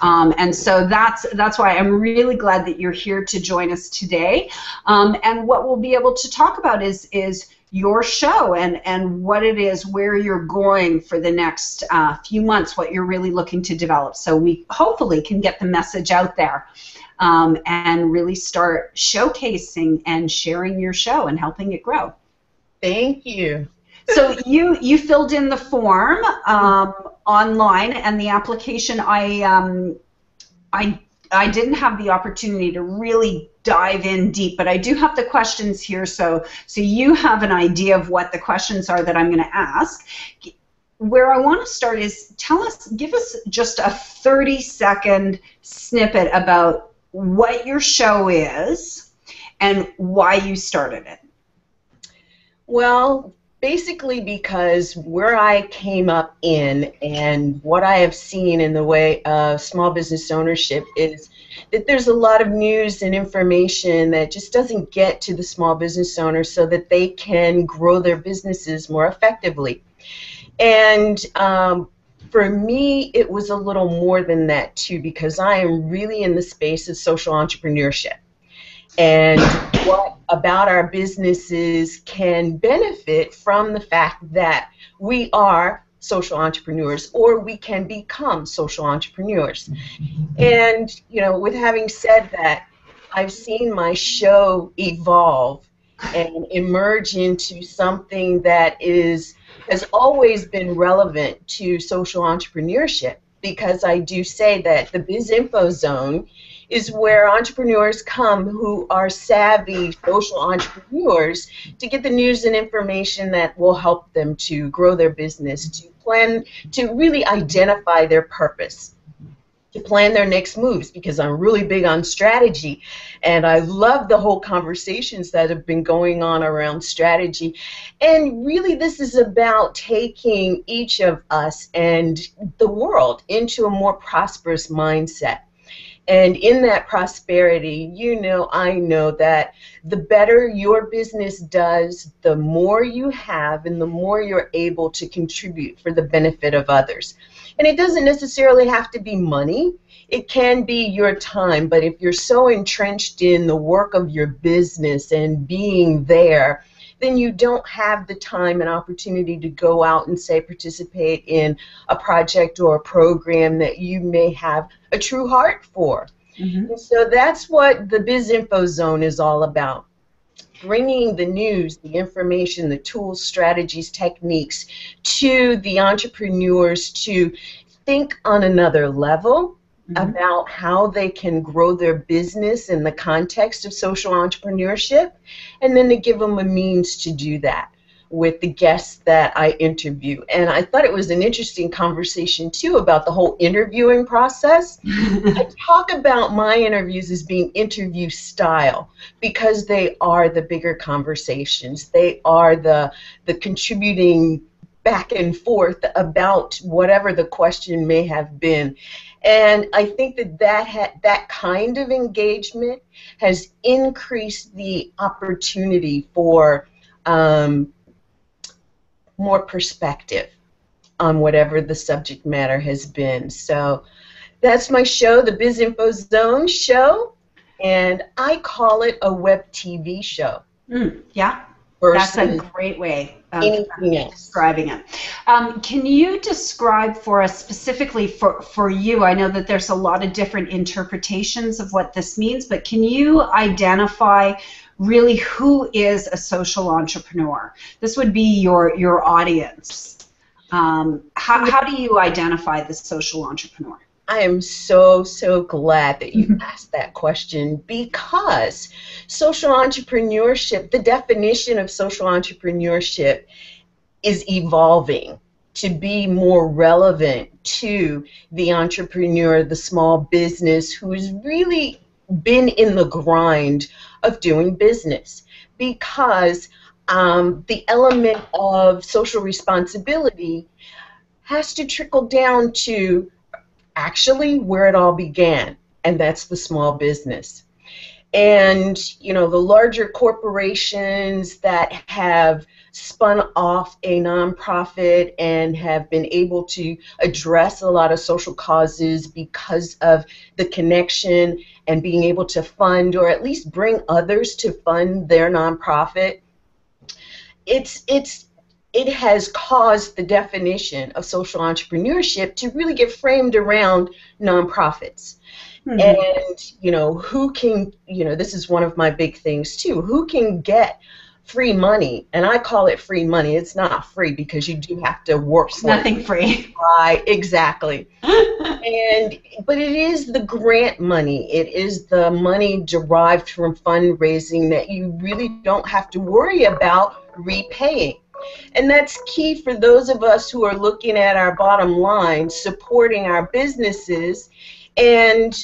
And so that's why I'm really glad that you're here to join us today. And what we'll be able to talk about is your show and what it is, where you're going for the next few months, what you're really looking to develop. So we hopefully can get the message out there and really start showcasing and sharing your show and helping it grow. Thank you. So you filled in the form online, and the application I didn't have the opportunity to really dive in deep, but I do have the questions here, so you have an idea of what the questions are that I'm going to ask. Where I want to start is give us just a 30-second snippet about what your show is and why you started it. Well, basically because where I came up in and what I have seen in the way of small business ownership is that there's a lot of news and information that just doesn't get to the small business owners so that they can grow their businesses more effectively. And for me, it was a little more than that, too, because I am really in the space of social entrepreneurship. And what about our businesses can benefit from the fact that we are social entrepreneurs, or we can become social entrepreneurs. And, you know, with having said that, I've seen my show evolve and emerge into something that has always been relevant to social entrepreneurship, because I do say that the Biz Info Zone is where entrepreneurs come who are savvy social entrepreneurs to get the news and information that will help them to grow their business, to plan, to really identify their purpose, to plan their next moves, because I'm really big on strategy, and I love the whole conversations that have been going on around strategy. And really this is about taking each of us and the world into a more prosperous mindset. And in that prosperity, you know, I know that the better your business does, the more you have and the more you're able to contribute for the benefit of others. And it doesn't necessarily have to be money. It can be your time. But if you're so entrenched in the work of your business and being there, then you don't have the time and opportunity to go out and, say, participate in a project or a program that you may have a true heart for. Mm-hmm. And so that's what the Biz Info Zone is all about. Bringing the news, the information, the tools, strategies, techniques to the entrepreneurs to think on another level about how they can grow their business in the context of social entrepreneurship, and then to give them a means to do that with the guests that I interview. And I thought it was an interesting conversation, too, about the whole interviewing process. I talk about my interviews as being interview style because they are the bigger conversations. They are the contributing back and forth about whatever the question may have been. And I think that kind of engagement has increased the opportunity for more perspective on whatever the subject matter has been. So that's my show, the Biz Info Zone show, and I call it a web TV show. Yeah, that's a great way of describing it. Can you describe for us specifically for you, I know that there's a lot of different interpretations of what this means, but can you identify really who is a social entrepreneur? This would be your audience. How do you identify the social entrepreneur? I am so glad that you asked that question, because social entrepreneurship, the definition of social entrepreneurship is evolving to be more relevant to the entrepreneur, the small business who has really been in the grind of doing business, because the element of social responsibility has to trickle down to actually where it all began, and that's the small business. And, you know, the larger corporations that have spun off a nonprofit and have been able to address a lot of social causes because of the connection and being able to fund, or at least bring others to fund their nonprofit, it has caused the definition of social entrepreneurship to really get framed around nonprofits. And, you know, who can, you know, this is one of my big things too, who can get free money? And I call it free money. It's not free because you do have to work for nothing free. Right, exactly. But it is the grant money. It is the money derived from fundraising that you really don't have to worry about repaying. And that's key for those of us who are looking at our bottom line, supporting our businesses. And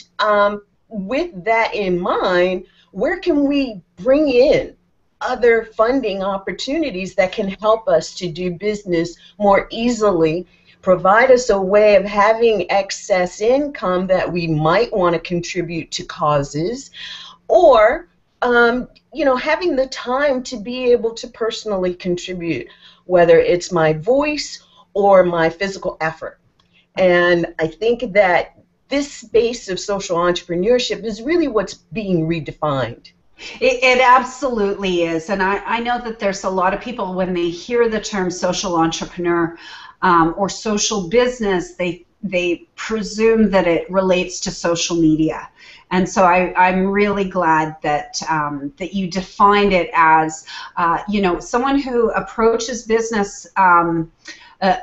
with that in mind, where can we bring in other funding opportunities that can help us to do business more easily, provide us a way of having excess income that we might want to contribute to causes, or having the time to be able to personally contribute, whether it's my voice or my physical effort. And I think that this space of social entrepreneurship is really what's being redefined. It absolutely is, and I know that there's a lot of people, when they hear the term social entrepreneur or social business, they presume that it relates to social media. And so I'm really glad that that you defined it as someone who approaches business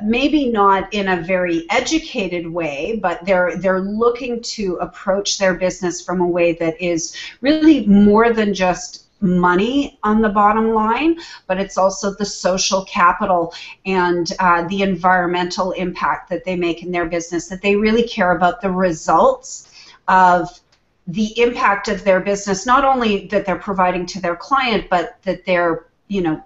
maybe not in a very educated way, but they're looking to approach their business from a way that is really more than just money on the bottom line, but it's also the social capital and the environmental impact that they make in their business, that they really care about the results of the impact of their business, not only that they're providing to their client, but that they're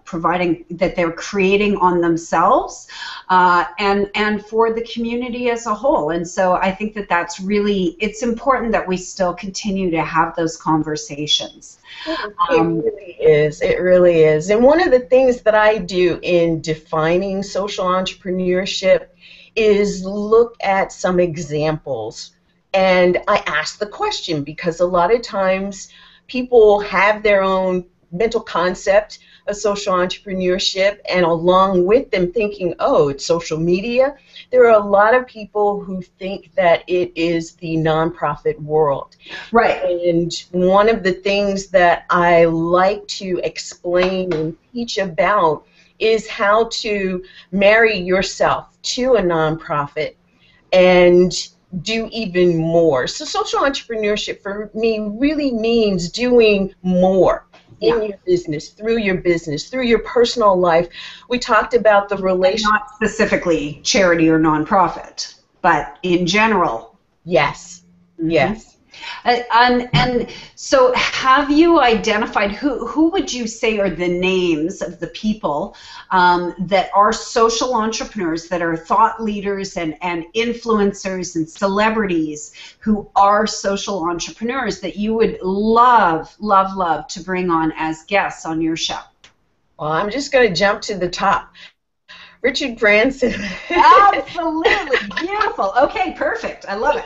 providing, that they're creating on themselves and for the community as a whole. And so I think that that's really, it's important that we still continue to have those conversations. It really is. It really is. And one of the things that I do in defining social entrepreneurship is look at some examples. And I ask the question because a lot of times people have their own mental concept of social entrepreneurship, and along with them thinking, oh, it's social media, there are a lot of people who think that it is the nonprofit world. Right. And one of the things that I like to explain and teach about is how to marry yourself to a nonprofit and do even more. So social entrepreneurship for me really means doing more in your business, through your personal life. We talked about the relation. Not specifically charity or nonprofit, but in general. Yes. Mm-hmm. Yes. And so have you identified who would you say are the names of the people that are social entrepreneurs, that are thought leaders and influencers and celebrities who are social entrepreneurs that you would love to bring on as guests on your show? Well, I'm just going to jump to the top. Richard Branson. Absolutely. Beautiful. Okay, perfect. I love it.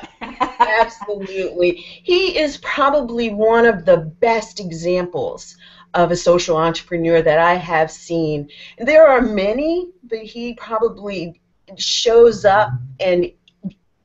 Absolutely. He is probably one of the best examples of a social entrepreneur that I have seen. There are many, but he probably shows up and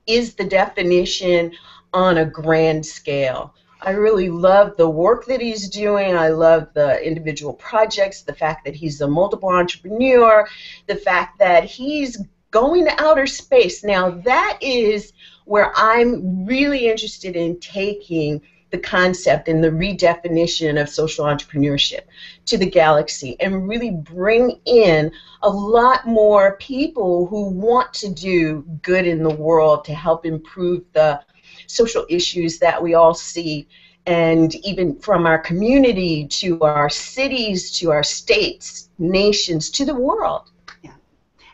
is the definition on a grand scale. I really love the work that he's doing. I love the individual projects, the fact that he's a multiple entrepreneur, the fact that he's going to outer space. Now, that is where I'm really interested in taking the concept and the redefinition of social entrepreneurship to the galaxy and really bring in a lot more people who want to do good in the world to help improve the social issues that we all see, and even from our community to our cities to our states, nations, to the world. Yeah,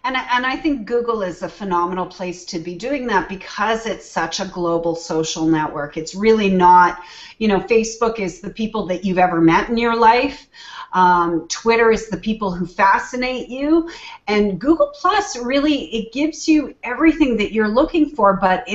and I think Google is a phenomenal place to be doing that because it's such a global social network. It's really not, Facebook is the people that you've ever met in your life. Twitter is the people who fascinate you, and Google Plus really, it gives you everything that you're looking for, but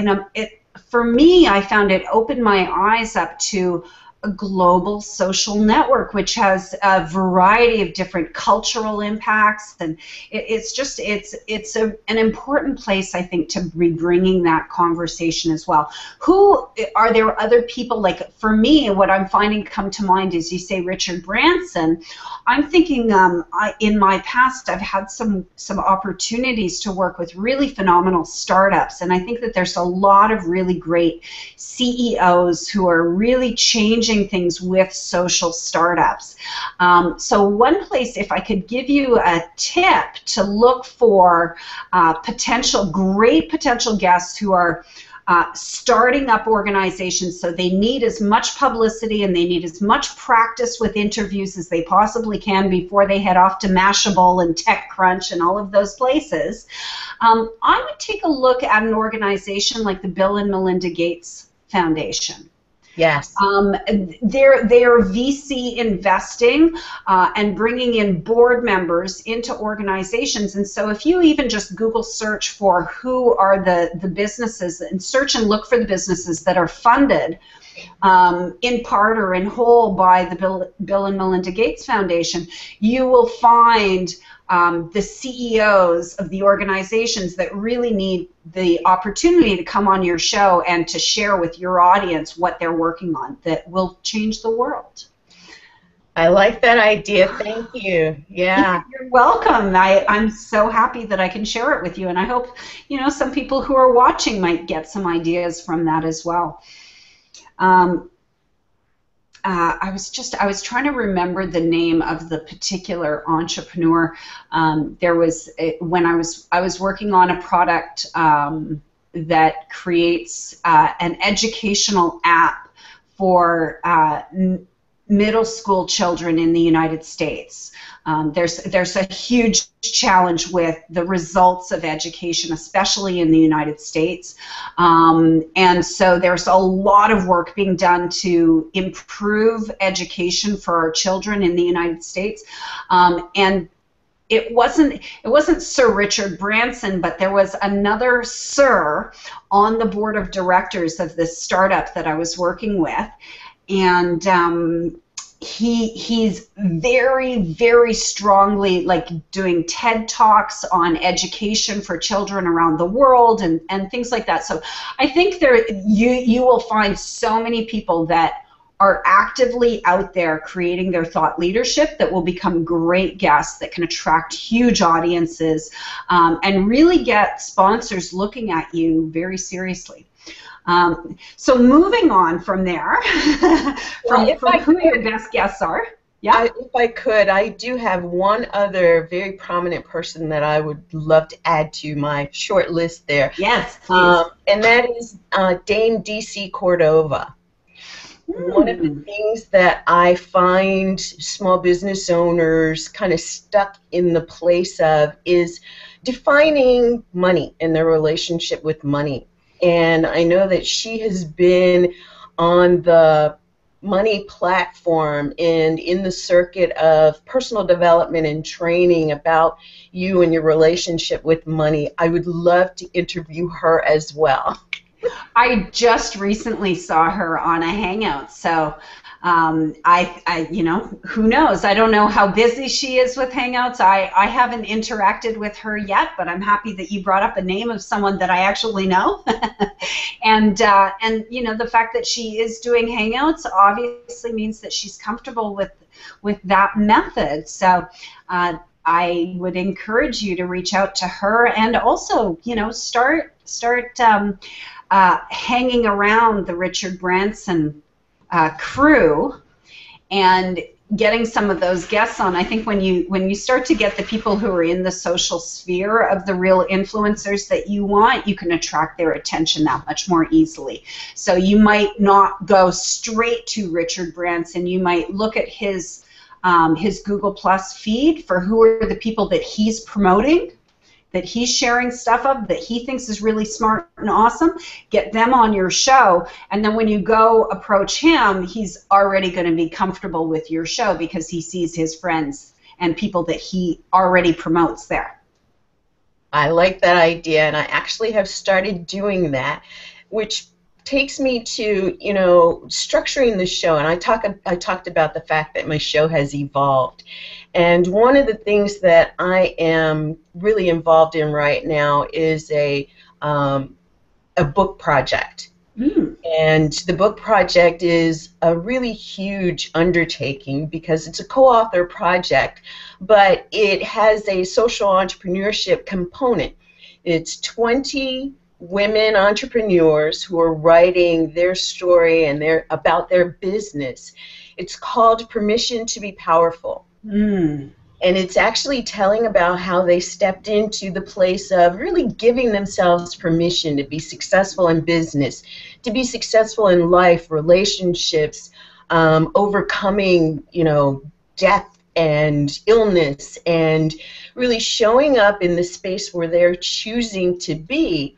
for me, I found it opened my eyes up to a global social network which has a variety of different cultural impacts, and it's an important place, I think, to be bringing that conversation as well. Who are there other people, like for me, what I'm finding come to mind is you say Richard Branson. I'm thinking in my past I've had some opportunities to work with really phenomenal startups, and I think that there's a lot of really great CEOs who are really changing things with social startups. So one place, if I could give you a tip to look for great potential guests who are starting up organizations, so they need as much publicity and they need as much practice with interviews as they possibly can before they head off to Mashable and TechCrunch and all of those places. I would take a look at an organization like the Bill and Melinda Gates Foundation. Yes. They're VC investing and bringing in board members into organizations. And so if you even just Google search for who are the businesses, and search and look for the businesses that are funded in part or in whole by the Bill and Melinda Gates Foundation, you will find the CEOs of the organizations that really need the opportunity to come on your show and to share with your audience what they're working on that will change the world. I like that idea. Thank you. Yeah. You're welcome. I'm so happy that I can share it with you, and I hope some people who are watching might get some ideas from that as well. I was trying to remember the name of the particular entrepreneur. There was when I was working on a product that creates an educational app for middle school children in the United States. There's a huge challenge with the results of education, especially in the United States. And so there's a lot of work being done to improve education for our children in the United States. And it wasn't Sir Richard Branson, but there was another Sir on the board of directors of this startup that I was working with. And he's very, very strongly doing TED Talks on education for children around the world and things like that. So I think you will find so many people that are actively out there creating their thought leadership that will become great guests that can attract huge audiences and really get sponsors looking at you very seriously. So moving on from there, from who your best guests are. Yeah. If I could, I do have one other very prominent person that I would love to add to my short list there. Yes, please. And that is Dame D.C. Cordova. One of the things that I find small business owners kind of stuck in the place of is defining money and their relationship with money. And I know that she has been on the money platform and in the circuit of personal development and training about you and your relationship with money. I would love to interview her as well. I just recently saw her on a Hangout, so who knows? I don't know how busy she is with Hangouts. I haven't interacted with her yet, but I'm happy that you brought up a name of someone that I actually know. and the fact that she is doing Hangouts obviously means that she's comfortable with that method. So I would encourage you to reach out to her and also, start hanging around the Richard Branson crew and getting some of those guests on. I think when you start to get the people who are in the social sphere of the real influencers that you want, you can attract their attention that much more easily. So you might not go straight to Richard Branson. You might look at his Google Plus feed for who are the people that he's promoting, that he's sharing stuff of, that he thinks is really smart and awesome, get them on your show, and then when you go approach him, he's already going to be comfortable with your show because he sees his friends and people that he already promotes there. I like that idea, and I actually have started doing that, which takes me to, structuring the show, and I talked about the fact that my show has evolved. And one of the things that I am really involved in right now is a book project. And the book project is a really huge undertaking because it's a co-author project, but it has a social entrepreneurship component. It's 20 women entrepreneurs who are writing their story and about their business. It's called Permission to be Powerful. And it's actually telling about how they stepped into the place of really giving themselves permission to be successful in business, to be successful in life, relationships, overcoming, death and illness, and really showing up in the space where they're choosing to be,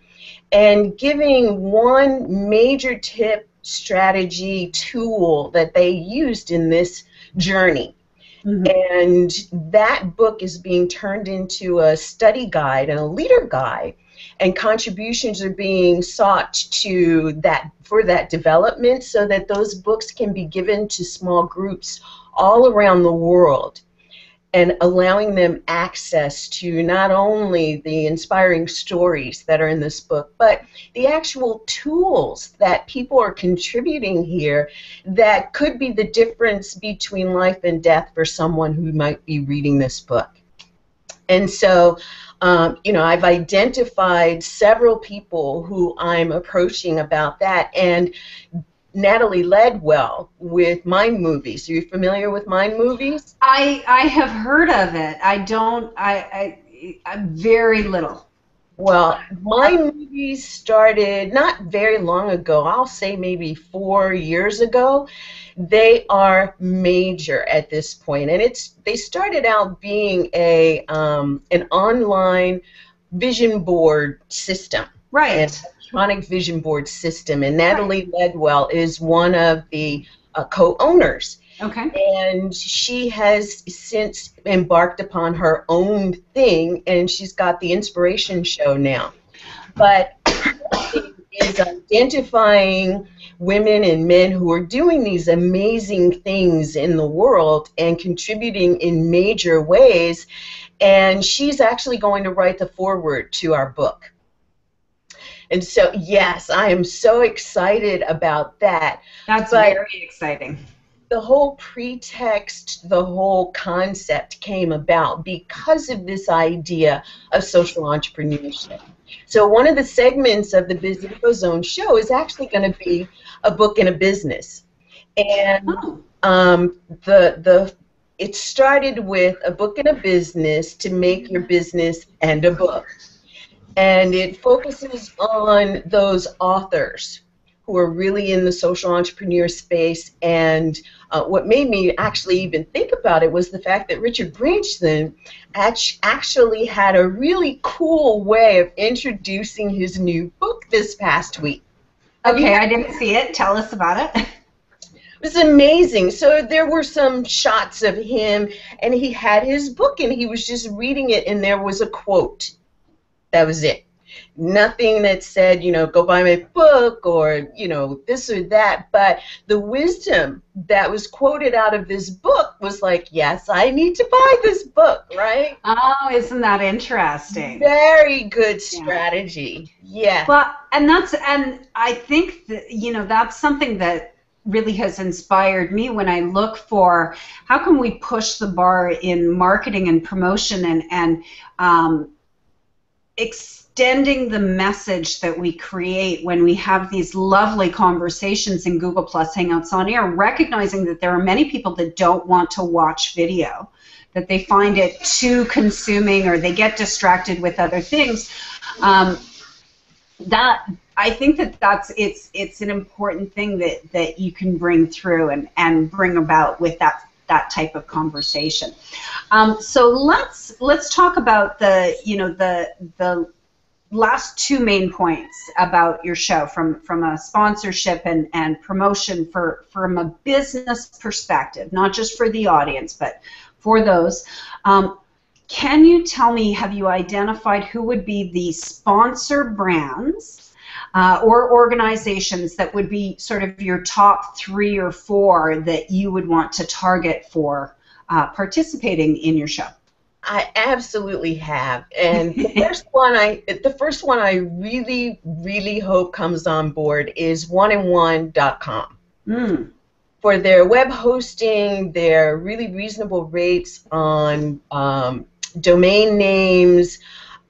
and giving one major tip, strategy, tool that they used in this journey. And that book is being turned into a study guide and a leader guide, and contributions are being sought for that development so that those books can be given to small groups all around the world, and allowing them access to not only the inspiring stories that are in this book, but the actual tools that people are contributing here that could be the difference between life and death for someone who might be reading this book. And so, I've identified several people who I'm approaching about that, and Natalie led well with Mind Movies. Are you familiar with Mind Movies? I have heard of it. I'm very little. Well, Mind Movies started not very long ago. I'll say maybe 4 years ago. They are major at this point, and they started out being an online vision board system. Right. Electronic vision board system, and Natalie Ledwell is one of the co-owners. Okay. And she has since embarked upon her own thing, and she's got the Inspiration Show now. But it is identifying women and men who are doing these amazing things in the world and contributing in major ways, and she's actually going to write the foreword to our book. And so, yes, I am so excited about that. That's very exciting. The whole pretext, the whole concept came about because of this idea of social entrepreneurship. So one of the segments of the Biz Info Zone show is actually going to be a book and a business. And it started with a book and a business to make your business and a book. And it focuses on those authors who are really in the social entrepreneur space. And what made me actually even think about it was the fact that Richard Branson actually had a really cool way of introducing his new book this past week. Okay, I didn't see it. Tell us about it. It was amazing. So there were some shots of him, and he had his book, and he was just reading it, and there was a quote. That was it. Nothing that said, go buy my book or, this or that. But the wisdom that was quoted out of this book was like, yes, I need to buy this book, right? Oh, isn't that interesting? Very good strategy. Yeah. Well, and I think that, that's something that really has inspired me when I look for how can we push the bar in marketing and promotion and extending the message that we create when we have these lovely conversations in Google Plus Hangouts on Air, recognizing that there are many people that don't want to watch video, that they find it too consuming or they get distracted with other things. I think it's an important thing that you can bring through and bring about with that type of conversation. So let's talk about the last two main points about your show from a sponsorship and promotion from a business perspective, not just for the audience, but for those. Can you tell me, have you identified who would be the sponsor brands or organizations that would be sort of your top 3 or 4 that you would want to target for participating in your show? I absolutely have, and the first one I really, really hope comes on board is oneandone.com. For their web hosting, their really reasonable rates on domain names.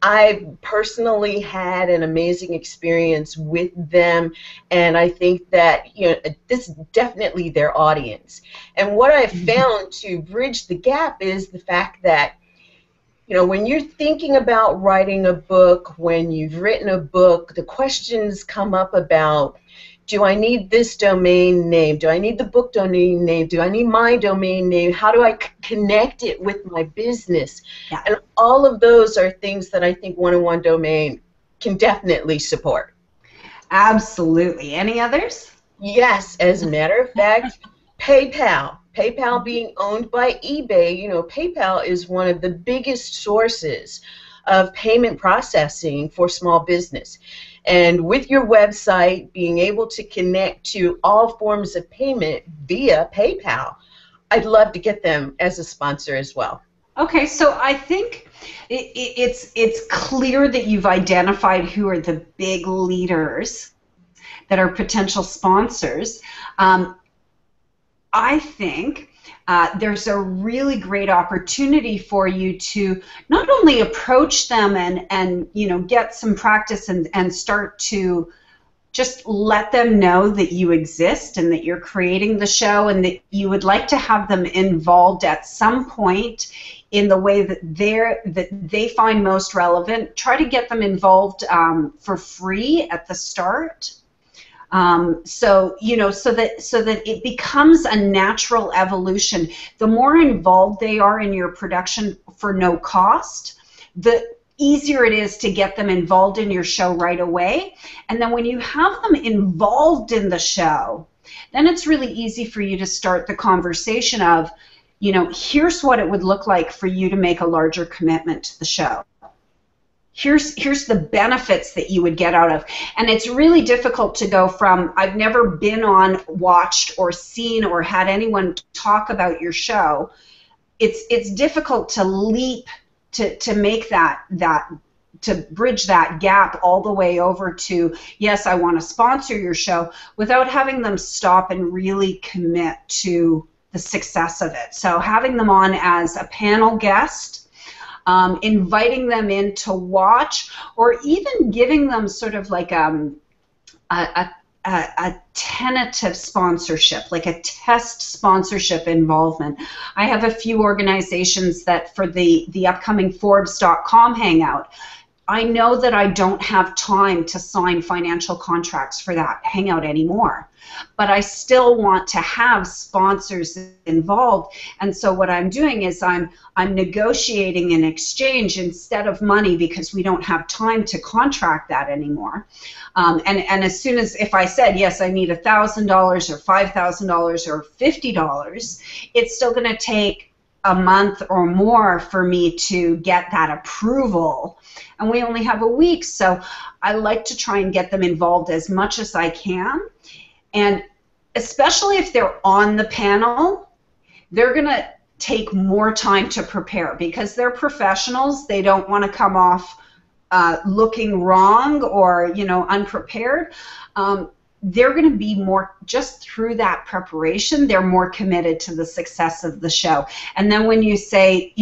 I've personally had an amazing experience with them, and I think that this is definitely their audience. And what I've found to bridge the gap is the fact that when you're thinking about writing a book, when you've written a book, the questions come up about, do I need this domain name? Do I need the book domain name? Do I need my domain name? How do I connect it with my business? Yeah. And all of those are things that I think One-on-One Domain can definitely support. Absolutely. Any others? Yes, as a matter of fact, PayPal. PayPal being owned by eBay, PayPal is one of the biggest sources of payment processing for small business. And with your website being able to connect to all forms of payment via PayPal, I'd love to get them as a sponsor as well. Okay, so I think it's clear that you've identified who are the big leaders that are potential sponsors. I think there's a really great opportunity for you to not only approach them and get some practice and start to just let them know that you exist and that you're creating the show and that you would like to have them involved at some point in the way that they find most relevant. Try to get them involved for free at the start. So that it becomes a natural evolution. The more involved they are in your production for no cost, the easier it is to get them involved in your show right away. And then when you have them involved in the show, then it's really easy for you to start the conversation of, here's what it would look like for you to make a larger commitment to the show. Here's the benefits that you would get out of. And it's really difficult to go from, I've never been on, watched, or seen, or had anyone talk about your show. It's difficult to leap to make to bridge that gap all the way over to, yes, I want to sponsor your show, without having them stop and really commit to the success of it. So having them on as a panel guest, inviting them in to watch, or even giving them sort of like a tentative sponsorship, like a test sponsorship involvement. I have a few organizations that for the upcoming Forbes.com hangout, I know that I don't have time to sign financial contracts for that hangout anymore, but I still want to have sponsors involved. And so what I'm doing is I'm negotiating an exchange instead of money, because we don't have time to contract that anymore. And as soon as, if I said, yes, I need $1,000 or $5,000 or $50, it's still going to take a month or more for me to get that approval. And we only have a week, so I like to try and get them involved as much as I can. And especially if they're on the panel, they're going to take more time to prepare, because they're professionals. They don't want to come off looking wrong or unprepared. They're going to be more, just through that preparation, they're more committed to the success of the show. And then when you say,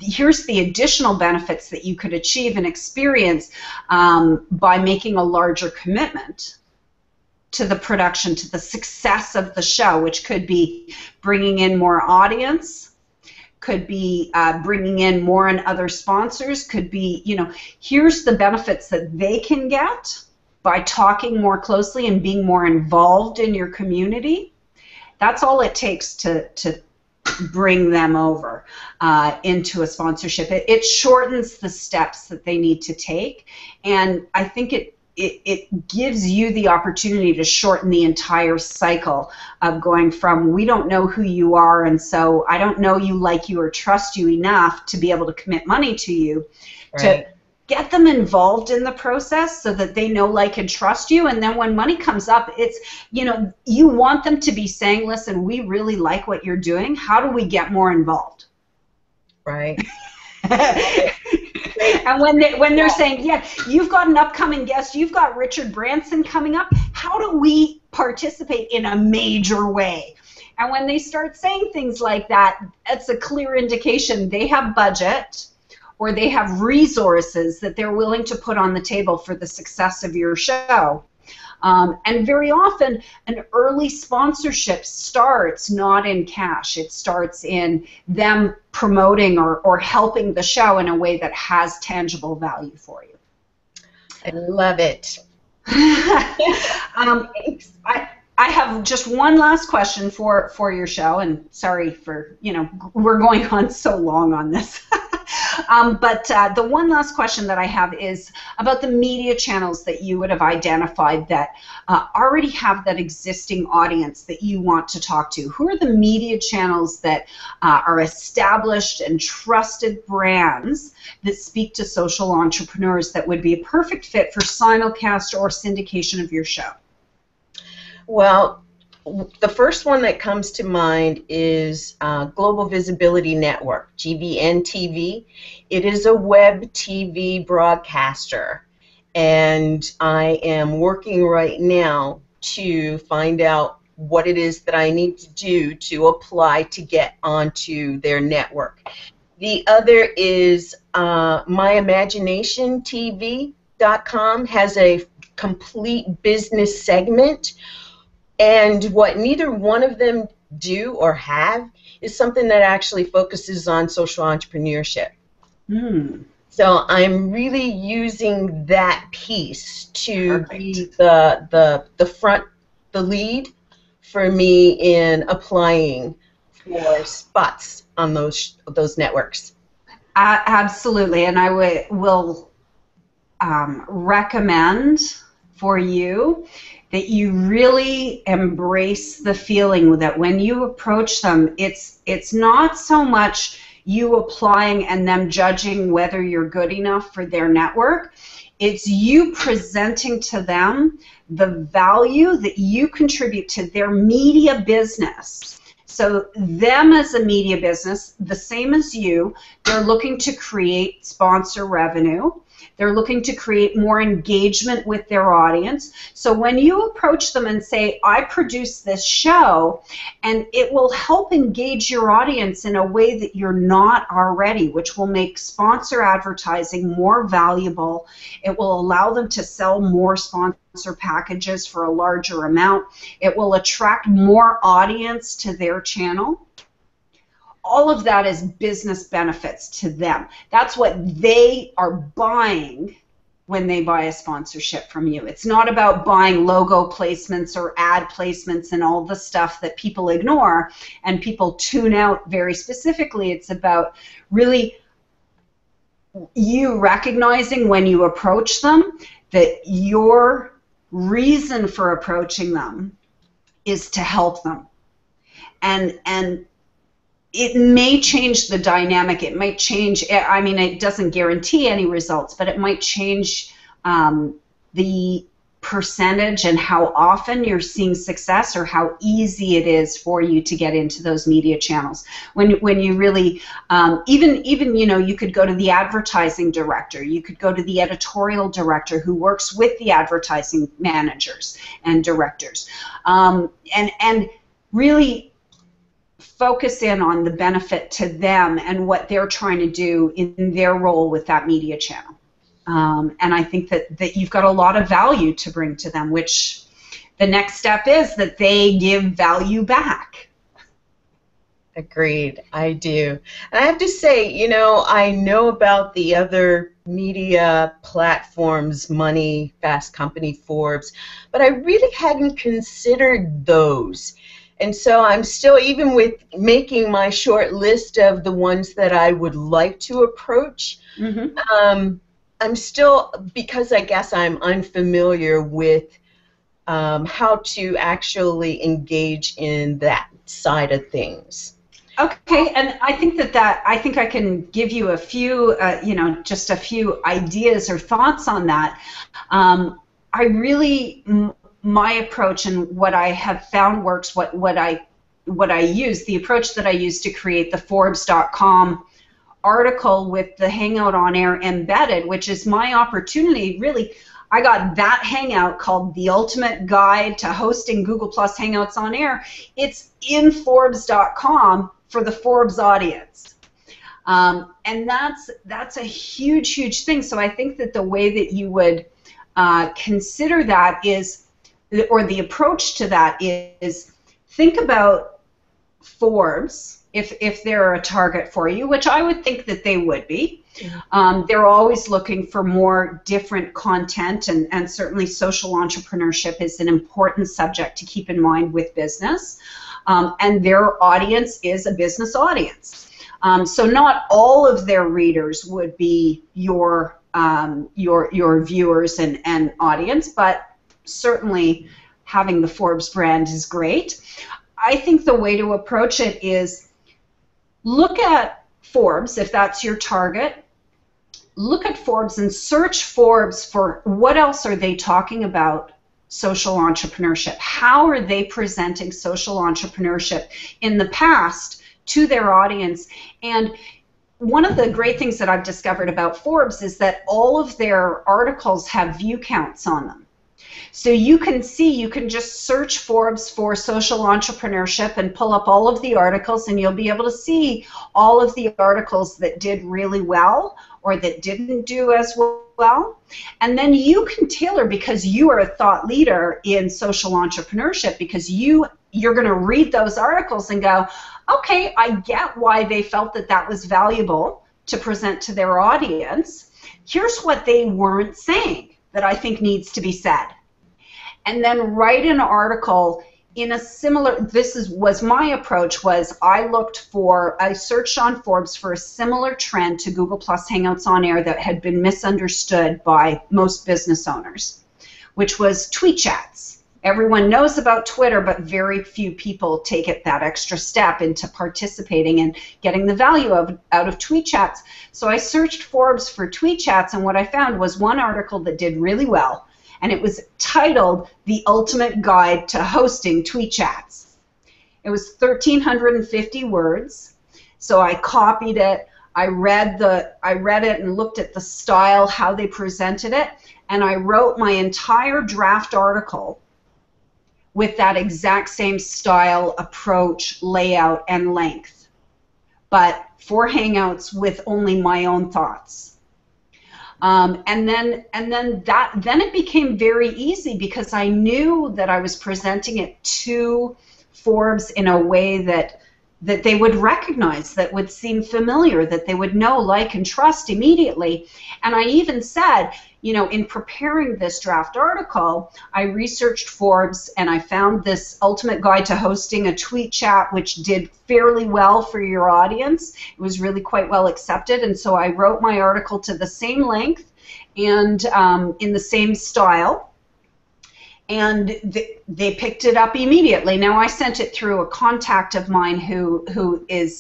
here's the additional benefits that you could achieve and experience by making a larger commitment to the production, to the success of the show, which could be bringing in more audience, could be bringing in more and other sponsors, could be, here's the benefits that they can get by talking more closely and being more involved in your community. That's all it takes to bring them over into a sponsorship. It shortens the steps that they need to take, and I think it gives you the opportunity to shorten the entire cycle of going from, we don't know who you are, and so I don't know you, like you, or trust you enough to be able to commit money to you, right, get them involved in the process so that they know, like, and trust you. And then when money comes up, it's, you want them to be saying, listen, we really like what you're doing. How do we get more involved? Right. And when they're saying, yeah, you've got an upcoming guest, you've got Richard Branson coming up, how do we participate in a major way? And when they start saying things like that, it's a clear indication they have budget or they have resources that they're willing to put on the table for the success of your show. And very often, an early sponsorship starts not in cash. It starts in them promoting or helping the show in a way that has tangible value for you. I love it. I have just one last question for your show, and sorry for, we're going on so long on this. But the one last question that I have is about the media channels that you would have identified that already have that existing audience that you want to talk to. Who are the media channels that are established and trusted brands that speak to social entrepreneurs that would be a perfect fit for simulcast or syndication of your show? Well, the first one that comes to mind is Global Visibility Network, GVN-TV. It is a web TV broadcaster, and I am working right now to find out what it is that I need to do to apply to get onto their network. The other is MyImaginationTV.com has a complete business segment. And what neither one of them do or have is something that actually focuses on social entrepreneurship. So I'm really using that piece to be the lead for me in applying for spots on those networks. Absolutely, and I will recommend for you that you really embrace the feeling that when you approach them, it's not so much you applying and them judging whether you're good enough for their network. It's you presenting to them the value that you contribute to their media business. So them as a media business, the same as you, they're looking to create sponsor revenue. They're looking to create more engagement with their audience. So when you approach them and say, I produce this show, and it will help engage your audience in a way that you're not already, which will make sponsor advertising more valuable. It will allow them to sell more sponsor packages for a larger amount. It will attract more audience to their channel. All of that is business benefits to them. That's what they are buying when they buy a sponsorship from you. It's not about buying logo placements or ad placements and all the stuff that people ignore and people tune out very specifically. It's about really you recognizing when you approach them that your reason for approaching them is to help them. And it may change the dynamic. It might change, I mean, it doesn't guarantee any results, but it might change the percentage and how often you're seeing success or how easy it is for you to get into those media channels. When you really, even you could go to the advertising director, you could go to the editorial director who works with the advertising managers and directors, and really focus in on the benefit to them and what they're trying to do in their role with that media channel. And I think that you've got a lot of value to bring to them, which the next step is that they give value back. Agreed, I do. And I have to say, I know about the other media platforms, Money, Fast Company, Forbes, but I really hadn't considered those. And so I'm still, even with making my short list of the ones that I would like to approach, I'm still, because I guess I'm unfamiliar with how to actually engage in that side of things. Okay, and I think I think I can give you a few, just a few ideas or thoughts on that. I really, my approach and what I have found works, what I use, the approach that I use to create the Forbes.com article with the Hangout on Air embedded, which is my opportunity, really. I got that Hangout called The Ultimate Guide to Hosting Google Plus Hangouts on Air. It's in Forbes.com for the Forbes audience. And that's a huge, huge thing. So I think that the way that you would consider that is, or the approach to that is, think about Forbes, if they're a target for you, which I would think that they would be. They're always looking for more different content, and certainly social entrepreneurship is an important subject to keep in mind with business. And their audience is a business audience. So not all of their readers would be your viewers and audience, but certainly having the Forbes brand is great. I think the way to approach it is look at Forbes, if that's your target. Look at Forbes and search Forbes for what else are they talking about social entrepreneurship. How are they presenting social entrepreneurship in the past to their audience? And one of the great things that I've discovered about Forbes is that all of their articles have view counts on them. So you can see, you can just search Forbes for social entrepreneurship and pull up all of the articles, and you'll be able to see all of the articles that did really well or that didn't do as well. And then you can tailor, because you are a thought leader in social entrepreneurship, because you're going to read those articles and go, okay, I get why they felt that that was valuable to present to their audience. Here's what they weren't saying that I think needs to be said. And then write an article in a similar, was my approach, was I searched on Forbes for a similar trend to Google Plus Hangouts on Air that had been misunderstood by most business owners, which was tweet chats. Everyone knows about Twitter, but very few people take it that extra step into participating and getting the value out of tweet chats. So I searched Forbes for tweet chats, and what I found was one article that did really well, and it was titled The Ultimate Guide to Hosting Tweet Chats. It was 1,350 words, so I copied it. I read it and looked at the style, how they presented it, and I wrote my entire draft article with that exact same style, approach, layout, and length, but for Hangouts with only my own thoughts. And then it became very easy, because I knew that I was presenting it to Forbes in a way that they would recognize, that would seem familiar, that they would know, like, and trust immediately. And I even said, in preparing this draft article, I researched Forbes and I found this Ultimate Guide to Hosting a Tweet Chat, which did fairly well for your audience. It was really quite well accepted, and so I wrote my article to the same length and in the same style. And they picked it up immediately. Now, I sent it through a contact of mine who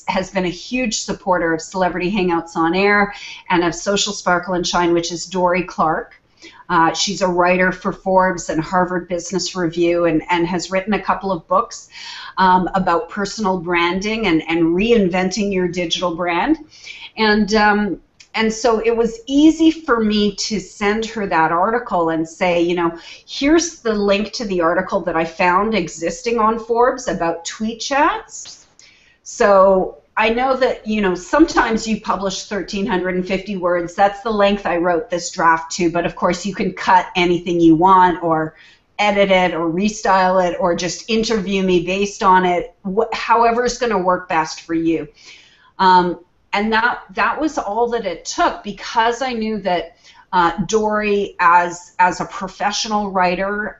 has been a huge supporter of Celebrity Hangouts on Air and of Social Sparkle and Shine, which is Dorie Clark. She's a writer for Forbes and Harvard Business Review, and has written a couple of books about personal branding and reinventing your digital brand. And so it was easy for me to send her that article and say, here's the link to the article that I found existing on Forbes about tweet chats. So I know that, sometimes you publish 1,350 words. That's the length I wrote this draft to, but of course you can cut anything you want, or edit it, or restyle it, or just interview me based on it, however is going to work best for you. And that was all that it took, because I knew that Dorie, as a professional writer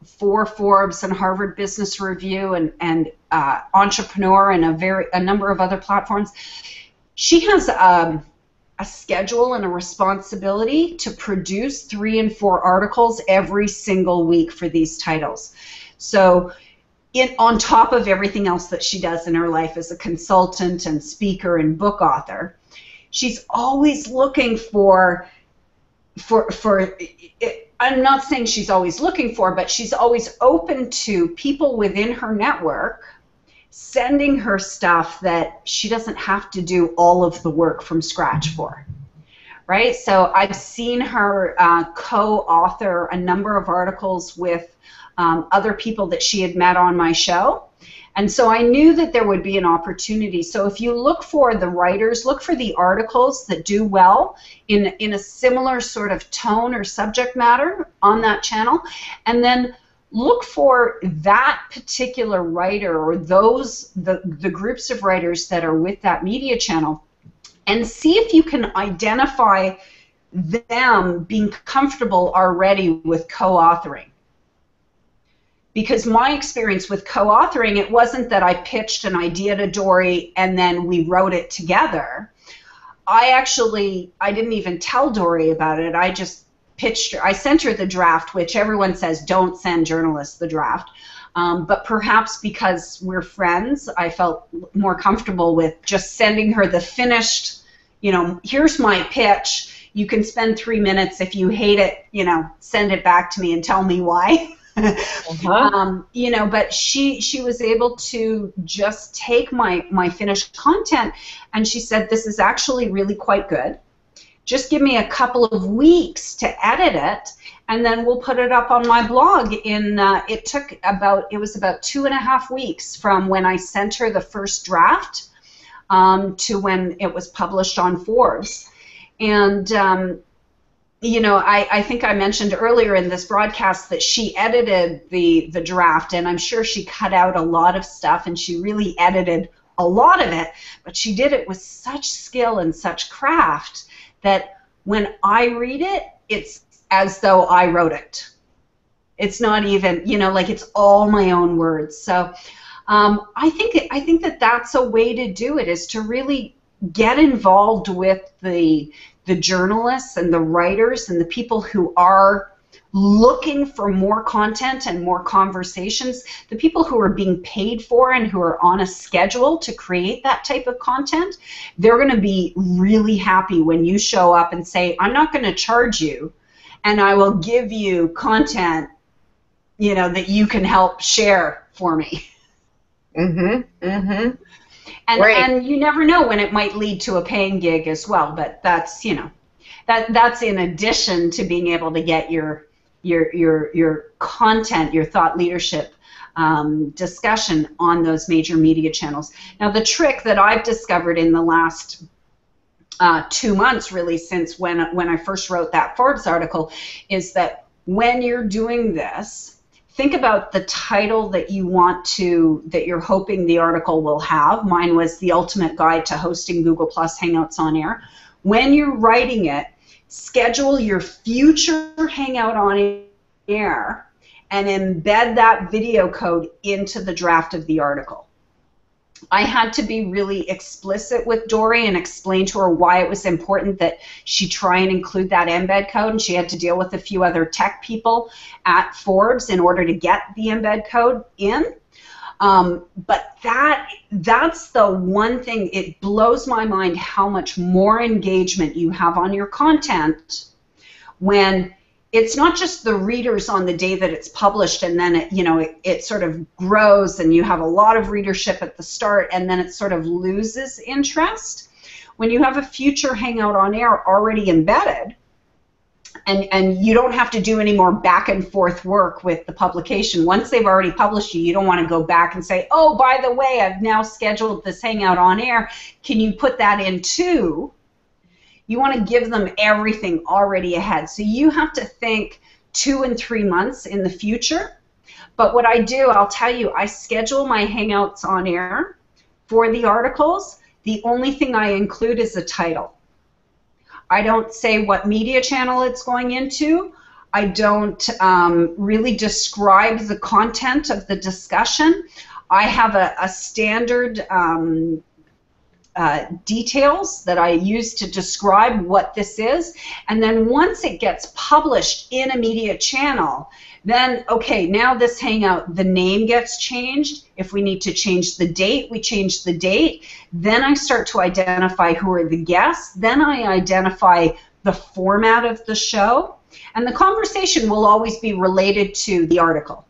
for Forbes and Harvard Business Review and entrepreneur and a number of other platforms, she has a schedule and a responsibility to produce 3 and 4 articles every single week for these titles. So on top of everything else that she does in her life as a consultant and speaker and book author, she's always looking for I'm not saying she's always looking for, but she's always open to people within her network sending her stuff that she doesn't have to do all of the work from scratch for. Right? So I've seen her co-author a number of articles with other people that she had met on my show. And so I knew that there would be an opportunity. So if you look for the writers, look for the articles that do well in a similar sort of tone or subject matter on that channel, and then look for that particular writer or the groups of writers that are with that media channel, and see if you can identify them being comfortable already with co-authoring. Because my experience with co-authoring, it wasn't that I pitched an idea to Dorie and then we wrote it together. I didn't even tell Dorie about it. I just pitched her. I sent her the draft, which everyone says don't send journalists the draft. But perhaps because we're friends, I felt more comfortable with just sending her the finished, here's my pitch. You can spend 3 minutes. If you hate it, send it back to me and tell me why. But she was able to just take my finished content, and she said, this is actually really quite good. Just give me a couple of weeks to edit it, and then we'll put it up on my blog. It was about 2.5 weeks from when I sent her the first draft to when it was published on Forbes. And I think I mentioned earlier in this broadcast that she edited the draft, and I'm sure she cut out a lot of stuff, and she really edited a lot of it, but she did it with such skill and such craft that when I read it, it's as though I wrote it. It's not even, like it's all my own words. So I think that that's a way to do it, is to really get involved with the journalists and the writers and the people who are looking for more content and more conversations, the people who are being paid for and who are on a schedule to create that type of content. They're going to be really happy when you show up and say, I'm not going to charge you, and I will give you content, that you can help share for me. And you never know when it might lead to a paying gig as well, but that's that's in addition to being able to get your content, your thought leadership discussion on those major media channels. Now, the trick that I've discovered in the last 2 months, really, since when I first wrote that Forbes article, is that when you're doing this, think about the title that you're hoping the article will have. Mine was The Ultimate Guide to Hosting Google+ Hangouts on Air. When you're writing it, schedule your future Hangout on Air and embed that video code into the draft of the article. I had to be really explicit with Dorie and explain to her why it was important that she try and include that embed code, and she had to deal with a few other tech people at Forbes in order to get the embed code in. But that's the one thing, it blows my mind how much more engagement you have on your content when it's not just the readers on the day that it's published, and then it sort of grows and you have a lot of readership at the start, and then it sort of loses interest. When you have a future Hangout on Air already embedded, and you don't have to do any more back and forth work with the publication. Once they've already published you don't want to go back and say, oh, by the way, I've now scheduled this Hangout on Air. Can you put that in too? You want to give them everything already ahead. So you have to think 2 and 3 months in the future. But what I do, I'll tell you, I schedule my Hangouts on Air for the articles. The only thing I include is a title. I don't say what media channel it's going into. I don't really describe the content of the discussion. I have a standard details that I use to describe what this is, and then once it gets published in a media channel, then, okay, now this Hangout, the name gets changed. If we need to change the date, we change the date. Then I start to identify who are the guests. Then I identify the format of the show. And the conversation will always be related to the article.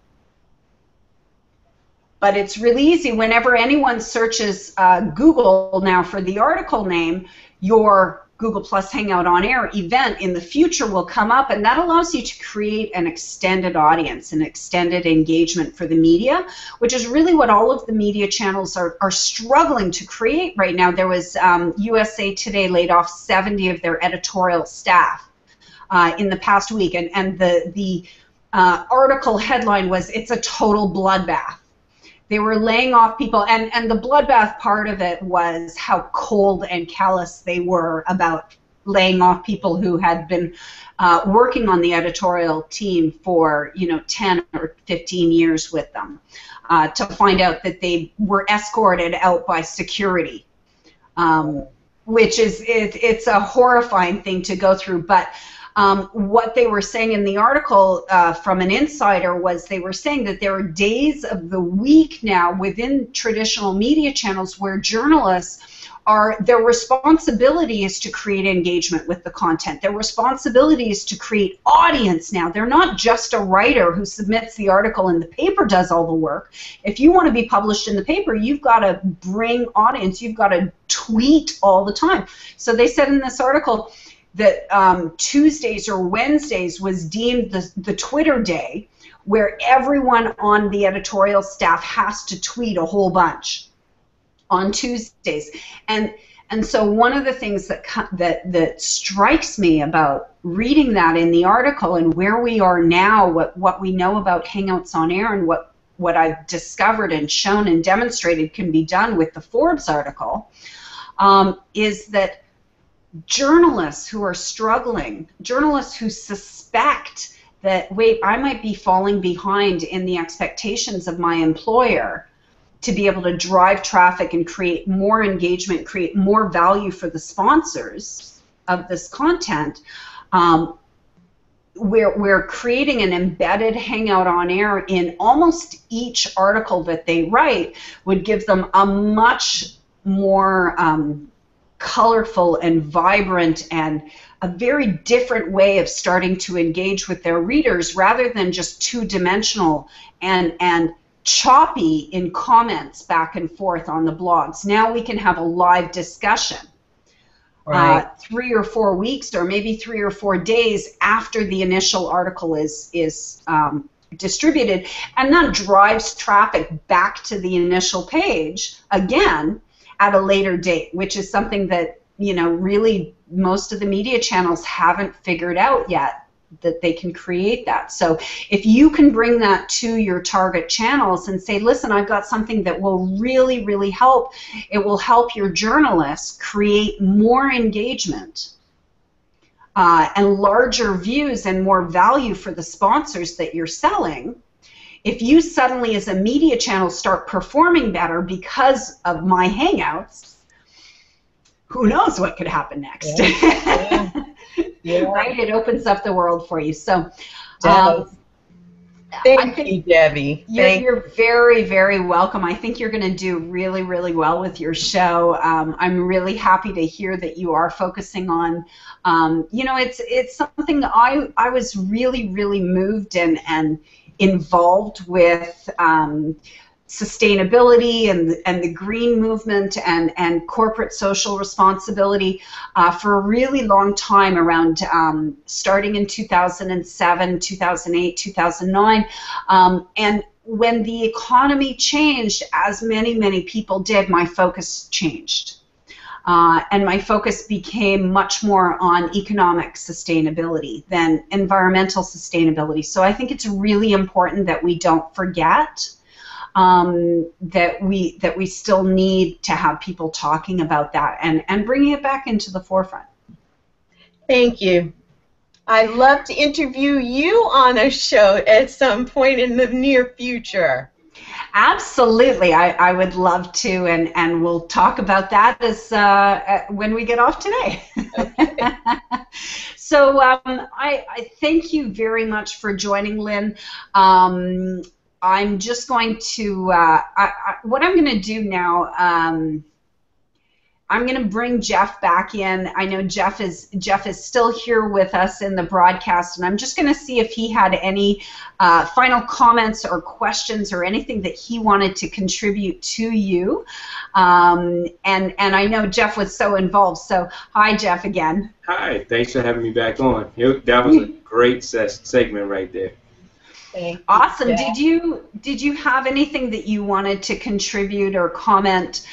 But it's really easy. Whenever anyone searches Google now for the article name, your Google Plus Hangout on Air event in the future will come up, and that allows you to create an extended audience, an extended engagement for the media, which is really what all of the media channels are struggling to create right now. There was USA Today laid off 70 of their editorial staff in the past week, and the article headline was, "It's a total bloodbath." They were laying off people, and the bloodbath part of it was how cold and callous they were about laying off people who had been working on the editorial team for 10 or 15 years with them, to find out that they were escorted out by security, which is it's a horrifying thing to go through. But what they were saying in the article from an insider was they were saying that there are days of the week now within traditional media channels where journalists their responsibility is to create engagement with the content. Their responsibility is to create audience now. They're not just a writer who submits the article and the paper does all the work. If you want to be published in the paper, you've got to bring audience. You've got to tweet all the time. So they said in this article that Tuesdays or Wednesdays was deemed the Twitter day, where everyone on the editorial staff has to tweet a whole bunch on Tuesdays. And so one of the things that strikes me about reading that in the article and where we are now, what we know about Hangouts on Air and what I've discovered and shown and demonstrated can be done with the Forbes article, is that journalists who are struggling, journalists who suspect that, wait, I might be falling behind in the expectations of my employer to be able to drive traffic and create more engagement, create more value for the sponsors of this content, we're creating an embedded Hangout on Air in almost each article that they write, would give them a much more colorful and vibrant and a very different way of starting to engage with their readers, rather than just two-dimensional and choppy in comments back and forth on the blogs. Now we can have a live discussion. Right. 3 or 4 weeks, or maybe 3 or 4 days after the initial article is distributed, and that drives traffic back to the initial page again at a later date, which is something that, really most of the media channels haven't figured out yet, that they can create that. So if you can bring that to your target channels and say, listen, I've got something that will really, really help, it will help your journalists create more engagement and larger views and more value for the sponsors that you're selling. If you suddenly, as a media channel, start performing better because of my Hangouts, who knows what could happen next? Yeah. Yeah. Right? It opens up the world for you. So, thank you, Debbie. You're very, very welcome. I think you're going to do really, really well with your show. I'm really happy to hear that you are focusing on, it's something that I was really, really moved and involved with sustainability and the green movement and corporate social responsibility for a really long time, around starting in 2007, 2008, 2009, and when the economy changed, as many, many people did, my focus changed. And my focus became much more on economic sustainability than environmental sustainability. So I think it's really important that we don't forget that we still need to have people talking about that and bringing it back into the forefront. Thank you. I'd love to interview you on a show at some point in the near future. Absolutely, I would love to, and we'll talk about that as when we get off today. Okay. So I thank you very much for joining, Lynn. I'm just going to, what I'm going to do now, I'm going to bring Jeff back in. I know Jeff is still here with us in the broadcast, and I'm just going to see if he had any final comments or questions or anything that he wanted to contribute to you. And I know Jeff was so involved. So hi, Jeff, again. Hi, thanks for having me back on. That was a great segment right there. Thank you, Awesome. Jeff. Did you have anything that you wanted to contribute or comment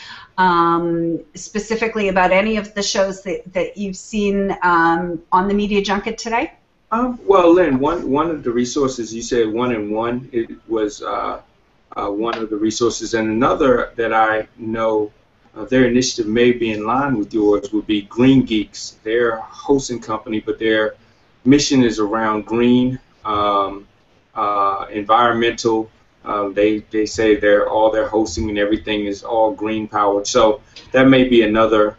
specifically about any of the shows that you've seen on the Media Junket today? Well, Lynn, one of the resources you said 1-in-1. It was one of the resources, and another that I know their initiative may be in line with yours would be Green Geeks. They're a hosting company, but their mission is around green, environmental. They say all their hosting and everything is all green powered. So that may be another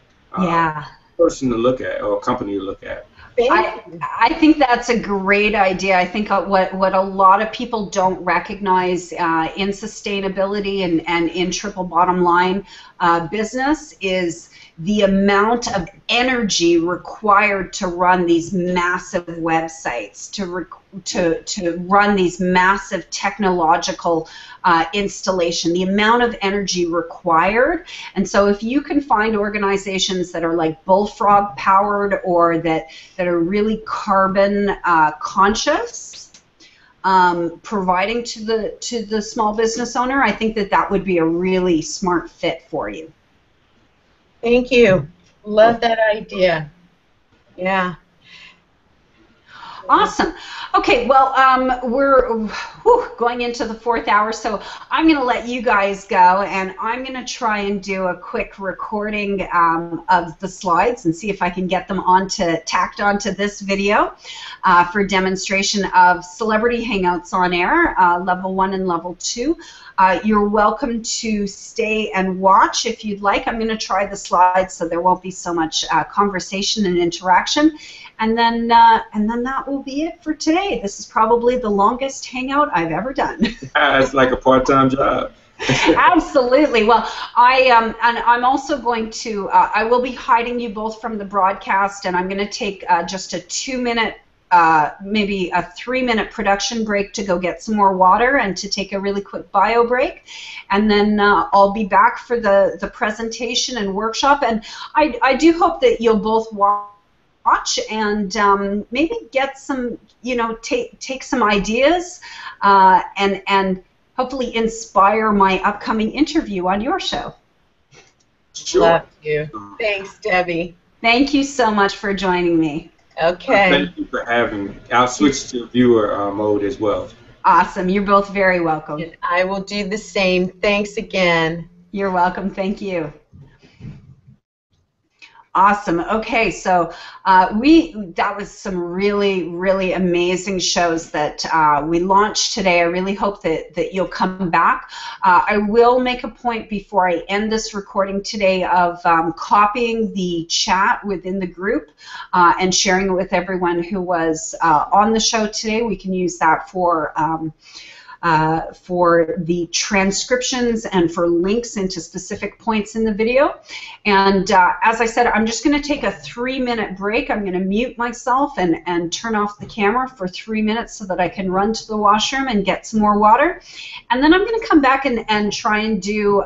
person to look at or company to look at. I think that's a great idea. I think what a lot of people don't recognize in sustainability and in triple bottom line business is the amount of energy required to run these massive websites, to run these massive technological installation, the amount of energy required. And so if you can find organizations that are like Bullfrog powered or that are really carbon conscious, providing to the small business owner, I think that would be a really smart fit for you. Thank you. Love that idea. Yeah. Awesome. Okay, well, we're going into the 4th hour, so I'm going to let you guys go, and I'm going to try and do a quick recording of the slides and see if I can get them tacked onto this video for demonstration of Celebrity Hangouts on Air, Level 1 and Level 2. You're welcome to stay and watch if you'd like. I'm going to try the slides so there won't be so much conversation and interaction. And then that will be it for today. This is probably the longest hangout I've ever done. It's like a part-time job. Absolutely. Well, I'm also going to, I will be hiding you both from the broadcast, and I'm going to take just a 2-minute, maybe a 3-minute production break to go get some more water and to take a really quick bio break. And then I'll be back for the presentation and workshop. And I do hope that you'll both watch and maybe get some, take some ideas and hopefully inspire my upcoming interview on your show. Sure. Love you. Thanks, Debbie. Thank you so much for joining me. Okay. Thank you for having me. I'll switch to viewer mode as well. Awesome. You're both very welcome. And I will do the same. Thanks again. You're welcome. Thank you. Awesome. Okay, so that was some really, really amazing shows that we launched today. I really hope that you'll come back. I will make a point before I end this recording today of copying the chat within the group and sharing it with everyone who was on the show today. We can use that for the transcriptions and for links into specific points in the video. And as I said, I'm just going to take a 3-minute break. I'm going to mute myself and turn off the camera for 3 minutes so that I can run to the washroom and get some more water. And then I'm going to come back and try and do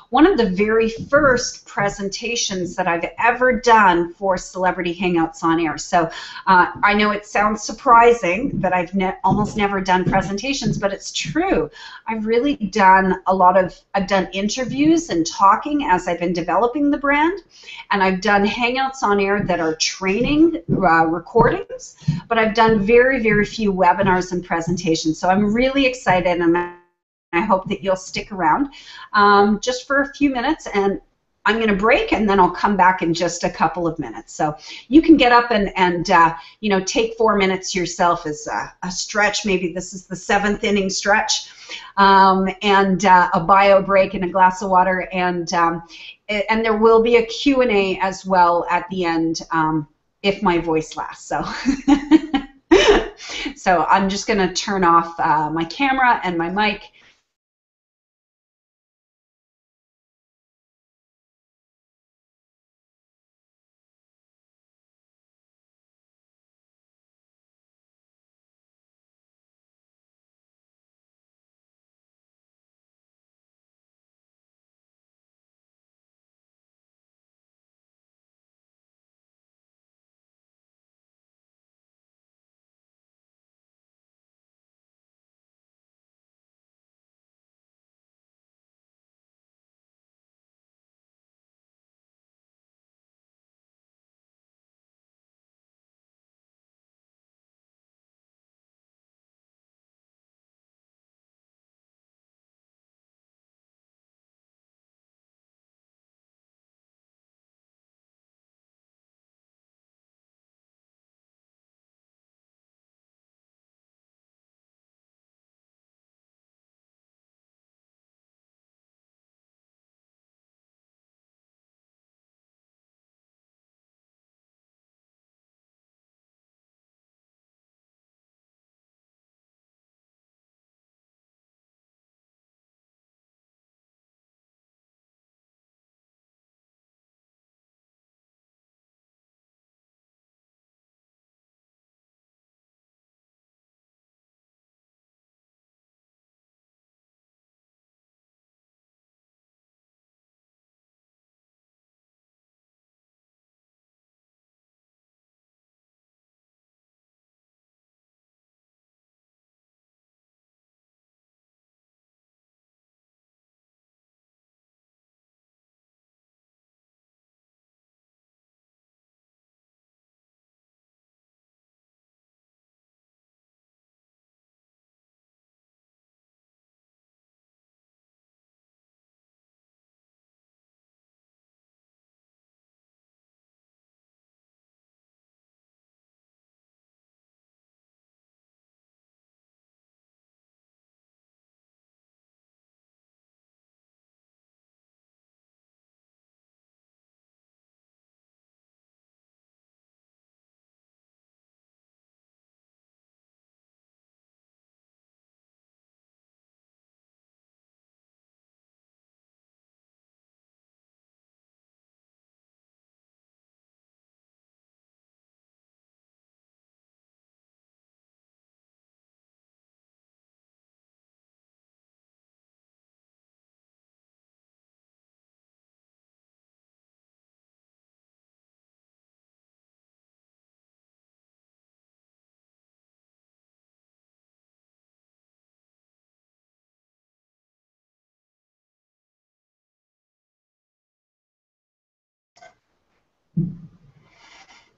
one of the very first presentations that I've ever done for Celebrity Hangouts on Air. So I know it sounds surprising that I've almost never done presentations, but it's true. I've really done I've done interviews and talking as I've been developing the brand, and I've done Hangouts on Air that are training recordings, but I've done very, very few webinars and presentations. So I'm really excited, and I hope that you'll stick around just for a few minutes, and I'm going to break, and then I'll come back in just a couple of minutes. So you can get up and you know, take 4 minutes yourself as a stretch. Maybe this is the 7th inning stretch, and a bio break and a glass of water, and there will be a Q&A as well at the end if my voice lasts. So. So I'm just going to turn off my camera and my mic.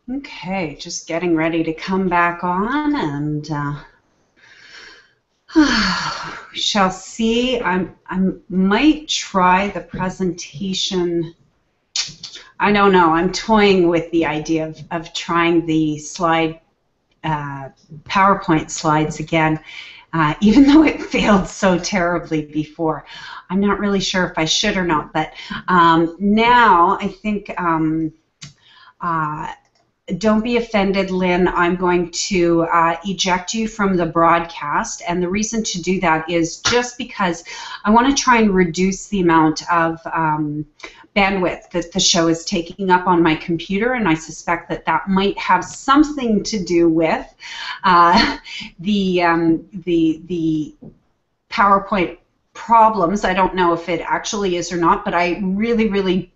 Okay, just getting ready to come back on, and we shall see. I might try the presentation. I don't know. I'm toying with the idea of trying the slide PowerPoint slides again, even though it failed so terribly before. I'm not really sure if I should or not, but now I think. Don't be offended, Lynn. I'm going to eject you from the broadcast, and the reason to do that is just because I want to try and reduce the amount of bandwidth that the show is taking up on my computer, and I suspect that that might have something to do with the PowerPoint problems. I don't know if it actually is or not, but I really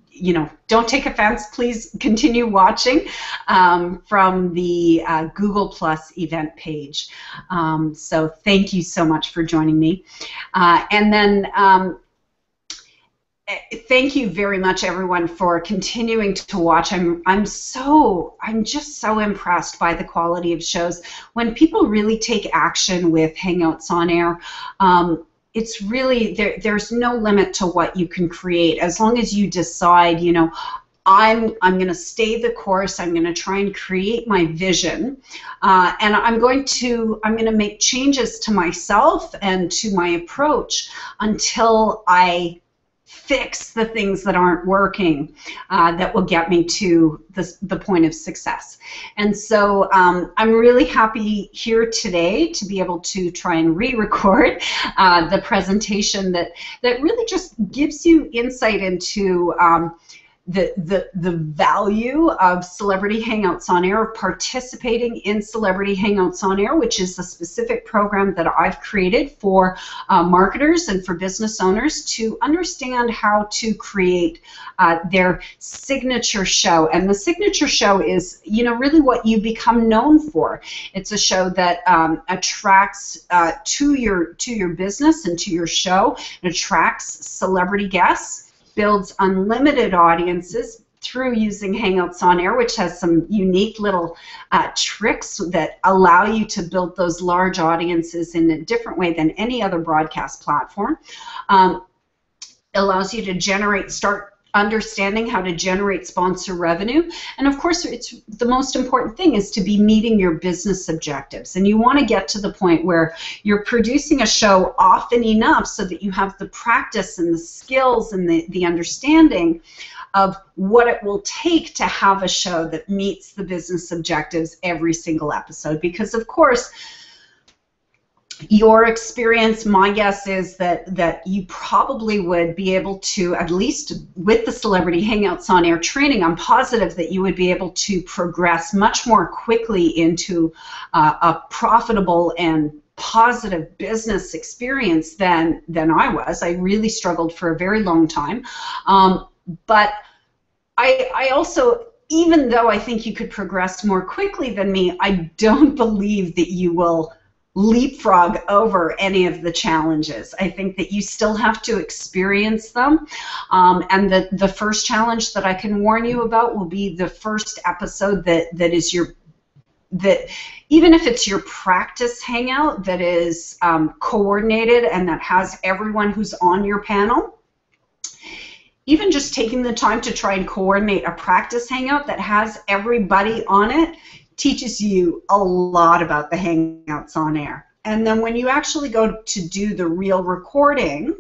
don't take offense. Please continue watching from the Google Plus event page. So thank you so much for joining me. And then thank you very much, everyone, for continuing to watch. I'm just so impressed by the quality of shows. When people really take action with Hangouts on Air, it's really, there's no limit to what you can create as long as you decide, you know, I'm going to stay the course. I'm going to try and create my vision, and I'm going to make changes to myself and to my approach until I fix the things that aren't working that will get me to the point of success. And so I'm really happy here today to be able to try and re-record the presentation that really just gives you insight into the value of Celebrity Hangouts on Air, of participating in Celebrity Hangouts on Air, which is a specific program that I've created for marketers and for business owners to understand how to create their signature show. And the signature show is, you know, really what you become known for. It's a show that attracts to your business and to your show. It attracts celebrity guests, builds unlimited audiences through using Hangouts on Air, which has some unique little tricks that allow you to build those large audiences in a different way than any other broadcast platform. Allows you to start understanding how to generate sponsor revenue. And of course, it's the most important thing is to be meeting your business objectives. And you want to get to the point where you're producing a show often enough so that you have the practice and the skills and the understanding of what it will take to have a show that meets the business objectives every single episode. Because of course, your experience, my guess is that you probably would be able to, at least with the Celebrity Hangouts on Air training, I'm positive that you would be able to progress much more quickly into a profitable and positive business experience than I was. I really struggled for a very long time. But I also, even though I think you could progress more quickly than me, I don't believe that you will leapfrog over any of the challenges. I think that you still have to experience them, and the first challenge that I can warn you about will be the first episode that even if it's your practice hangout that is coordinated and that has everyone who's on your panel. Even just taking the time to try and coordinate a practice hangout that has everybody on it teaches you a lot about the Hangouts on Air. And then when you actually go to do the real recording,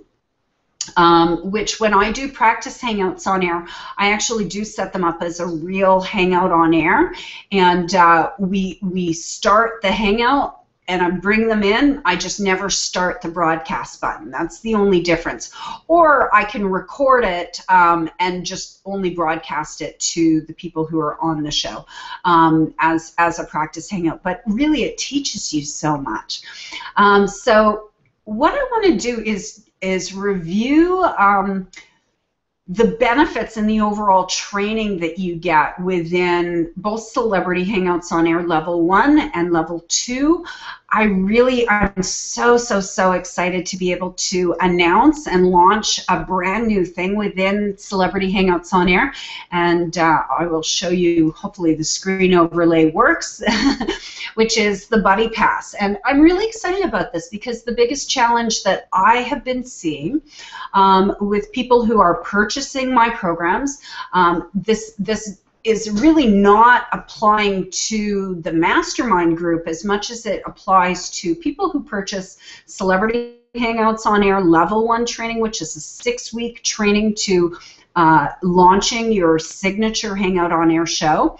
which when I do practice Hangouts on Air, I actually do set them up as a real Hangout on Air, and we start the Hangout and I bring them in. I just never start the broadcast button. That's the only difference. Or I can record it and just only broadcast it to the people who are on the show as a practice hangout. But really, it teaches you so much. So what I want to do is review the benefits and the overall training that you get within both Celebrity Hangouts on Air Level 1 and Level 2. I'm so excited to be able to announce and launch a brand new thing within Celebrity Hangouts on Air, and I will show you, hopefully the screen overlay works, which is the Buddy Pass. And I'm really excited about this because the biggest challenge that I have been seeing with people who are purchasing my programs, this is really not applying to the mastermind group as much as it applies to people who purchase Celebrity Hangouts on Air Level 1 training, which is a 6-week training to launching your signature Hangout on Air show,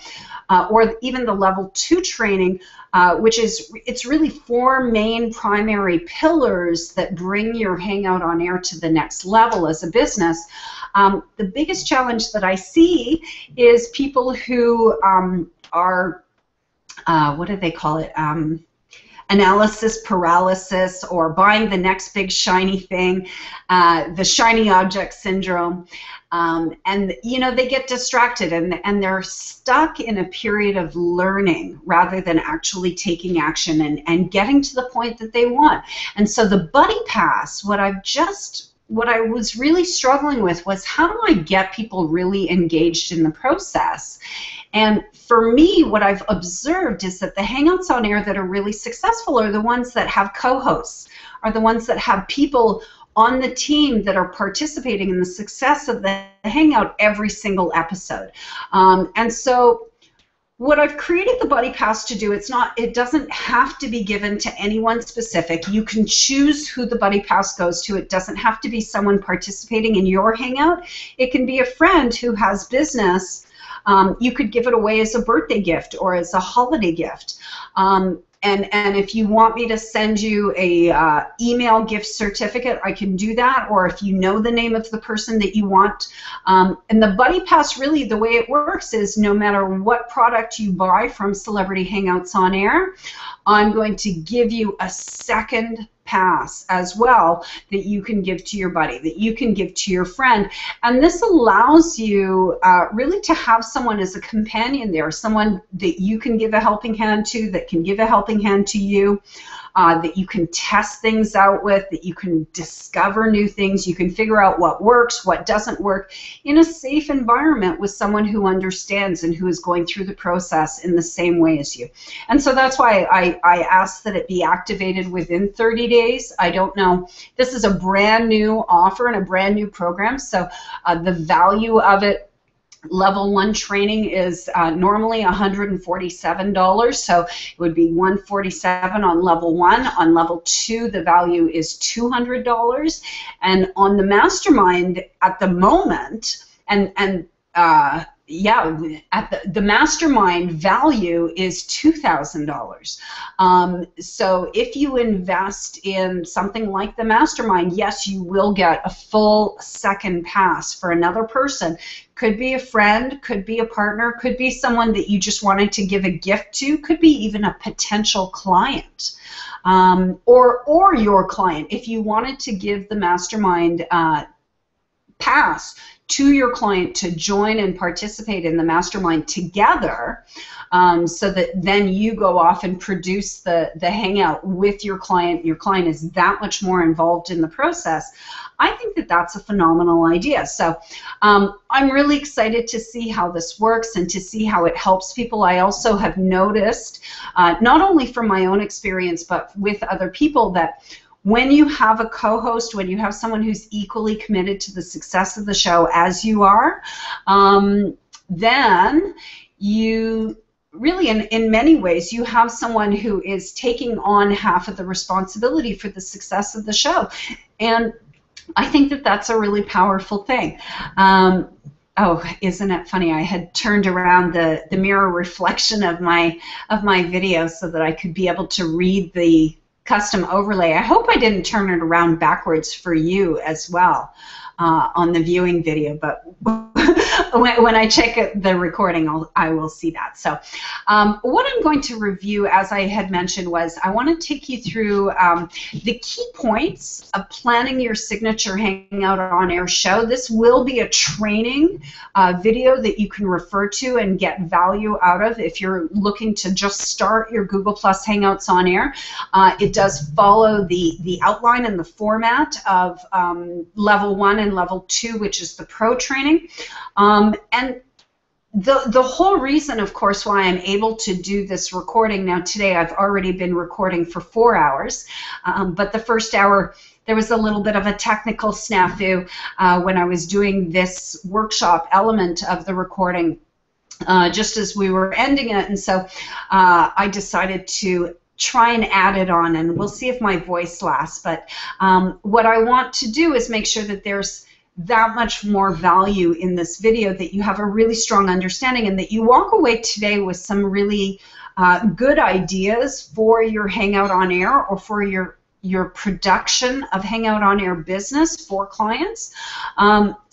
or even the Level 2 training, which is, it's really 4 main primary pillars that bring your Hangout on Air to the next level as a business. The biggest challenge that I see is people who are, what do they call it, analysis paralysis, or buying the next big shiny thing, the shiny object syndrome. And you know, they get distracted and they're stuck in a period of learning rather than actually taking action and getting to the point that they want. And so the Buddy Pass, what I was really struggling with was, how do I get people really engaged in the process And for me, what I've observed is that the Hangouts on Air that are really successful are the ones that have co-hosts, are the ones that have people on the team that are participating in the success of the Hangout every single episode. And so what I've created the Buddy Pass to do, it doesn't have to be given to anyone specific. You can choose who the Buddy Pass goes to. It doesn't have to be someone participating in your Hangout. It can be a friend who has business. You could give it away as a birthday gift or as a holiday gift. And if you want me to send you a email gift certificate, I can do that, or if you know the name of the person that you want. And the Buddy Pass, really, the way it works is no matter what product you buy from Celebrity Hangouts on Air, I'm going to give you a second pass as well that you can give to your buddy, that you can give to your friend. And this allows you really to have someone as a companion there, someone that you can give a helping hand to, that can give a helping hand to you, that you can test things out with, that you can discover new things, you can figure out what works, what doesn't work in a safe environment with someone who understands and who is going through the process in the same way as you. And so that's why I ask that it be activated within 30 days. I don't know. This is a brand new offer and a brand new program, so the value of it, Level 1 training is normally $147, so it would be $147 on Level 1. On Level 2, the value is $200, and on the Mastermind at the moment, the Mastermind value is $2,000. So if you invest in something like the Mastermind, yes, you will get a full second pass for another person. Could be a friend, could be a partner, could be someone that you just wanted to give a gift to, could be even a potential client. Or your client. If you wanted to give the Mastermind pass to your client to join and participate in the Mastermind together, so that then you go off and produce the Hangout with your client is that much more involved in the process, I think that that's a phenomenal idea. So I'm really excited to see how this works and to see how it helps people. I also have noticed, not only from my own experience, but with other people, that when you have a co-host, when you have someone who's equally committed to the success of the show as you are, then you really, in many ways, you have someone who is taking on half of the responsibility for the success of the show. And I think that that's a really powerful thing. Oh, isn't it funny? I had turned around the mirror reflection of my video so that I could be able to read the custom overlay. I hope I didn't turn it around backwards for you as well on the viewing video, but when I check the recording, I will see that. So what I'm going to review, as I had mentioned, was I want to take you through the key points of planning your signature Hangout on Air show. This will be a training video that you can refer to and get value out of if you're looking to just start your Google Plus Hangouts on Air. It does follow the outline and the format of Level 1 and Level 2, which is the Pro training. And the whole reason, of course, why I'm able to do this recording now today, I've already been recording for 4 hours, but the first hour there was a little bit of a technical snafu when I was doing this workshop element of the recording just as we were ending it, and so I decided to try and add it on, and we'll see if my voice lasts. But what I want to do is make sure that there's that much more value in this video, that you have a really strong understanding, and that you walk away today with some really good ideas for your Hangout on Air or for your production of Hangout on Air business for clients,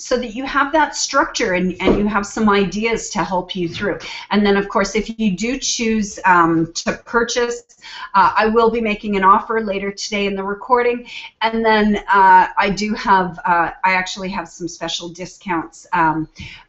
so that you have that structure and you have some ideas to help you through. And then, of course, if you do choose to purchase, I will be making an offer later today in the recording, and then I do have, I actually have some special discounts,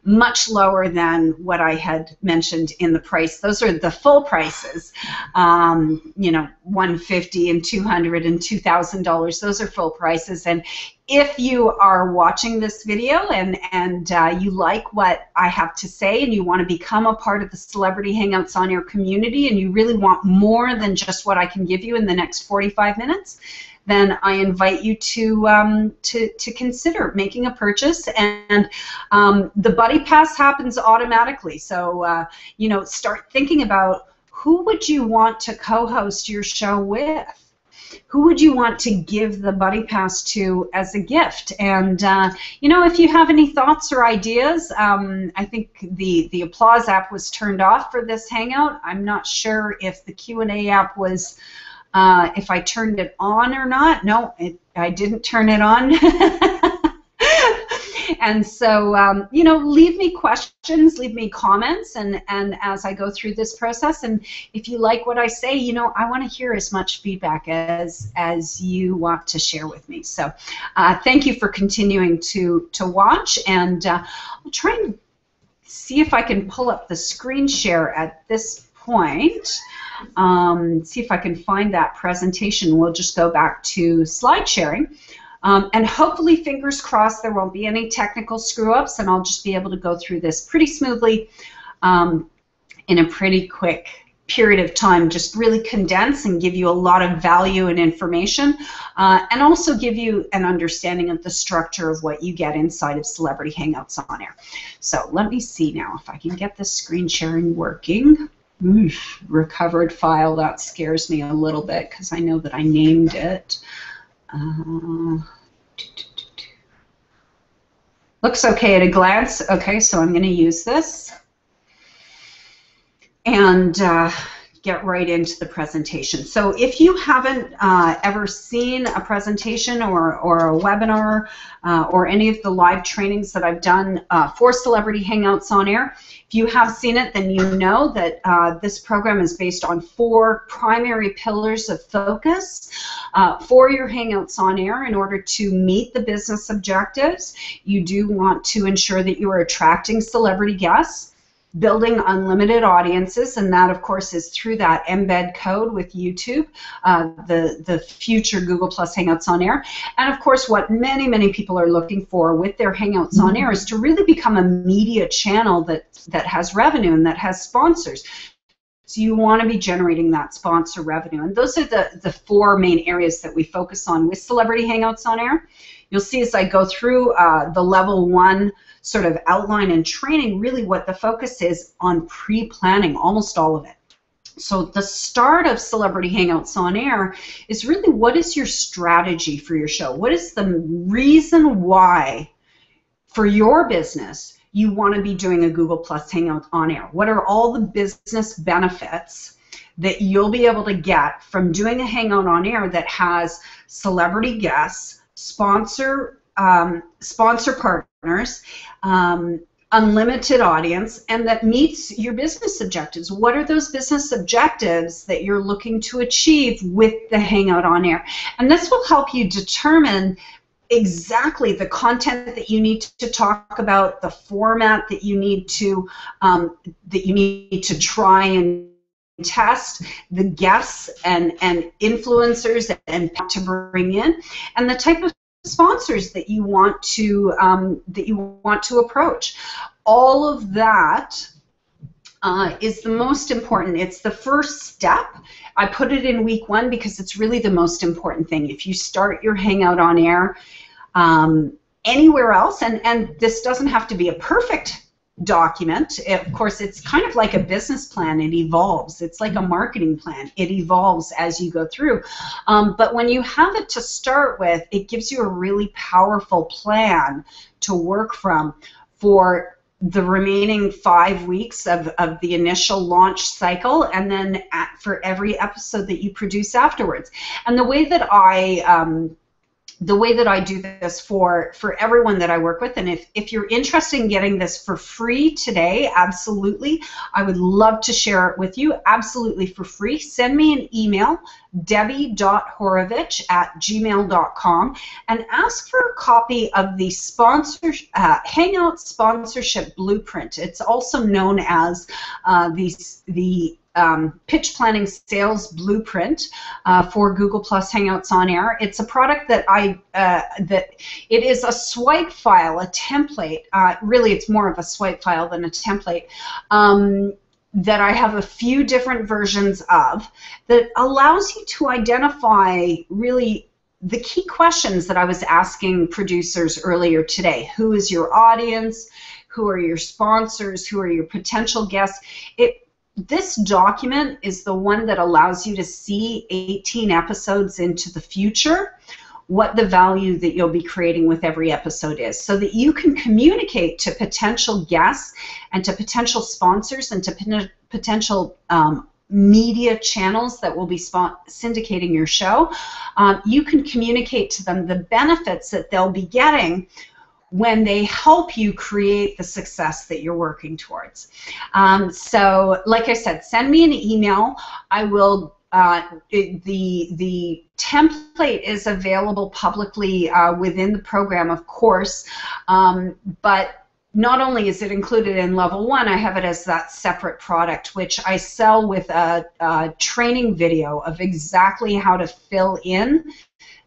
much lower than what I had mentioned in the price. Those are the full prices, you know, $150 and $200 and $2,000. Those are full prices. And if you are watching this video and you like what I have to say and you want to become a part of the Celebrity Hangouts on Air community and you really want more than just what I can give you in the next 45 minutes, then I invite you to consider making a purchase. And the Buddy Pass happens automatically. So, you know, start thinking about who would you want to co-host your show with? Who would you want to give the Buddy Pass to as a gift? And, you know, if you have any thoughts or ideas, I think the Applause app was turned off for this Hangout. I'm not sure if the Q&A app was, if I turned it on or not. No, I didn't turn it on. And so, you know, leave me questions, leave me comments, and as I go through this process, and if you like what I say, you know, I want to hear as much feedback as you want to share with me. So thank you for continuing to watch, and I'll try and see if I can pull up the screen share at this point. See if I can find that presentation. We'll just go back to slide sharing. And hopefully, fingers crossed, there won't be any technical screw-ups, and I'll just be able to go through this pretty smoothly in a pretty quick period of time, just really condense and give you a lot of value and information, and also give you an understanding of the structure of what you get inside of Celebrity Hangouts on Air. So let me see now if I can get this screen sharing working. Oof, recovered file, that scares me a little bit because I know that I named it. Looks okay at a glance. Okay, so I'm going to use this and get right into the presentation. So if you haven't ever seen a presentation or a webinar or any of the live trainings that I've done for Celebrity Hangouts on Air, if you have seen it, then you know that this program is based on 4 primary pillars of focus for your Hangouts on Air. In order to meet the business objectives, you do want to ensure that you are attracting celebrity guests, building unlimited audiences, and that, of course, is through that embed code with YouTube, the future Google Plus Hangouts on Air. And, of course, what many, many people are looking for with their Hangouts on Air is to really become a media channel that has revenue and that has sponsors. So you want to be generating that sponsor revenue. And those are the 4 main areas that we focus on with Celebrity Hangouts on Air. You'll see as I go through the level 1 sort of outline and training, really what the focus is on pre-planning, almost all of it. So the start of Celebrity Hangouts on Air is really, what is your strategy for your show? What is the reason why for your business you want to be doing a Google Plus Hangout on Air? What are all the business benefits that you'll be able to get from doing a Hangout on Air that has celebrity guests, sponsor partners, unlimited audience, and that meets your business objectives? What are those business objectives that you're looking to achieve with the Hangout on Air? And this will help you determine exactly the content that you need to talk about, the format that you need to try and test, the guests and influencers and to bring in, and the type of sponsors that you want to approach. All of that is the most important. It's the first step. I put it in week 1 because it's really the most important thing. If you start your Hangout on Air anywhere else, and this doesn't have to be a perfect document. Of course, it's kind of like a business plan. It evolves. It's like a marketing plan. It evolves as you go through. But when you have it to start with, it gives you a really powerful plan to work from for the remaining 5 weeks of the initial launch cycle, and then for every episode that you produce afterwards. And the way that I do this for everyone that I work with, and if you're interested in getting this for free today, absolutely, I would love to share it with you, absolutely for free. Send me an email, debbie.horovich@gmail.com, and ask for a copy of the Hangout Sponsorship Blueprint. It's also known as the pitch planning sales blueprint for Google Plus Hangouts on Air. It's a product that it is a swipe file, a template. Really, it's more of a swipe file than a template. That I have a few different versions of that allows you to identify really the key questions that I was asking producers earlier today. Who is your audience? Who are your sponsors? Who are your potential guests? This document is the one that allows you to see 18 episodes into the future, what the value that you'll be creating with every episode is, so that you can communicate to potential guests and to potential sponsors and to potential media channels that will be syndicating your show. You can communicate to them the benefits that they'll be getting when they help you create the success that you're working towards. So, like I said, send me an email. I will. The template is available publicly within the program, of course, but not only is it included in level 1, I have it as that separate product, which I sell with a training video of exactly how to fill in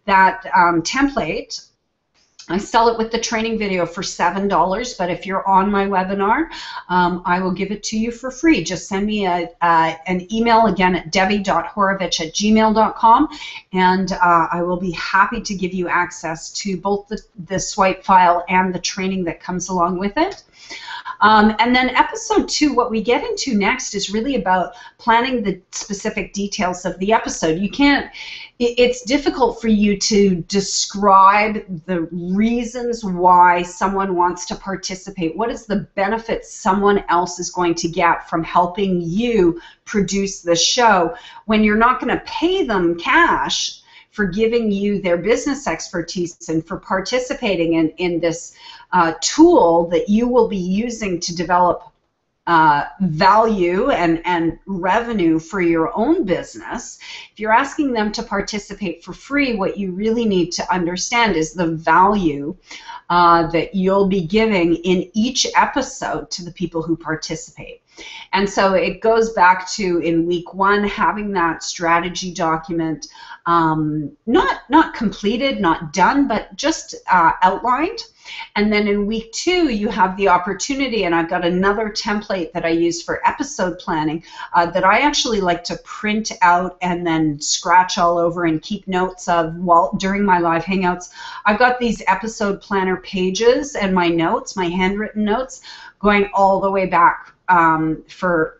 that template. I sell it with the training video for $7, but if you're on my webinar, I will give it to you for free. Just send me an email again at debbie.horovich@gmail.com, and I will be happy to give you access to both the swipe file and the training that comes along with it. And then episode 2, what we get into next is really about planning the specific details of the episode. You can't, it's difficult for you to describe the reasons why someone wants to participate. What is the benefit someone else is going to get from helping you produce the show when you're not going to pay them cash for giving you their business expertise and for participating in this tool that you will be using to develop value and revenue for your own business. If you're asking them to participate for free, what you really need to understand is the value that you'll be giving in each episode to the people who participate. And so it goes back to, in week 1, having that strategy document not completed, not done, but just outlined. And then in week 2, you have the opportunity, and I've got another template that I use for episode planning that I actually like to print out and then scratch all over and keep notes of during my live Hangouts. I've got these episode planner pages and my notes, my handwritten notes, going all the way back for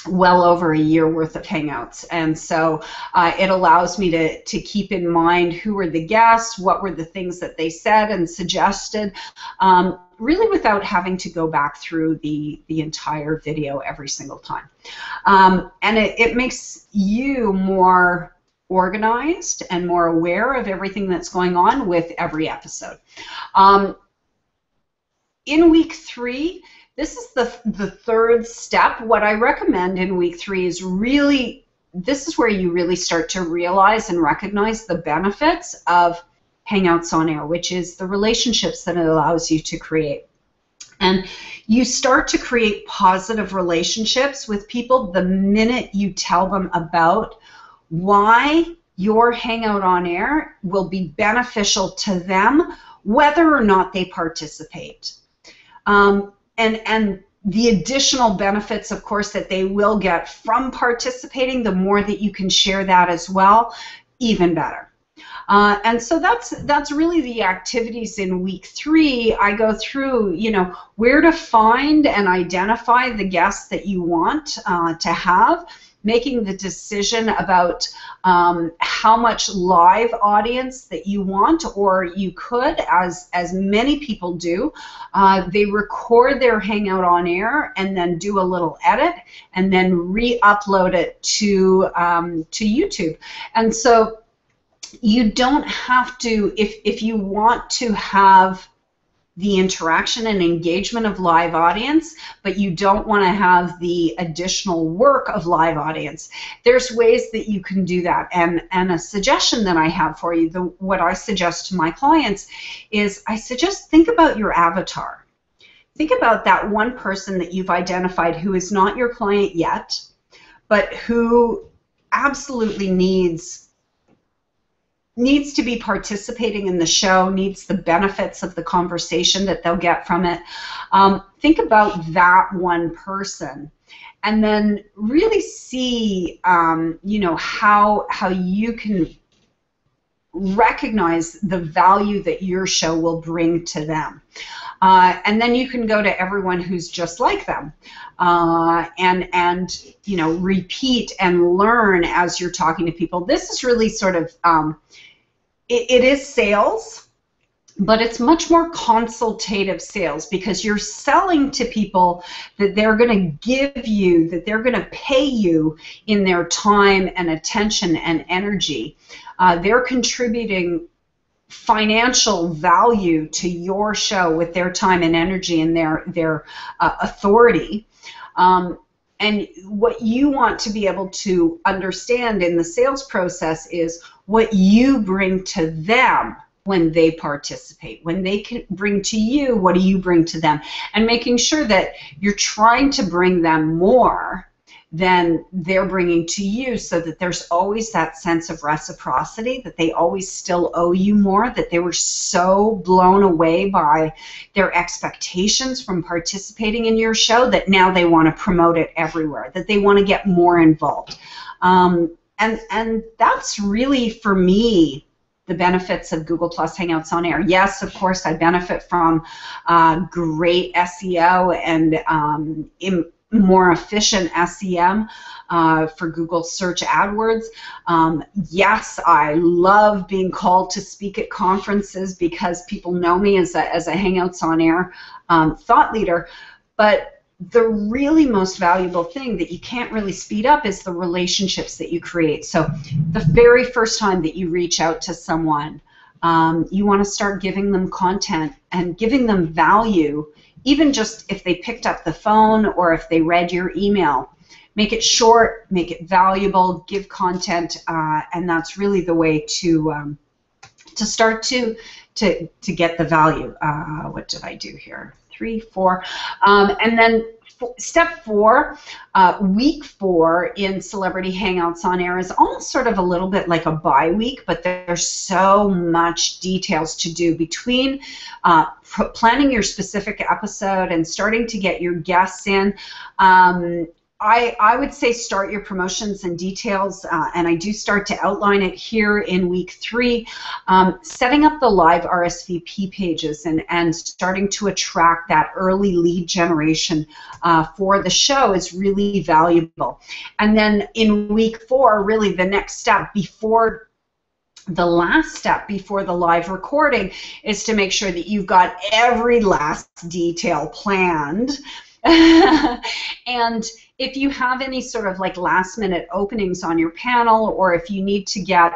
well over a year worth of Hangouts. And so it allows me to keep in mind who were the guests, what were the things that they said and suggested, really without having to go back through the entire video every single time. And it makes you more organized and more aware of everything that's going on with every episode. In week 3, this is the third step. What I recommend in week 3 is really, this is where you really start to realize and recognize the benefits of Hangouts on Air, which is the relationships that it allows you to create. And you start to create positive relationships with people the minute you tell them about why your Hangout on Air will be beneficial to them, whether or not they participate. And the additional benefits, of course, that they will get from participating, the more that you can share that as well, even better. And so that's really the activities in week 3. I go through, where to find and identify the guests that you want to have, making the decision about how much live audience that you want, or you could, as many people do, they record their Hangout on Air and then do a little edit and then re-upload it to YouTube. And so you don't have to, if you want to have the interaction and engagement of live audience, but you don't want to have the additional work of live audience, there's ways that you can do that. And a suggestion that I have for you, what I suggest to my clients is, I suggest think about your avatar. Think about that one person that you've identified who is not your client yet, but who absolutely needs to be participating in the show, needs the benefits of the conversation that they'll get from it. Think about that one person, and then really see, you know, how you can recognize the value that your show will bring to them. And then you can go to everyone who's just like them, and you know, repeat and learn as you're talking to people. This is really sort of it is sales, but it's much more consultative sales, because you're selling to people that they're going to give you, that they're going to pay you in their time and attention and energy. They're contributing financial value to your show with their time and energy and their authority. And what you want to be able to understand in the sales process is what you bring to them when they participate. When they can bring to you, what do you bring to them? And making sure that you're trying to bring them more than they're bringing to you, so that there's always that sense of reciprocity, that they always still owe you more, that they were so blown away by their expectations from participating in your show that now they want to promote it everywhere, that they want to get more involved. And that's really, for me, the benefits of Google Plus Hangouts on Air. Yes, of course, I benefit from great SEO and more efficient SEM for Google Search AdWords. Yes, I love being called to speak at conferences because people know me as a Hangouts on Air thought leader. But the really most valuable thing that you can't really speed up is the relationships that you create. So the very first time that you reach out to someone, you want to start giving them content and giving them value, even just if they picked up the phone or if they read your email. Make it short, make it valuable, give content, and that's really the way to start to get the value. What did I do here? 3, 4, and then step 4, week 4 in Celebrity Hangouts on Air is almost sort of a little bit like a bye week, but there's so much details to do between planning your specific episode and starting to get your guests in. I would say start your promotions and details, and I do start to outline it here in week 3. Setting up the live RSVP pages and starting to attract that early lead generation for the show is really valuable. And then in week 4, really the next step before the last step before the live recording is to make sure that you've got every last detail planned. And if you have any sort of like last minute openings on your panel, or if you need to get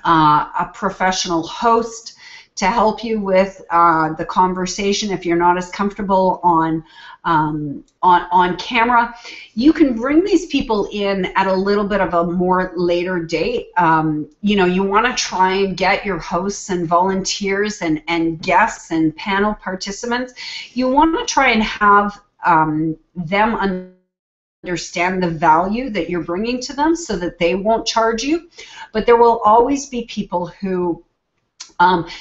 a professional host to help you with the conversation, if you're not as comfortable on camera, you can bring these people in at a little bit of a more later date. You know, you want to try and get your hosts and volunteers and guests and panel participants, you want to try and have them understand the value that you're bringing to them so that they won't charge you. But there will always be people who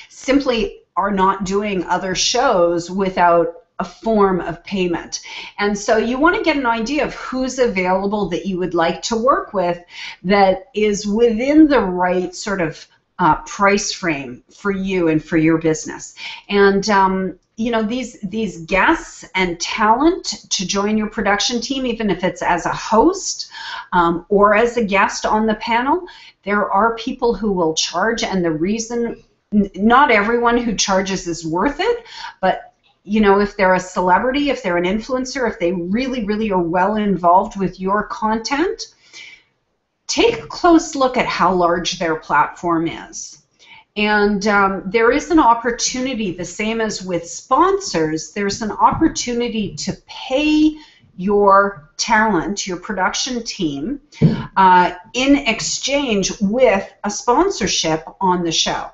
simply are not doing other shows without a form of payment. And so you want to get an idea of who's available that you would like to work with that is within the right sort of price frame for you and for your business. And you know, these guests and talent to join your production team, even if it's as a host or as a guest on the panel, there are people who will charge, and the reason, not everyone who charges is worth it, but you know, if they're a celebrity, if they're an influencer, if they really, really are well involved with your content, take a close look at how large their platform is. And there is an opportunity, the same as with sponsors, there's an opportunity to pay your talent, your production team, in exchange with a sponsorship on the show.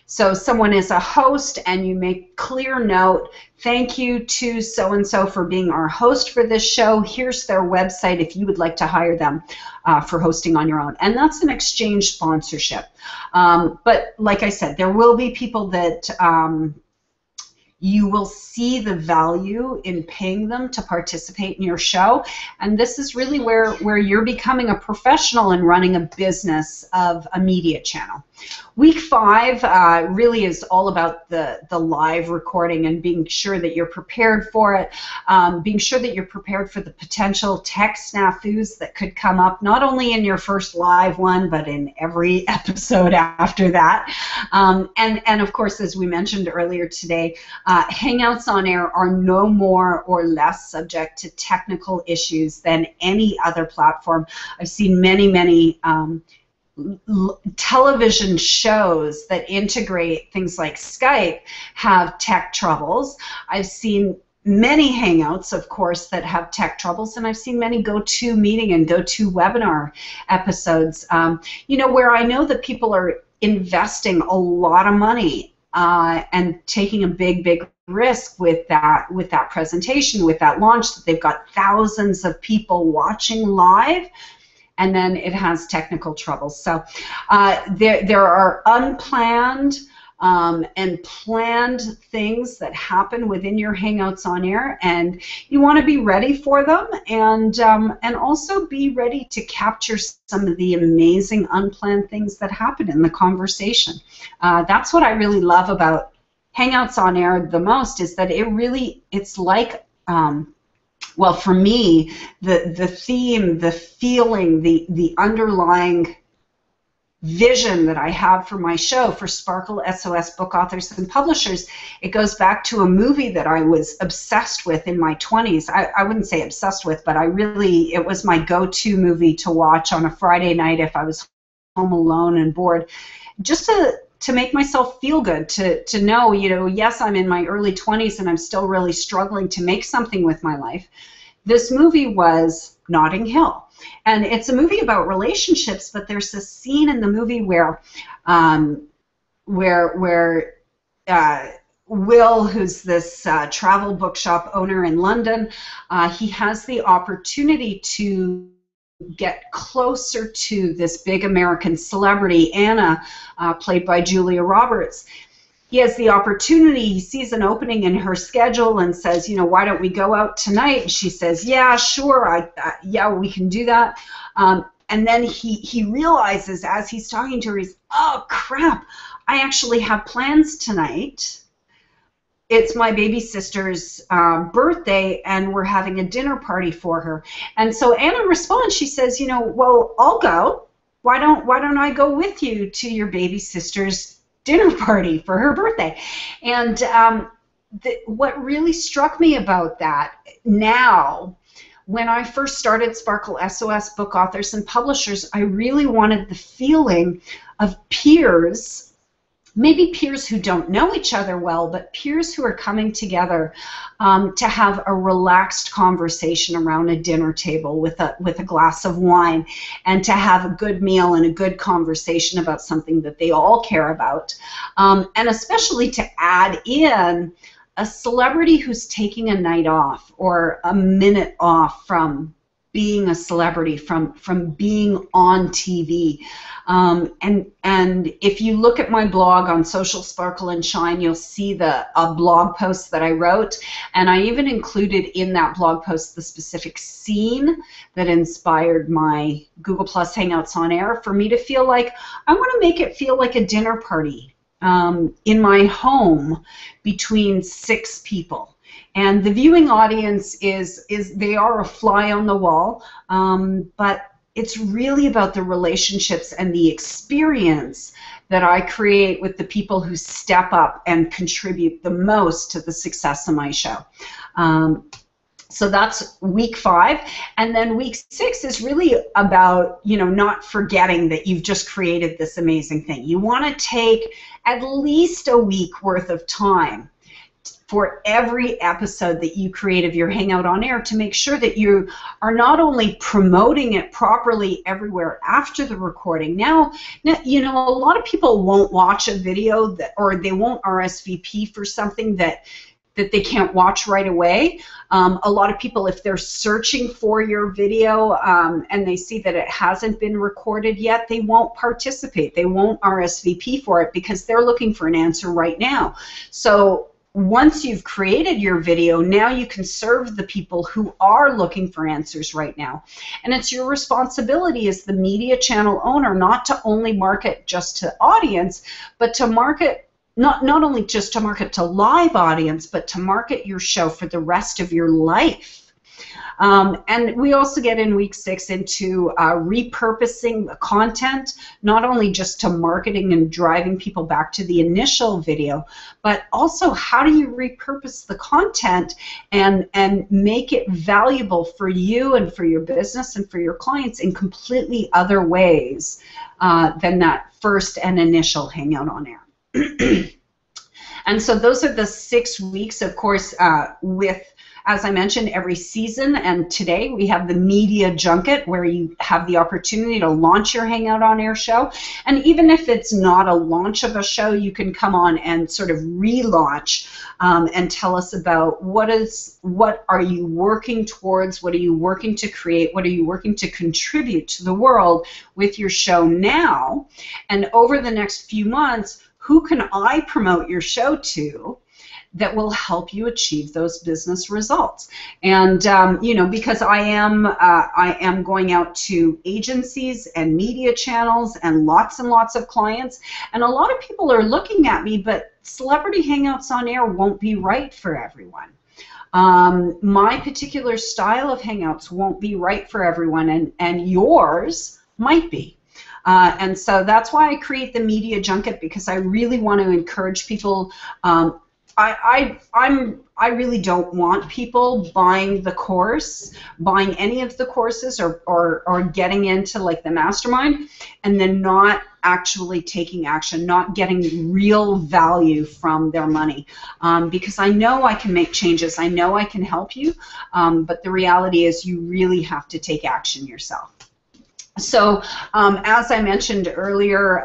So someone is a host and you make clear note, thank you to so-and-so for being our host for this show. Here's their website if you would like to hire them for hosting on your own. And that's an exchange sponsorship. But like I said, there will be people that you will see the value in paying them to participate in your show. And this is really where you're becoming a professional and running a business of a media channel. Week 5 really is all about the live recording and being sure that you're prepared for it, being sure that you're prepared for the potential tech snafus that could come up, not only in your first live one, but in every episode after that. And of course, as we mentioned earlier today, Hangouts on Air are no more or less subject to technical issues than any other platform. I've seen many television shows that integrate things like Skype have tech troubles. I've seen many Hangouts, of course, that have tech troubles, and I've seen many GoToMeeting and GoToWebinar episodes, where I know that people are investing a lot of money and taking a big risk with that presentation, with that launch, that they've got thousands of people watching live, and then it has technical troubles. So there are unplanned and planned things that happen within your Hangouts on Air, and you want to be ready for them, and also be ready to capture some of the amazing unplanned things that happen in the conversation. That's what I really love about Hangouts on Air the most, is that it's like well, for me, the theme, the feeling, the underlying vision that I have for my show, for Sparkle SOS Book Authors and Publishers, it goes back to a movie that I was obsessed with in my 20s. I wouldn't say obsessed with, but it was my go-to movie to watch on a Friday night if I was home alone and bored, just to make myself feel good, to know, yes, I'm in my early 20s and I'm still really struggling to make something with my life. This movie was Notting Hill. And it's a movie about relationships, but there's a scene in the movie where Will, who's this travel bookshop owner in London, he has the opportunity to get closer to this big American celebrity, Anna, played by Julia Roberts. He has the opportunity, he sees an opening in her schedule and says, why don't we go out tonight? And she says, yeah, sure, yeah, we can do that. And then he realizes as he's talking to her, oh, crap, I actually have plans tonight. It's my baby sister's birthday, and we're having a dinner party for her. And so Anna responds, she says, well, I'll go. Why don't I go with you to your baby sister's dinner party for her birthday? And what really struck me about that now, when I first started Sparkle SOS Book Authors and Publishers, I really wanted the feeling of peers, maybe peers who don't know each other well, but peers who are coming together to have a relaxed conversation around a dinner table with a glass of wine, and to have a good meal and a good conversation about something that they all care about, and especially to add in a celebrity who's taking a night off or a minute off from being a celebrity, from being on TV. And if you look at my blog on Social Sparkle and Shine, you'll see a blog post that I wrote, and I even included in that blog post the specific scene that inspired my Google Plus Hangouts on Air, for me to feel like I want to make it feel like a dinner party in my home between 6 people. And the viewing audience they are a fly on the wall, but it's really about the relationships and the experience that I create with the people who step up and contribute the most to the success of my show. So that's week 5, and then week 6 is really about, not forgetting that you've just created this amazing thing. You want to take at least a week worth of time for every episode that you create of your Hangout on Air to make sure that you are not only promoting it properly everywhere after the recording. Now, you know, a lot of people won't watch a video or they won't RSVP for something that they can't watch right away. A lot of people, if they're searching for your video and they see that it hasn't been recorded yet, they won't participate. They won't RSVP for it because they're looking for an answer right now. So once you've created your video, now you can serve the people who are looking for answers right now. And it's your responsibility as the media channel owner not to only market just to audience, but to market not only just to market to live audience, but to market your show for the rest of your life. And we also get in week 6 into repurposing the content, not only just to marketing and driving people back to the initial video, but also how do you repurpose the content and make it valuable for you and for your business and for your clients in completely other ways than that first and initial Hangout on Air. And so those are the 6 weeks, of course, with, as I mentioned, every season. And today we have the Media Junket, where you have the opportunity to launch your Hangout on Air show. And even if it's not a launch of a show, you can come on and sort of relaunch and tell us about what are you working towards, what are you working to create, what are you working to contribute to the world with your show now. And over the next few months, who can I promote your show to that will help you achieve those business results? And you know, because I am going out to agencies and media channels and lots of clients, and a lot of people are looking at me, but Celebrity Hangouts on Air won't be right for everyone. My particular style of Hangouts won't be right for everyone, and yours might be. And so that's why I create the Media Junket, because I really want to encourage people. I really don't want people buying the course, buying any of the courses, or getting into like the mastermind, and then not actually taking action, not getting real value from their money. Because I know I can make changes, I know I can help you, but the reality is you really have to take action yourself. So, as I mentioned earlier,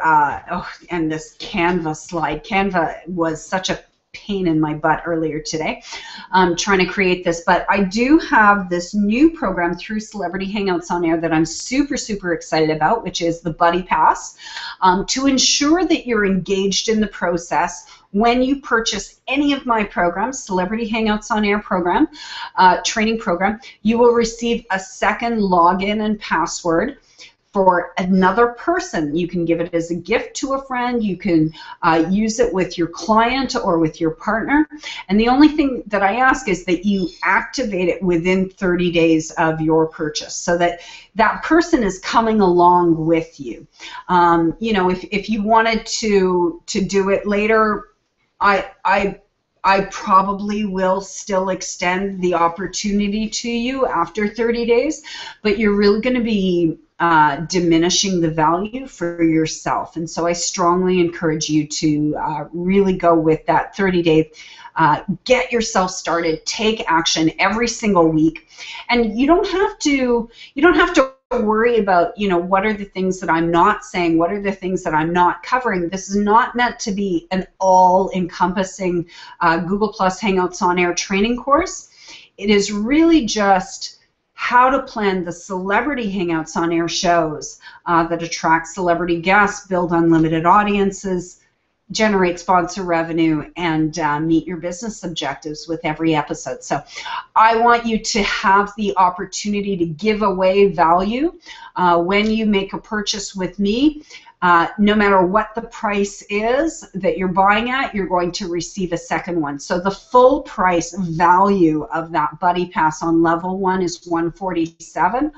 and this Canva slide, Canva was such a pain in my butt earlier today trying to create this, but I do have this new program through Celebrity Hangouts on Air that I'm super excited about, which is the Buddy Pass, to ensure that you're engaged in the process. When you purchase any of my programs, Celebrity Hangouts on Air program, training program, you will receive a second login and password for another person. You can give it as a gift to a friend. You can use it with your client or with your partner. And the only thing that I ask is that you activate it within 30 days of your purchase, so that that person is coming along with you. You know, if you wanted to do it later, I probably will still extend the opportunity to you after 30 days, but you're really going to be diminishing the value for yourself. And so I strongly encourage you to really go with that 30-day. Get yourself started. Take action every single week, and you don't have to worry about, you know, what are the things that I'm not saying, what are the things that I'm not covering. This is not meant to be an all-encompassing Google Plus Hangouts on Air training course. It is really just how to plan the Celebrity Hangouts on Air shows that attract celebrity guests, build unlimited audiences, generate sponsor revenue, and meet your business objectives with every episode. So I want you to have the opportunity to give away value when you make a purchase with me. No matter what the price is that you're buying at, you're going to receive a second one. So the full price value of that Buddy Pass on level 1 is $147.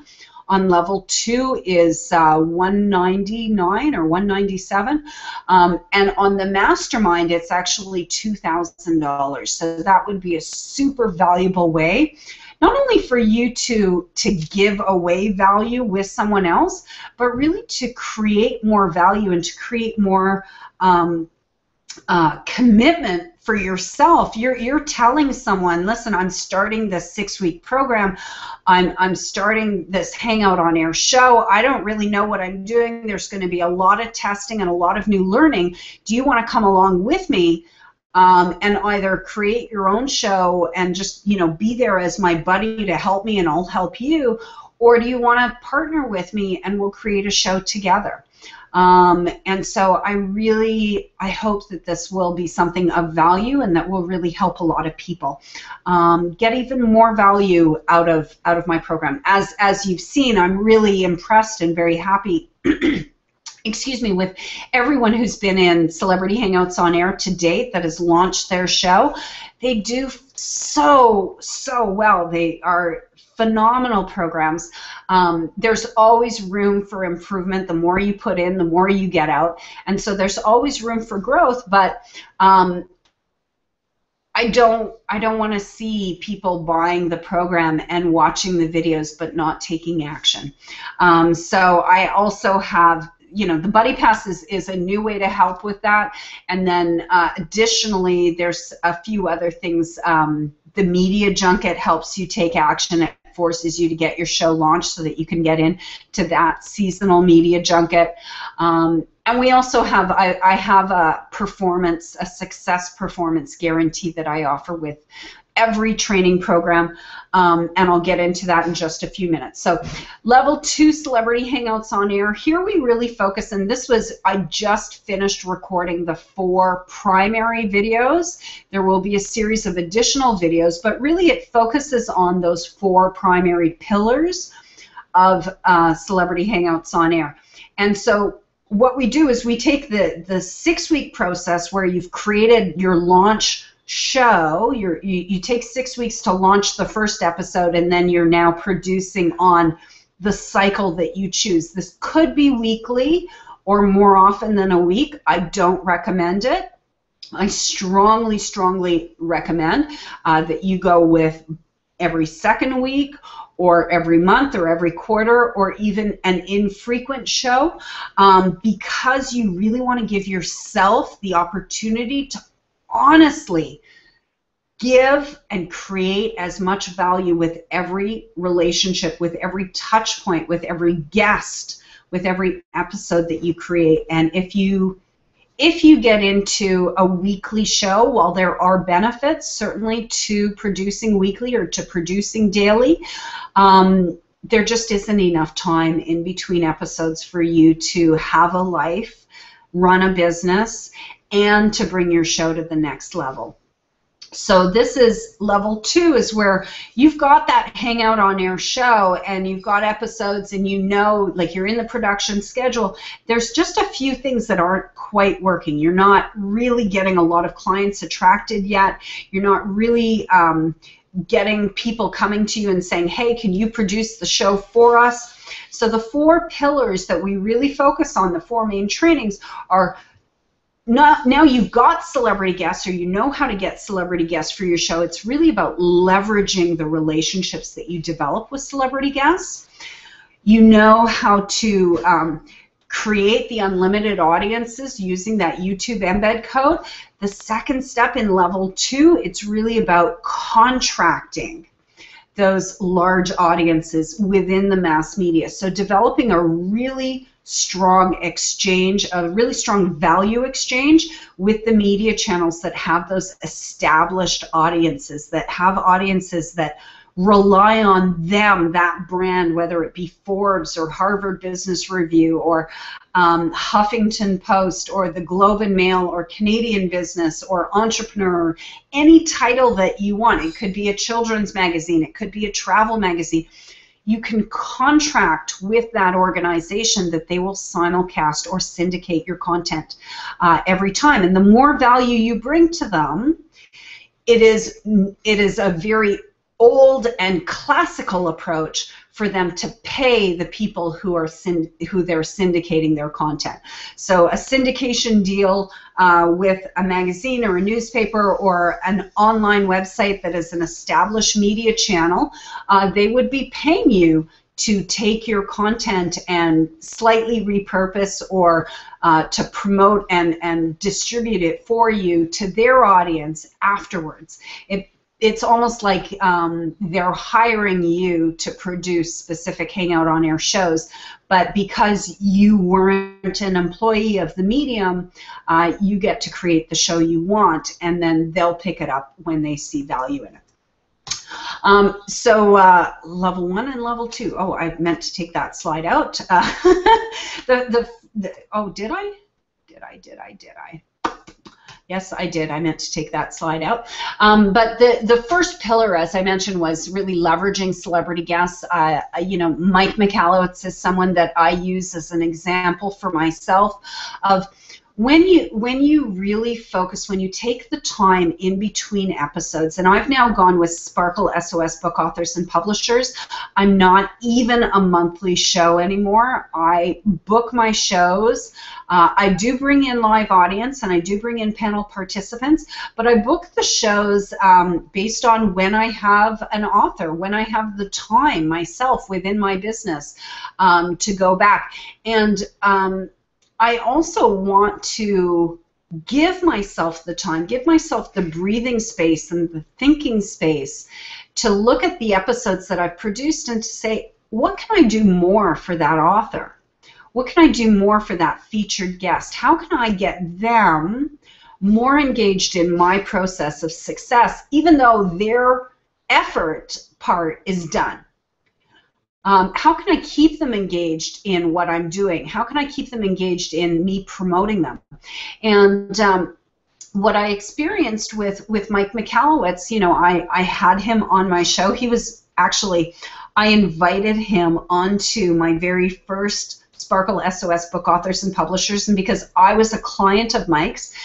On level 2 is $199 or $197, and on the Mastermind it's actually $2,000. So that would be a super valuable way, not only for you to give away value with someone else, but really to create more value and to create more commitment for yourself. You're telling someone, listen, I'm starting this 6-week program. I'm starting this Hangout on Air show. I don't really know what I'm doing. There's going to be a lot of testing and a lot of new learning. Do you want to come along with me and either create your own show and just, you know, be there as my buddy to help me and I'll help you, or do you want to partner with me and we'll create a show together? And so I hope that this will be something of value and that will really help a lot of people get even more value out of my program. As you've seen, I'm really impressed and very happy excuse me, with everyone who's been in Celebrity Hangouts on Air to date that has launched their show. They do so well. They are phenomenal programs. There's always room for improvement. The more you put in, the more you get out. And so there's always room for growth, but I don't want to see people buying the program and watching the videos but not taking action. So I also have, you know, the Buddy Pass is a new way to help with that. And then additionally, there's a few other things. The Media Junket helps you take action. It forces you to get your show launched so that you can get into that seasonal Media Junket. And we also have, I have a success performance guarantee that I offer with every training program, and I'll get into that in just a few minutes. So level 2 Celebrity Hangouts on Air, here we really focus, and I just finished recording the 4 primary videos. There will be a series of additional videos, but really it focuses on those 4 primary pillars of Celebrity Hangouts on Air. And so what we do is we take the 6-week process where you've created your launch show. You take 6 weeks to launch the first episode, and then you're now producing on the cycle that you choose. This could be weekly or more often than a week. I don't recommend it. I strongly recommend that you go with every second week or every month or every quarter or even an infrequent show, because you really want to give yourself the opportunity to honestly give and create as much value with every relationship, with every touch point, with every guest, with every episode that you create. And if you get into a weekly show, while there are benefits certainly to producing weekly or to producing daily, there just isn't enough time in between episodes for you to have a life, run a business, and to bring your show to the next level. So this is level 2, is where you've got that Hangout on Air show and you've got episodes and you know, like, you're in the production schedule. There's just a few things that aren't quite working. You're not really getting a lot of clients attracted yet. You're not really getting people coming to you and saying, hey, can you produce the show for us? So the 4 pillars that we really focus on, the 4 main trainings, are now you've got celebrity guests, or you know how to get celebrity guests for your show. It's really about leveraging the relationships that you develop with celebrity guests. You know how to create the unlimited audiences using that YouTube embed code. The second step in level 2, it's really about contracting those large audiences within the mass media. So developing a really strong exchange, a really strong value exchange with the media channels that have those established audiences, that have audiences that rely on them, that brand, whether it be Forbes or Harvard Business Review or Huffington Post or the Globe and Mail or Canadian Business or Entrepreneur, any title that you want. It could be a children's magazine, it could be a travel magazine. You can contract with that organization that they will simulcast or syndicate your content every time. And the more value you bring to them, it is a very old and classical approach for them to pay the people who they're syndicating their content. So a syndication deal with a magazine or a newspaper or an online website that is an established media channel, they would be paying you to take your content and slightly repurpose or to promote and distribute it for you to their audience afterwards. It's almost like they're hiring you to produce specific Hangout on Air shows, but because you weren't an employee of the medium, you get to create the show you want, and then they'll pick it up when they see value in it. So level 1 and level 2. Oh, I meant to take that slide out. Oh, did I? Did I? Yes, I did. I meant to take that slide out. But the first pillar, as I mentioned, was really leveraging celebrity guests. You know, Mike Michalowicz is someone that I use as an example for myself of when you really focus, when you take the time in between episodes, and I've now gone with Sparkle SOS Book Authors and Publishers. I'm not even a monthly show anymore. I book my shows. I do bring in live audience and I do bring in panel participants, but I book the shows based on when I have an author, when I have the time myself within my business to go back. And I also want to give myself the time, give myself the breathing space and the thinking space to look at the episodes that I've produced and to say, what can I do more for that author? What can I do more for that featured guest? How can I get them more engaged in my process of success, even though their effort part is done? How can I keep them engaged in what I'm doing? How can I keep them engaged in me promoting them? And what I experienced with Mike Michalowicz, you know, I had him on my show. He was actually, I invited him onto my very first Sparkle SOS Book Authors and Publishers, and because I was a client of Mike's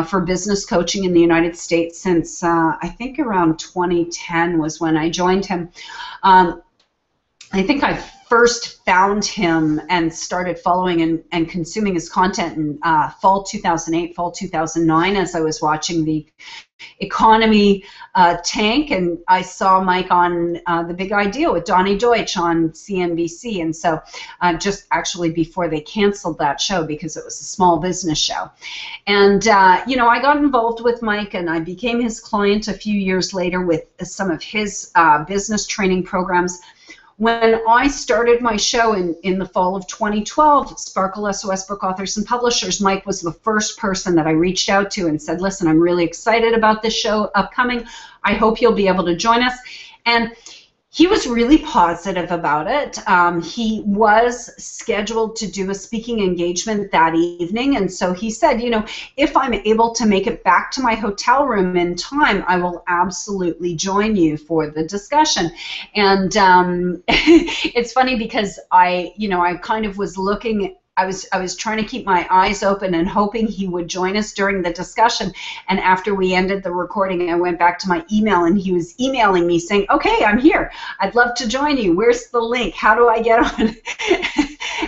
for business coaching in the United States since I think around 2010 was when I joined him. I think I first found him and started following and consuming his content in fall 2008, fall 2009 as I was watching the economy tank, and I saw Mike on The Big Idea with Donnie Deutsch on CNBC, and so just actually before they canceled that show because it was a small business show. And you know, I got involved with Mike and I became his client a few years later with some of his business training programs. When I started my show in the fall of 2012, Sparkle SOS Book Authors and Publishers, Mike was the first person that I reached out to and said, listen, I'm really excited about this show upcoming. I hope you'll be able to join us. And he was really positive about it. He was scheduled to do a speaking engagement that evening, and so he said, you know, if I'm able to make it back to my hotel room in time, I will absolutely join you for the discussion. And it's funny because I kind of was looking. I was trying to keep my eyes open and hoping he would join us during the discussion. And after we ended the recording, I went back to my email, and he was emailing me saying, okay, I'm here. I'd love to join you. Where's the link? How do I get on?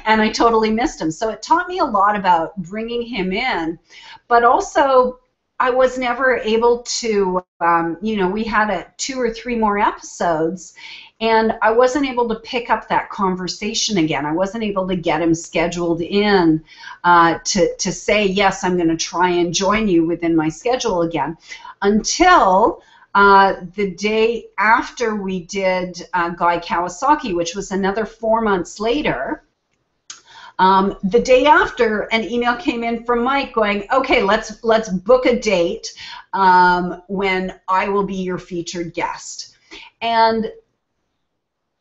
And I totally missed him. So it taught me a lot about bringing him in, but also I was never able to, you know, we had 2 or 3 more episodes, and I wasn't able to pick up that conversation again. I wasn't able to get him scheduled in to say, yes, I'm going to try and join you within my schedule again, until the day after we did Guy Kawasaki, which was another 4 months later. The day after, an email came in from Mike going, okay, let's book a date when I will be your featured guest. And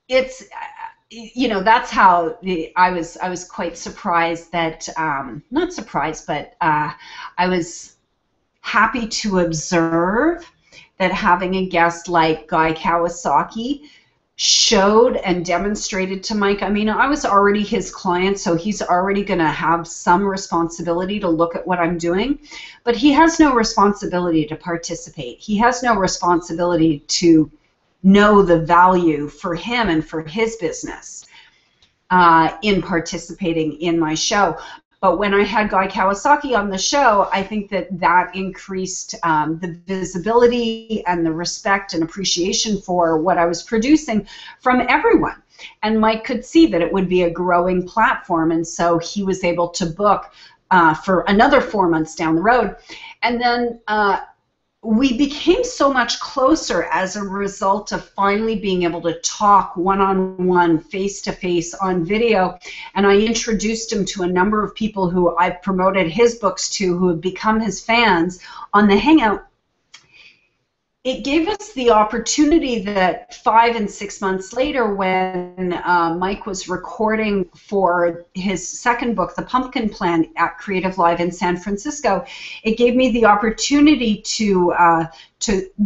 it's, you know, that's how I was quite surprised that, not surprised, but I was happy to observe that having a guest like Guy Kawasaki showed and demonstrated to Mike. I mean, I was already his client, so he's already going to have some responsibility to look at what I'm doing, but he has no responsibility to participate. He has no responsibility to know the value for him and for his business in participating in my show. But when I had Guy Kawasaki on the show, I think that increased the visibility and the respect and appreciation for what I was producing from everyone. And Mike could see that it would be a growing platform, and so he was able to book for another 4 months down the road. And then we became so much closer as a result of finally being able to talk one-on-one, face-to-face on video. And I introduced him to a number of people who I've promoted his books to, who have become his fans on the Hangout. It gave us the opportunity that 5 and 6 months later, when Mike was recording for his second book, The Pumpkin Plan, at Creative Live in San Francisco, it gave me the opportunity to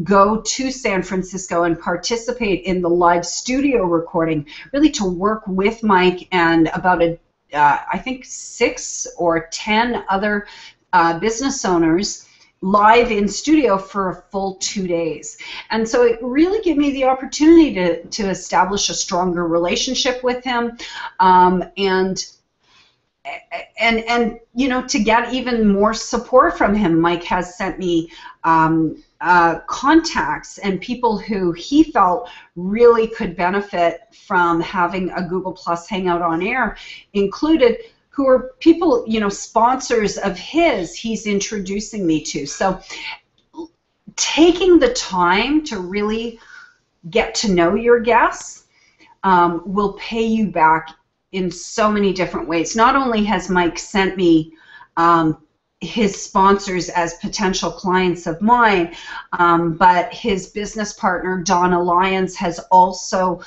go to San Francisco and participate in the live studio recording, really to work with Mike and about I think 6 or 10 other business owners live in studio for a full 2 days. And so it really gave me the opportunity to establish a stronger relationship with him, and you know, to get even more support from him. Mike has sent me contacts and people who he felt really could benefit from having a Google Plus Hangout on Air included, who are people, you know, sponsors of his he's introducing me to. So taking the time to really get to know your guests will pay you back in so many different ways. Not only has Mike sent me his sponsors as potential clients of mine, but his business partner, Donna Lyons, has also,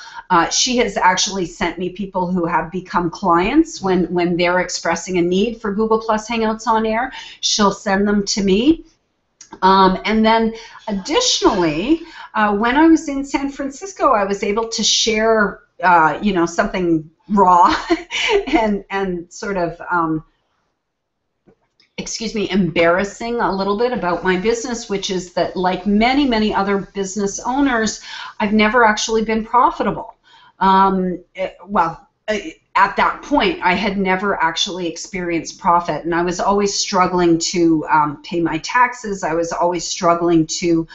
she has actually sent me people who have become clients when they're expressing a need for Google Plus Hangouts on Air. She'll send them to me. And then additionally, when I was in San Francisco, I was able to share, you know, something raw and sort of, excuse me, embarrassing a little bit about my business, which is that, like many, many other business owners, I've never actually been profitable. Well, at that point, I had never actually experienced profit, and I was always struggling to pay my taxes. I was always struggling to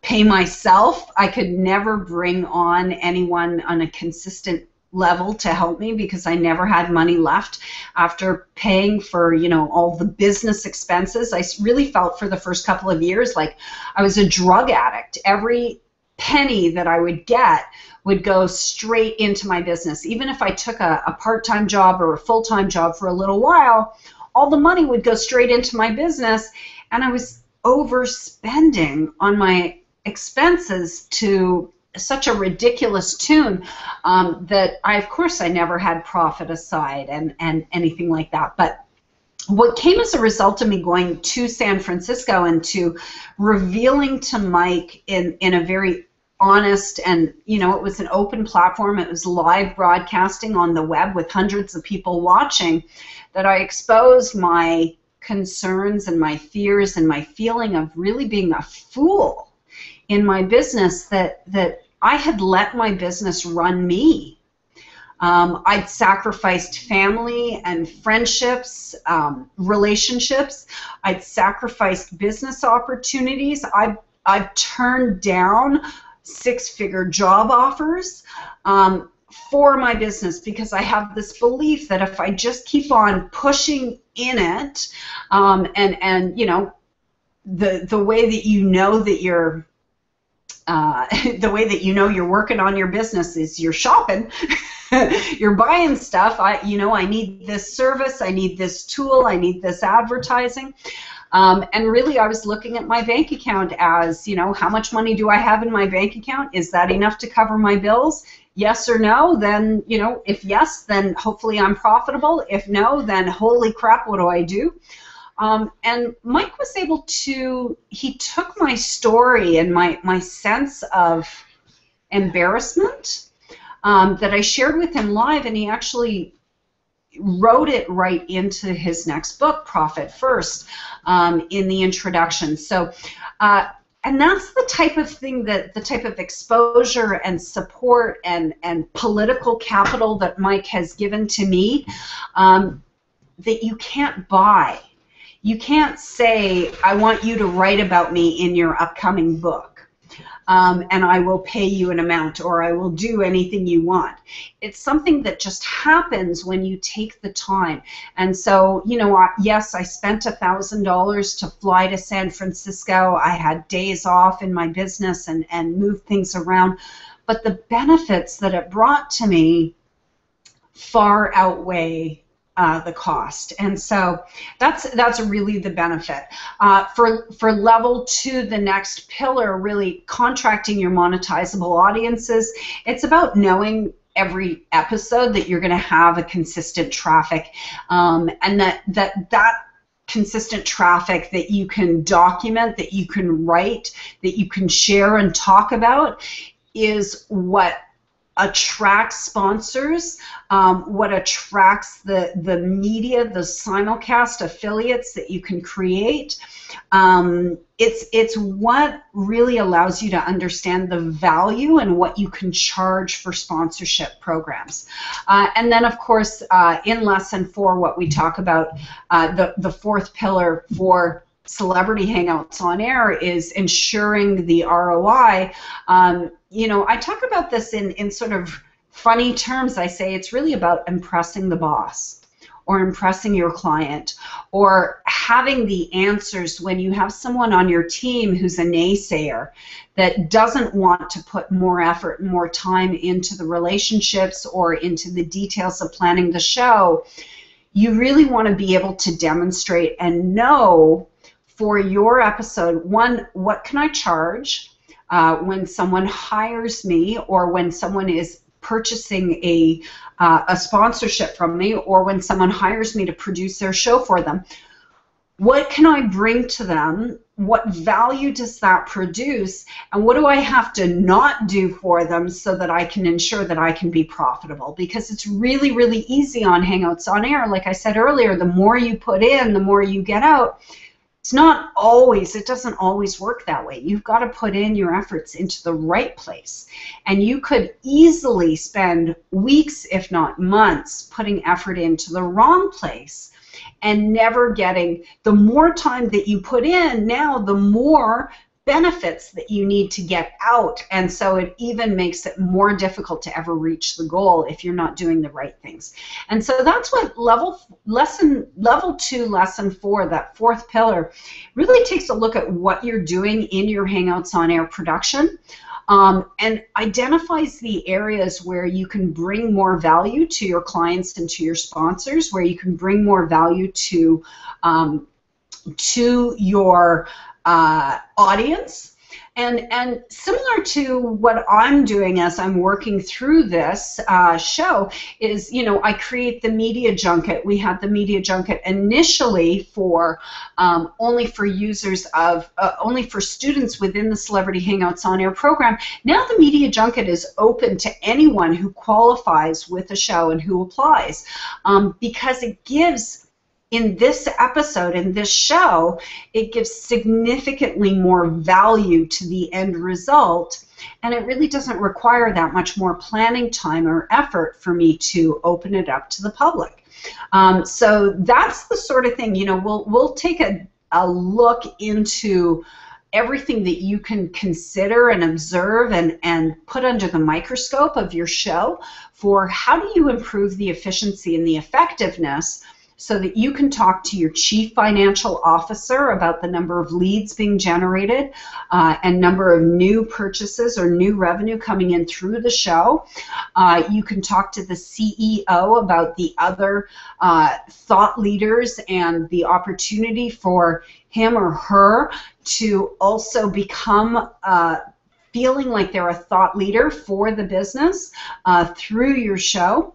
pay myself. I could never bring on anyone on a consistent level to help me because I never had money left after paying for, you know, all the business expenses. I really felt for the first couple of years like I was a drug addict. Every penny that I would get would go straight into my business. Even if I took a part-time job or a full-time job for a little while, all the money would go straight into my business, and I was overspending on my expenses to such a ridiculous tune that of course I never had profit aside and anything like that. But what came as a result of me going to San Francisco and to revealing to Mike in a very honest, and you know, it was an open platform, it was live broadcasting on the web with hundreds of people watching, that I exposed my concerns and my fears and my feeling of really being a fool in my business, that I had let my business run me. I'd sacrificed family and friendships, relationships. I'd sacrificed business opportunities. I've turned down 6-figure job offers for my business because I have this belief that if I just keep on pushing in it, and you know, the way that you know that you're the way that you know you're working on your business is you're shopping. You're buying stuff. I need this service, I need this tool, I need this advertising. And really, I was looking at my bank account as, you know, how much money do I have in my bank account? Is that enough to cover my bills? Yes or no? Then, you know, if yes, then hopefully I'm profitable. If no, then holy crap, what do I do? And Mike was able to, he took my story and my sense of embarrassment that I shared with him live, and he actually wrote it right into his next book, Profit First, in the introduction. So, and that's the type of thing, that the type of exposure and support and political capital that Mike has given to me that you can't buy. You can't say, I want you to write about me in your upcoming book. and I will pay you an amount, or I will do anything you want. It's something that just happens when you take the time. And so, you know, yes, I spent $1,000 to fly to San Francisco. I had days off in my business and moved things around. But the benefits that it brought to me far outweigh the cost, and so that's really the benefit. For level 2, the next pillar, really contracting your monetizable audiences. It's about knowing every episode that you're going to have a consistent traffic, and that consistent traffic that you can document, that you can write, that you can share and talk about is what attracts sponsors, what attracts the media, the simulcast affiliates that you can create. It's what really allows you to understand the value and what you can charge for sponsorship programs. And then, of course, in Lesson 4, what we talk about, the fourth pillar for Celebrity Hangouts on Air is ensuring the ROI. You know, I talk about this in sort of funny terms. I say it's really about impressing the boss, or impressing your client, or having the answers when you have someone on your team who's a naysayer that doesn't want to put more effort and more time into the relationships or into the details of planning the show. You really want to be able to demonstrate and know for your episode, one, what can I charge when someone hires me, or when someone is purchasing a sponsorship from me, or when someone hires me to produce their show for them. What can I bring to them? What value does that produce? And what do I have to not do for them so that I can ensure that I can be profitable? Because it's really, really easy on Hangouts on Air. Like I said earlier, the more you put in, the more you get out. It's not always, it doesn't always work that way. You've got to put in your efforts into the right place. And you could easily spend weeks, if not months, putting effort into the wrong place and never getting, the more time that you put in now, the more benefits that you need to get out, and so it even makes it more difficult to ever reach the goal if you're not doing the right things. And so that's what level 2, lesson 4, that fourth pillar, really takes a look at what you're doing in your Hangouts on Air production, and identifies the areas where you can bring more value to your clients and to your sponsors, where you can bring more value to your audience. And similar to what I'm doing as I'm working through this show is, you know, I create the media junket. We had the media junket initially for only for users of, only for students within the Celebrity Hangouts on Air program. Now the media junket is open to anyone who qualifies with the show and who applies, because it gives, in this episode, in this show, it gives significantly more value to the end result, and it really doesn't require that much more planning time or effort for me to open it up to the public. So that's the sort of thing, you know, we'll take a look into everything that you can consider and observe and put under the microscope of your show for how do you improve the efficiency and the effectiveness, so that you can talk to your chief financial officer about the number of leads being generated and number of new purchases or new revenue coming in through the show. You can talk to the CEO about the other thought leaders and the opportunity for him or her to also become feeling like they're a thought leader for the business through your show.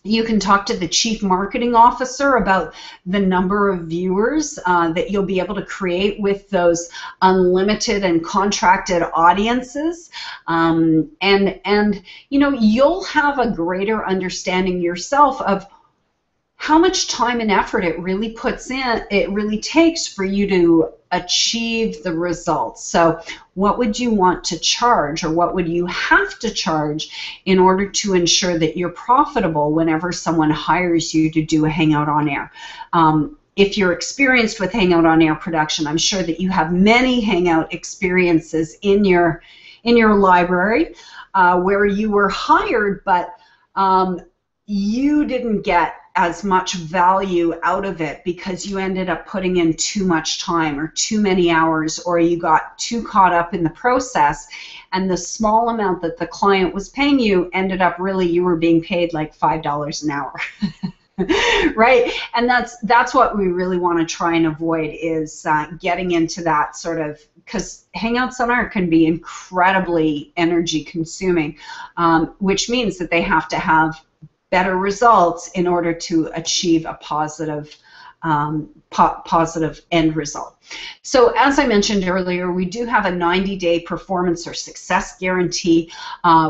You can talk to the chief marketing officer about the number of viewers that you'll be able to create with those unlimited and contracted audiences, and you know, you'll have a greater understanding yourself of how much time and effort it really takes for you to achieve the results. So what would you want to charge, or what would you have to charge in order to ensure that you're profitable whenever someone hires you to do a Hangout on Air? if you're experienced with Hangout on Air production, I'm sure that you have many Hangout experiences in your library where you were hired, but you didn't get as much value out of it because you ended up putting in too much time or too many hours, or you got too caught up in the process, and the small amount that the client was paying you ended up really, you were being paid like $5 an hour. Right? And that's what we really want to try and avoid, is getting into that sort of, because Hangouts on Air can be incredibly energy consuming, which means that they have to have better results in order to achieve a positive positive end result. So as I mentioned earlier, we do have a 90-day performance or success guarantee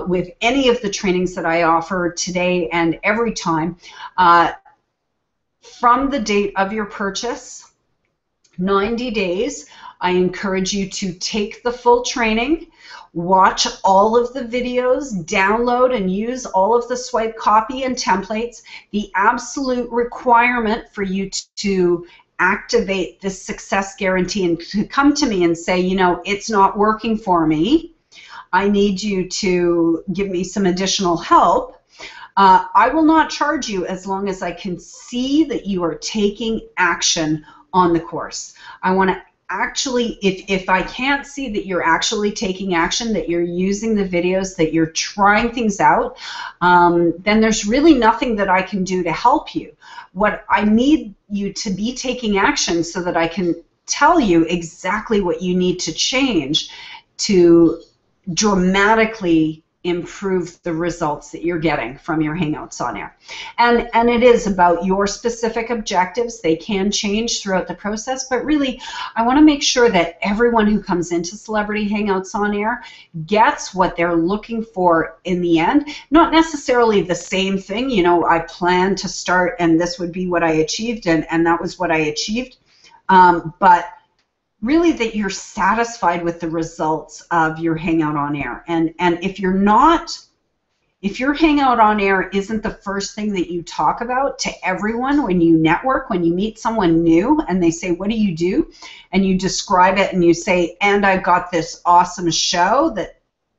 with any of the trainings that I offer today and every time. From the date of your purchase, 90 days, I encourage you to take the full training, watch all of the videos, download and use all of the swipe copy and templates. The absolute requirement for you to activate this success guarantee and to come to me and say, you know, it's not working for me, I need you to give me some additional help. I will not charge you as long as I can see that you are taking action on the course. I want to actually, if I can't see that you're actually taking action, that you're using the videos, that you're trying things out, then there's really nothing that I can do to help you. What I need you to be taking action so that I can tell you exactly what you need to change to dramatically improve the results that you're getting from your Hangouts on Air. And it is about your specific objectives. They can change throughout the process, but really I want to make sure that everyone who comes into Celebrity Hangouts on Air gets what they're looking for in the end. Not necessarily the same thing, you know, I planned to start and this would be what I achieved and that was what I achieved, but really that you're satisfied with the results of your Hangout on Air. And if you're not, if your Hangout on Air isn't the first thing that you talk about to everyone when you network, when you meet someone new and they say, what do you do? And you describe it and you say, and I've got this awesome show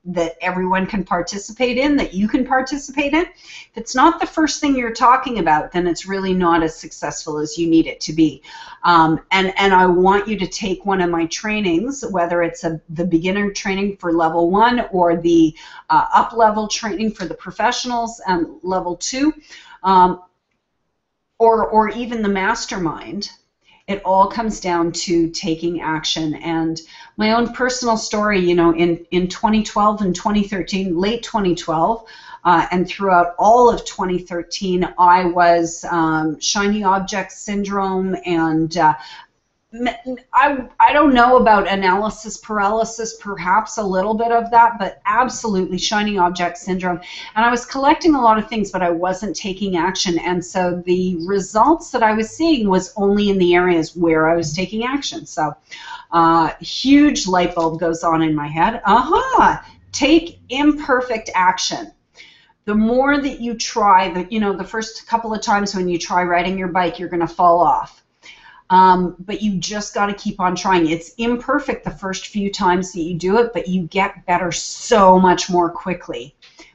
that everyone can participate in, that you can participate in. If it's not the first thing you're talking about, then it's really not as successful as you need it to be. And I want you to take one of my trainings, whether it's the beginner training for level 1 or the up-level training for the professionals and level 2, or even the mastermind. It all comes down to taking action. And my own personal story, you know, in 2012 and 2013, late 2012, and throughout all of 2013, I was shiny object syndrome, and I don't know about analysis paralysis, perhaps a little bit of that, but absolutely shiny object syndrome. And I was collecting a lot of things, but I wasn't taking action. And so the results that I was seeing was only in the areas where I was taking action. So huge light bulb goes on in my head. Take imperfect action. The more that you try, the first couple of times when you try riding your bike, you're going to fall off. But you just got to keep on trying. It's imperfect the first few times that you do it, but you get better so much more quickly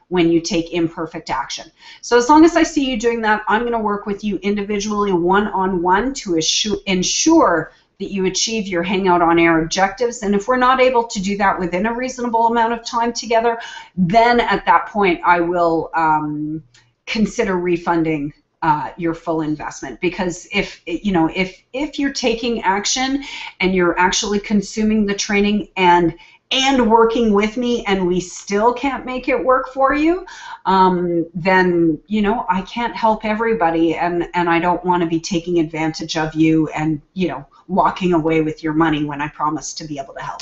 when you take imperfect action. So as long as I see you doing that, I'm going to work with you individually, one-on-one, to ensure that you achieve your Hangout on Air objectives. And if we're not able to do that within a reasonable amount of time together, then at that point I will consider refunding your full investment. Because if you're taking action and you're actually consuming the training and working with me and we still can't make it work for you, then I can't help everybody, and I don't want to be taking advantage of you and walking away with your money when I promised to be able to help.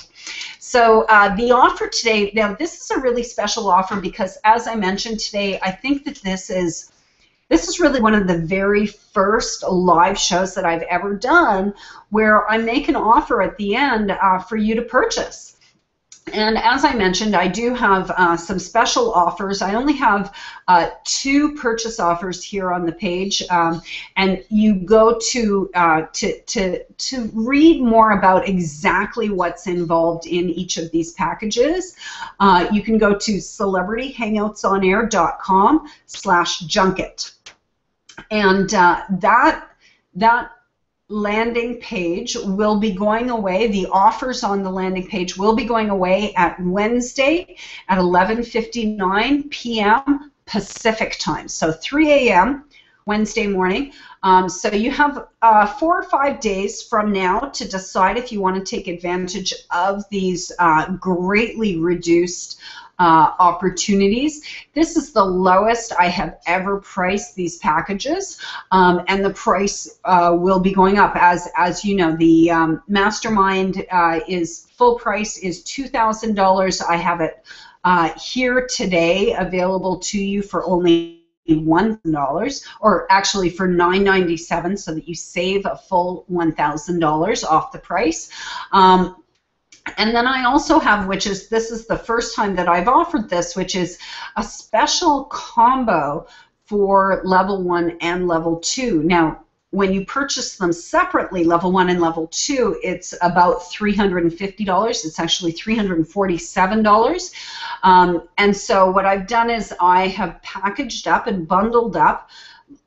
So the offer today, now this is a really special offer because, as I mentioned today, I think that this is really one of the very first live shows that I've ever done where I make an offer at the end for you to purchase. And as I mentioned, I do have some special offers. I only have 2 purchase offers here on the page, and you go to read more about exactly what's involved in each of these packages. You can go to celebrityhangoutsonair.com/junket, and that landing page will be going away. The offers on the landing page will be going away at Wednesday at 11:59 p.m. Pacific time, so 3 a.m. Wednesday morning. So you have 4 or 5 days from now to decide if you want to take advantage of these greatly reduced opportunities. This is the lowest I have ever priced these packages, and the price will be going up. As you know, the Mastermind is full price is $2,000. I have it here today available to you for only $1,000, or actually for $997, so that you save a full $1,000 off the price. And then I also have, this is the first time that I've offered this, which is a special combo for level 1 and level 2. Now, when you purchase them separately, level 1 and level 2, it's about $350. It's actually $347. And so what I've done is I have packaged up and bundled up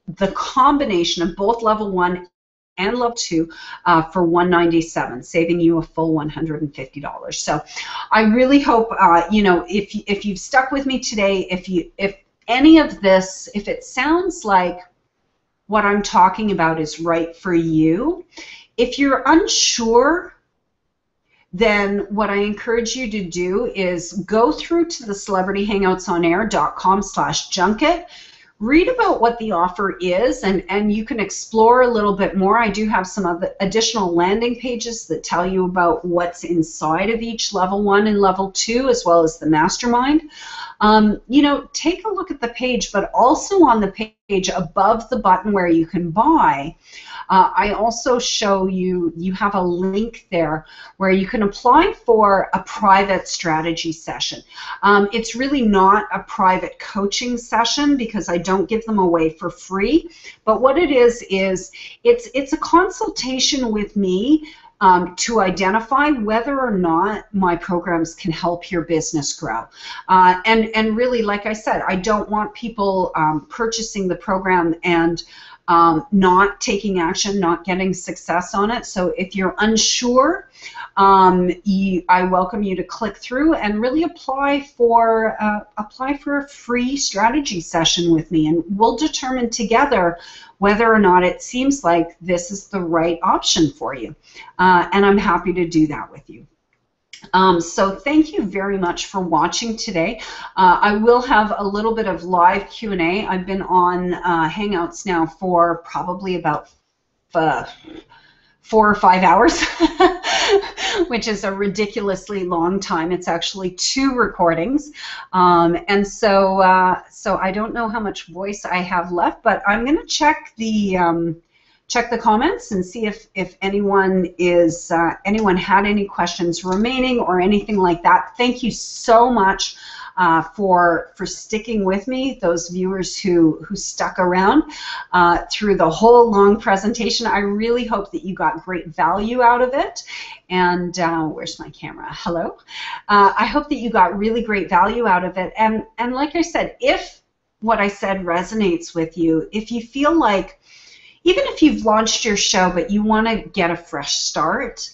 the combination of both level 1 and level 2 for $197, saving you a full $150. So I really hope, you know, if you've stuck with me today, if any of this, if it sounds like what I'm talking about is right for you, if you're unsure, then what I encourage you to do is go through to the celebrityhangoutsonair.com/junket. Read about what the offer is, and you can explore a little bit more. I do have some other additional landing pages that tell you about what's inside of each level 1 and level 2, as well as the Mastermind. You know, take a look at the page, but also on the page above the button where you can buy, I also show you, you have a link there where you can apply for a private strategy session. It's really not a private coaching session because I don't give them away for free, but what it is it's a consultation with me to identify whether or not my programs can help your business grow. And really, like I said, I don't want people purchasing the program and not taking action, not getting success on it. So if you're unsure, I welcome you to click through and really apply for a free strategy session with me, and we'll determine together whether or not it seems like this is the right option for you. And I'm happy to do that with you. So thank you very much for watching today. I will have a little bit of live Q&A. I've been on Hangouts now for probably about 4 or 5 hours, which is a ridiculously long time. It's actually 2 recordings, and so I don't know how much voice I have left, but I'm going to check the comments and see if anyone had any questions remaining or anything like that. Thank you so much for sticking with me, those viewers who stuck around through the whole long presentation. I really hope that you got great value out of it. And where's my camera? Hello. I hope that you got really great value out of it. And like I said, if what I said resonates with you, if you feel like, even if you've launched your show but you want to get a fresh start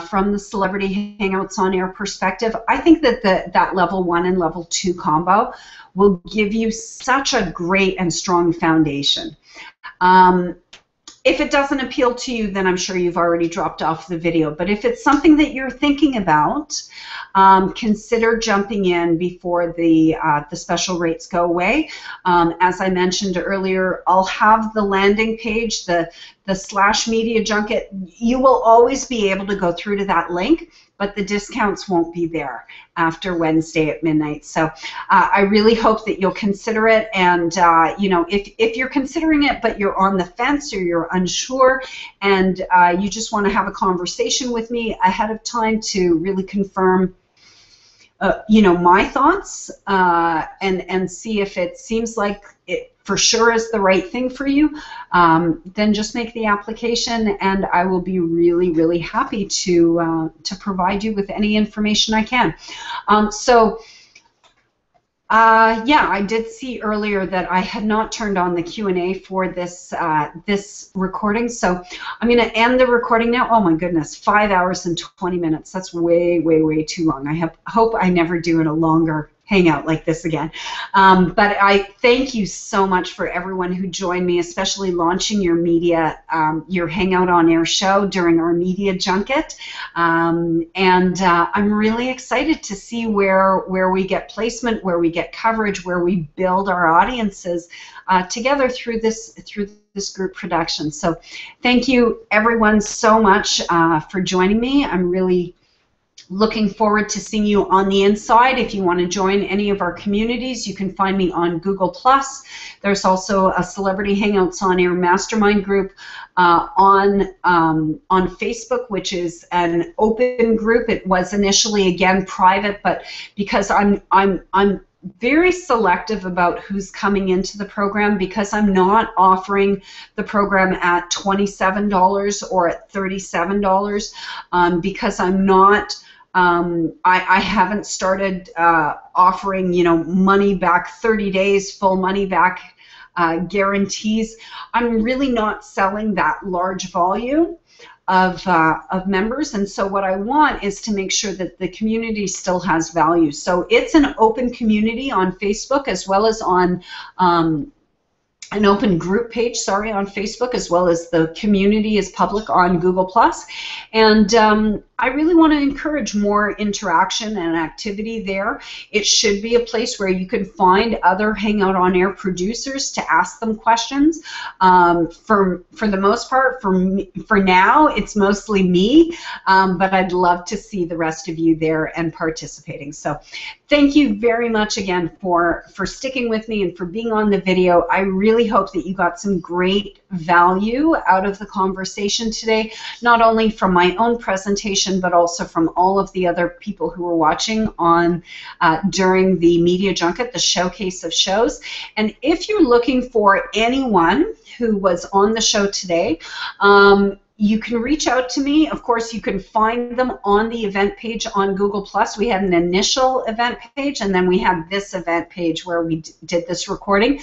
from the Celebrity Hangouts on Air perspective, I think that that level 1 and level 2 combo will give you such a great and strong foundation. If it doesn't appeal to you, then I'm sure you've already dropped off the video. But if it's something that you're thinking about, consider jumping in before the special rates go away. As I mentioned earlier, I'll have the landing page, the / Media Junket. You will always be able to go through to that link, but the discounts won't be there after Wednesday at midnight. So I really hope that you'll consider it. And you know, if you're considering it but you're on the fence or you're unsure and you just want to have a conversation with me ahead of time to really confirm my thoughts and see if it seems like it for sure is the right thing for you, then just make the application, and I will be really, really happy to provide you with any information I can. Yeah, I did see earlier that I had not turned on the Q&A for this this recording, so I'm going to end the recording now. Oh my goodness, 5 hours and 20 minutes. That's way, way, way too long. I hope I never do a longer hangout like this again. But I thank you so much for everyone who joined me, especially launching your media, your Hangout on Air show during our media junket. I'm really excited to see where we get placement, where we get coverage, where we build our audiences together through this group production. So thank you everyone so much for joining me. I'm really looking forward to seeing you on the inside. If you want to join any of our communities, you can find me on Google+. There's also a Celebrity Hangouts on Air Mastermind group on Facebook, which is an open group. It was initially, again, private, but because I'm very selective about who's coming into the program, because I'm not offering the program at $27 or at $37, because I'm not I haven't started offering, money back 30 days, full money back guarantees. I'm really not selling that large volume of members, and so what I want is to make sure that the community still has value. So it's an open community on Facebook, as well as on an open group page, on Facebook, as well as the community is public on Google+. And I really want to encourage more interaction and activity there. It should be a place where you can find other Hangout on Air producers to ask them questions. For the most part, for now, it's mostly me, but I'd love to see the rest of you there and participating. So thank you very much again for sticking with me and for being on the video. I really hope that you got some great value out of the conversation today, not only from my own presentation, but also from all of the other people who were watching on during the media junket, the showcase of shows. And if you're looking for anyone who was on the show today, you can reach out to me. Of course, you can find them on the event page on Google+. We had an initial event page, and then we had this event page where we did this recording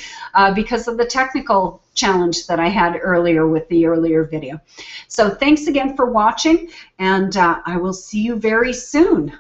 because of the technical challenge that I had earlier with the earlier video. So thanks again for watching, and I will see you very soon.